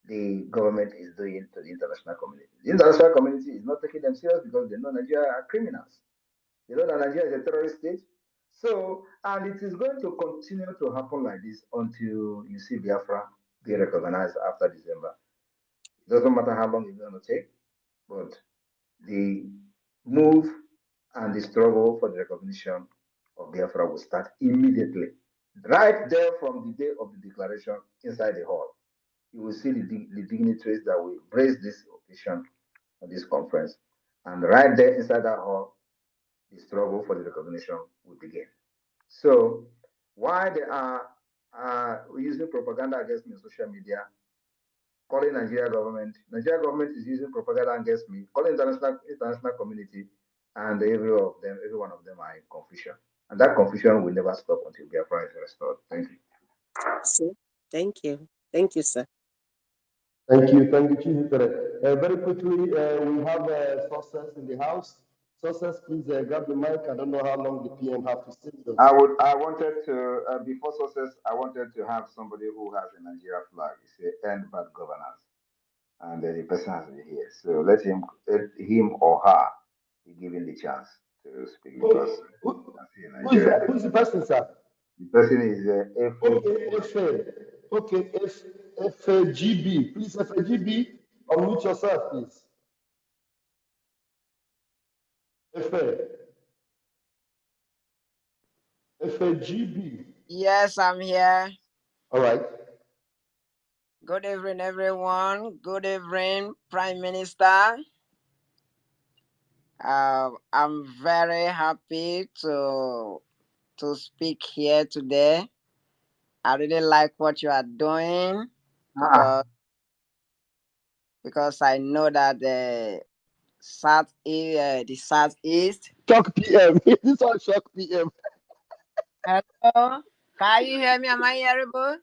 the government is doing to the international community. The international community is not taking them serious because they know Nigeria are criminals. They know that Nigeria is a terrorist state. So, and it is going to continue to happen like this until you see Biafra be recognized after December. It doesn't matter how long it's going to take, but the move and the struggle for the recognition of Biafra will start immediately. Right there from the day of the declaration inside the hall. You will see the dignitaries that will embrace this occasion of this conference. And right there inside that hall, the struggle for the recognition will begin. So why they are using propaganda against me on social media, calling Nigeria government is using propaganda against me, calling international community, and every one of them are in confusion. And that confusion will never stop until Biafra is restored. Thank you. So, thank you. Thank you, sir. Thank you, Chief. Very quickly, we have sources in the house. Sources, please grab the mic. I don't know how long the PM have to stay with us. I wanted to, before sources, I wanted to have somebody who has a Nigeria flag. It's a end bad governance. And the person has been here. So let him or her be given the chance to speak because Who is that? Who is the person, sir? The person is Okay, FAGB. Please, FAGB, unmute yourself, please. FAGB. Yes, I'm here. All right. Good evening, everyone. Good evening, Prime Minister. I'm very happy to speak here today. I really like what you are doing because I know that the Southeast. Shock PM. This one Shock PM. Hello, can you hear me? Am I hearable?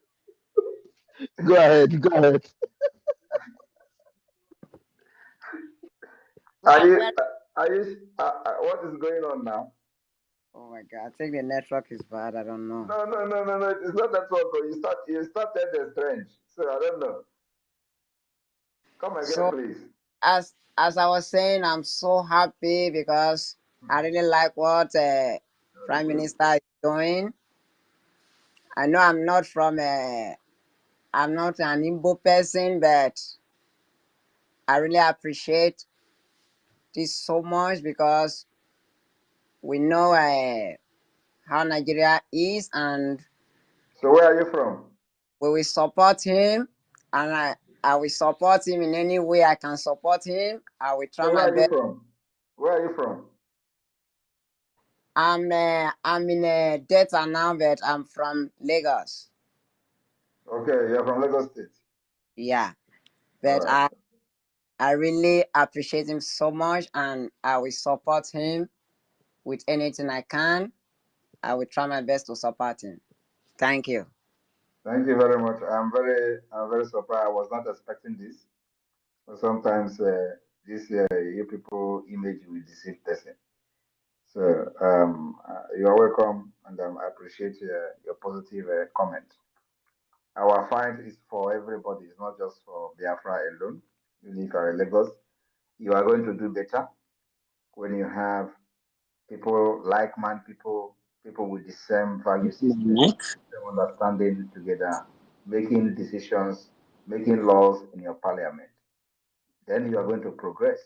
Go ahead. What is going on now? Oh my God, I think the network is bad. I don't know. No. It's not network. You started the strange. So I don't know. Come again, please. As I was saying, I'm so happy because I really like what Prime Minister is doing. I know I'm not an Igbo person, but I really appreciate this so much because we know how Nigeria is, and so where are you from? We will support him, and I will support him in any way I can support him. I will try my best. Where are you from? I'm in Delta now, but I'm from Lagos. Okay, you're from Lagos State. Yeah, but right. I really appreciate him so much, and I will support him with anything I can. I will try my best to support him. Thank you. Thank you very much. I'm very surprised. I was not expecting this. But sometimes this you people image will deceive person. So you are welcome, and I appreciate your positive comment. Our fight is for everybody. It's not just for Biafra alone. You live in Lagos. You are going to do better when you have people, like-minded people, people with the same value system, same understanding together, making decisions, making laws in your parliament. Then you are going to progress.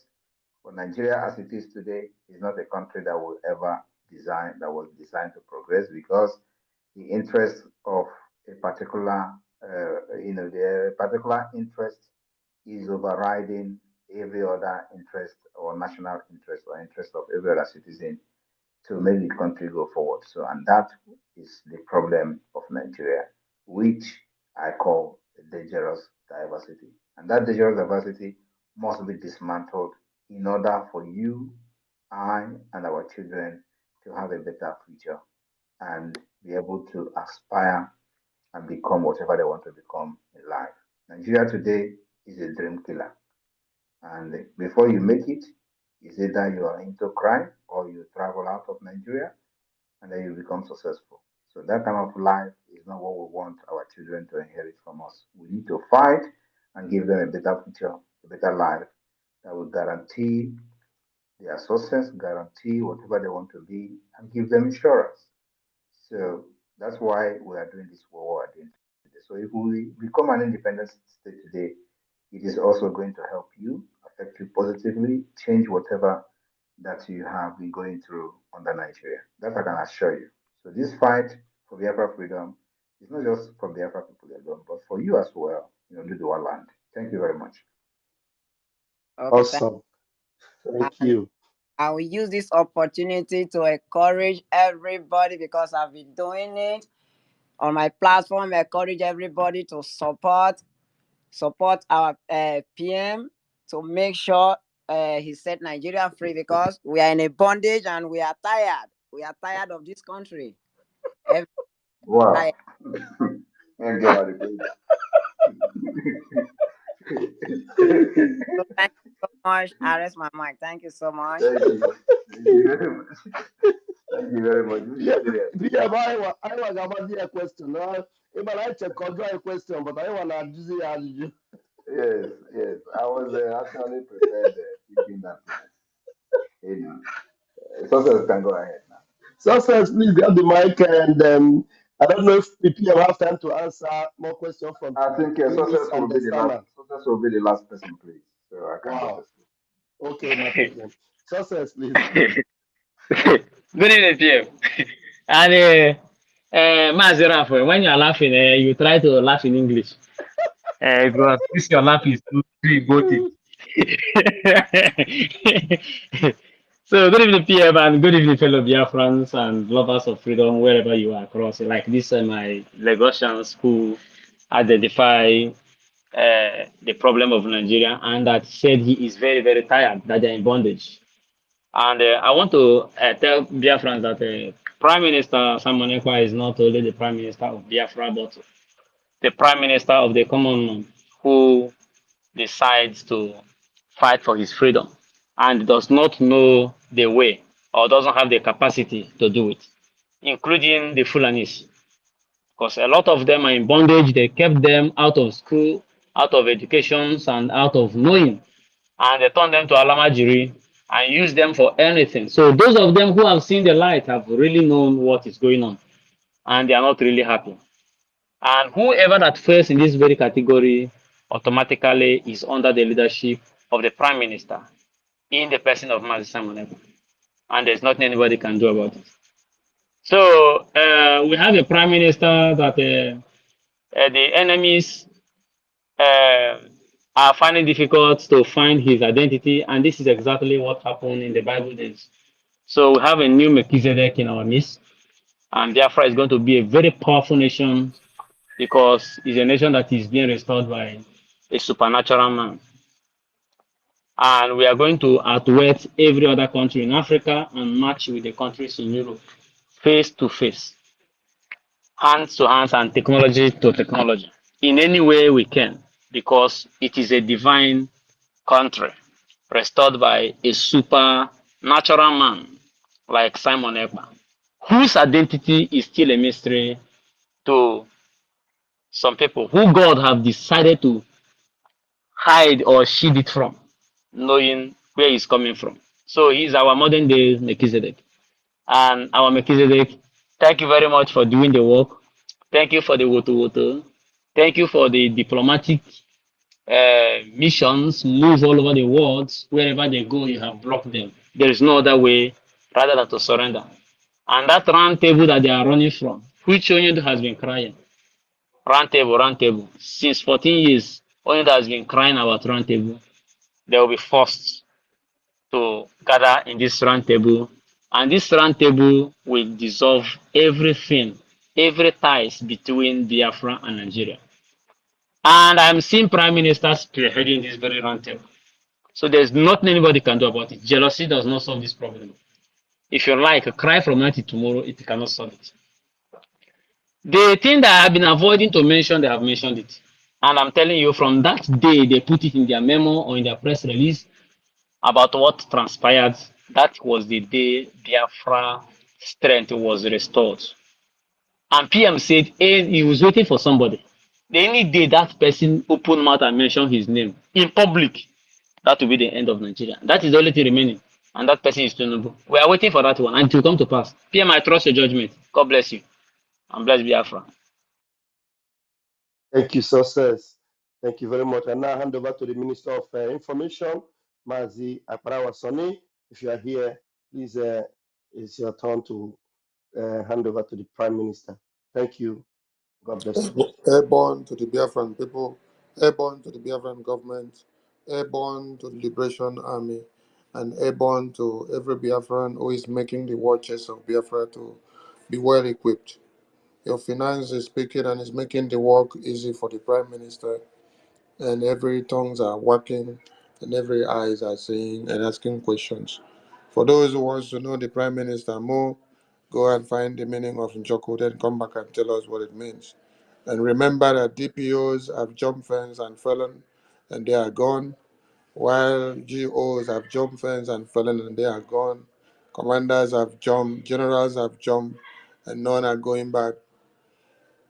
But Nigeria, as it is today, is not a country that will ever was designed to progress because the interest of a particular, the particular interest is overriding every other interest or national interest or interest of every other citizen to make the country go forward. So, and that is the problem of Nigeria, which I call a dangerous diversity. And that dangerous diversity must be dismantled in order for you, I, and our children to have a better future and be able to aspire and become whatever they want to become in life. Nigeria today is a dream killer. And before you make it, is either you are into crime or you travel out of Nigeria and then you become successful. So that kind of life is not what we want our children to inherit from us. We need to fight and give them a better future, a better life that will guarantee their success, guarantee whatever they want to be, and give them insurance. So that's why we are doing this what we are doing today. So if we become an independent state today, it is also going to help you, affect you positively, change whatever that you have been going through under Nigeria. That I can assure you. So this fight for Biafra freedom is not just for Biafra people alone, but for you as well, Luduwa land. Thank you very much. Okay, Awesome. Thank and you. I will use this opportunity to encourage everybody because I've been doing it on my platform. Encourage everybody to support our PM to make sure he set Nigeria free because we are in a bondage and we are tired. We are tired of this country. Every Wow. tired. And get out of here. So thank you so much. I rest my mic. Thank you so much. Thank you. Thank you very much. Thank you very much. This Yeah, is serious. yeah, but I was about a question. If I like to control a question, but I want to do the you. Yes, yes. I was actually prepared thinking that, success can go ahead now. Success, please grab the mic and I don't know if the PM have time to answer more questions from I think Eunice success will and be the the last. Sama. Success will be the last person, please. So I can go to Wow. sleep. Okay, my president. Success, please. Good evening, PM. And Mazi Rafa, when you are laughing, you try to laugh in English. Because this your laugh is too goated. So good evening, PM, and good evening, fellow Biafrans and lovers of freedom, wherever you are across. Like this, my Lagosians who identify the problem of Nigeria and that said he is very, very tired, that they're in bondage. And I want to tell Biafrans that Prime Minister Simon Ekpa is not only the Prime Minister of Biafra, but the Prime Minister of the common man who decides to fight for his freedom and does not know the way or doesn't have the capacity to do it, including the Fulanis. Because a lot of them are in bondage. They kept them out of school, out of educations, and out of knowing. And they turned them to Alamajiri and used them for anything. So those of them who have seen the light have really known what is going on. And they are not really happy. And whoever that fails in this very category automatically is under the leadership of the Prime Minister in the person of Mazi Simon Ekpa. And there's nothing anybody can do about it. So we have a Prime Minister that the enemies uh, are finding difficult to find his identity, and this is exactly what happened in the Bible days. So we have a new Melchizedek in our midst, and Biafra is going to be a very powerful nation because it's a nation that is being restored by a supernatural man. And we are going to outwit every other country in Africa and match with the countries in Europe face to face. hands to hands and technology to technology in any way we can, because it is a divine country restored by a supernatural man like Simon Ekpa, whose identity is still a mystery to some people, who God have decided to hide or shield it from, knowing where he's coming from. So he's our modern day Melchizedek. And our Melchizedek, thank you very much for doing the work. Thank you for the woto. Thank you for the diplomatic missions, move all over the world. Wherever they go, you have blocked them. There is no other way rather than to surrender. And that round table that they are running from, which Onyedo has been crying, round table, since 14 years, Onyedo has been crying about round table. They will be forced to gather in this round table, and this round table will dissolve everything, every ties between Biafra and Nigeria. And I'm seeing Prime Minister spearheading this very round table. So there's nothing anybody can do about it. Jealousy does not solve this problem. If you like, cry from night to tomorrow, it cannot solve it. The thing that I've been avoiding to mention, they have mentioned it. And I'm telling you, from that day they put it in their memo or in their press release about what transpired, that was the day Biafra strength was restored. And PM said he was waiting for somebody. The only day that person opened mouth and mentioned his name in public, that will be the end of Nigeria. That is the only thing remaining. And that person is Tinubu. We are waiting for that one and it will come to pass. PM, I trust your judgment. God bless you. And bless Biafra. Thank you, success. Thank you very much. And now I hand over to the Minister of Information, Mazi Akparawa Soni. If you are here, please, it's your turn to hand over to the Prime Minister. Thank you. God bless you. Airborne to the Biafran people, airborne to the Biafran government, airborne to the Liberation Army, and airborne to every Biafran who is making the war chest of Biafra to be well equipped. Your finance is speaking and is making the work easy for the Prime Minister, and every tongues are working, and every eyes are seeing and asking questions. For those who wants to know the Prime Minister more, go and find the meaning of Njoku, then come back and tell us what it means. And remember that DPOs have jumped fence and fallen, and they are gone, while GOs have jumped fence and fallen, and they are gone. Commanders have jumped, generals have jumped, and none are going back.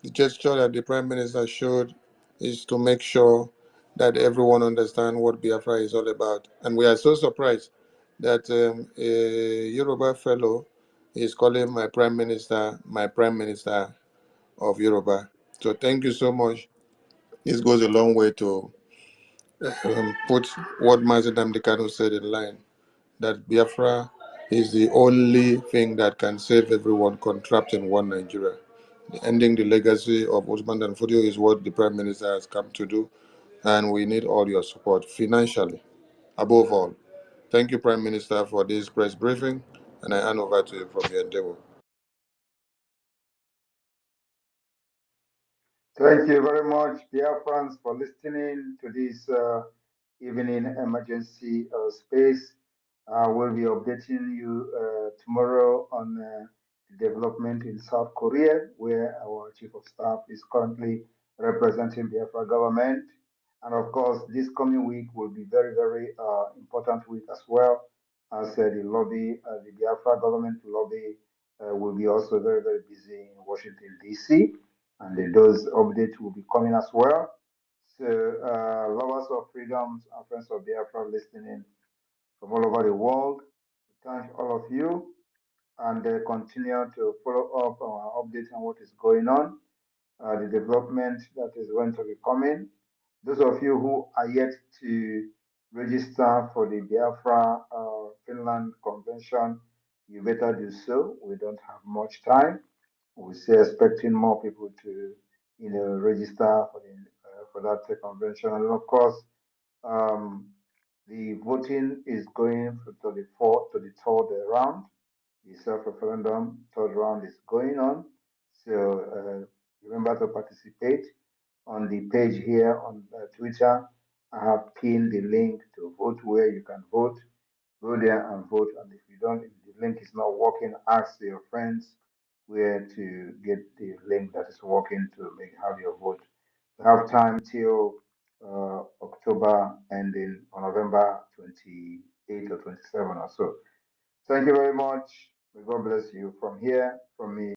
The gesture that the Prime Minister showed is to make sure that everyone understands what Biafra is all about. And we are so surprised that a Yoruba fellow is calling my Prime Minister of Yoruba. So thank you so much. This goes a long way to put what Mazidam Dekano said in line, that Biafra is the only thing that can save everyone trapped in one Nigeria. Ending the legacy of Usman Dan Fodio is what the Prime Minister has come to do, and we need all your support financially, above all. Thank you, Prime Minister, for this press briefing, and I hand over to you from your endeavor. Thank you very much, dear friends, for listening to this evening emergency space. We'll be updating you tomorrow on the development in South Korea, where our chief of staff is currently representing the Biafra government. And of course, this coming week will be very, very important week as well, as the lobby, the Biafra government lobby will be also very, very busy in Washington, D.C., and those updates will be coming as well. So, lovers of freedoms and friends of Biafra listening from all over the world, thank all of you and continue to follow up on our updates on what is going on, the development that is going to be coming. Those of you who are yet to register for the Biafra Finland Convention, you better do so. We don't have much time. We're still expecting more people to, register for that convention. And of course, um, the voting is going to the third round. The self-referendum third round is going on. So remember to participate on the page here on Twitter. I have pinned the link to vote where you can vote. Go there and vote. And if the link is not working, ask your friends where to get the link that is working to make have your vote. We have time till October ending on November 28 or 27 or so. Thank you very much. May God bless you from here, from me.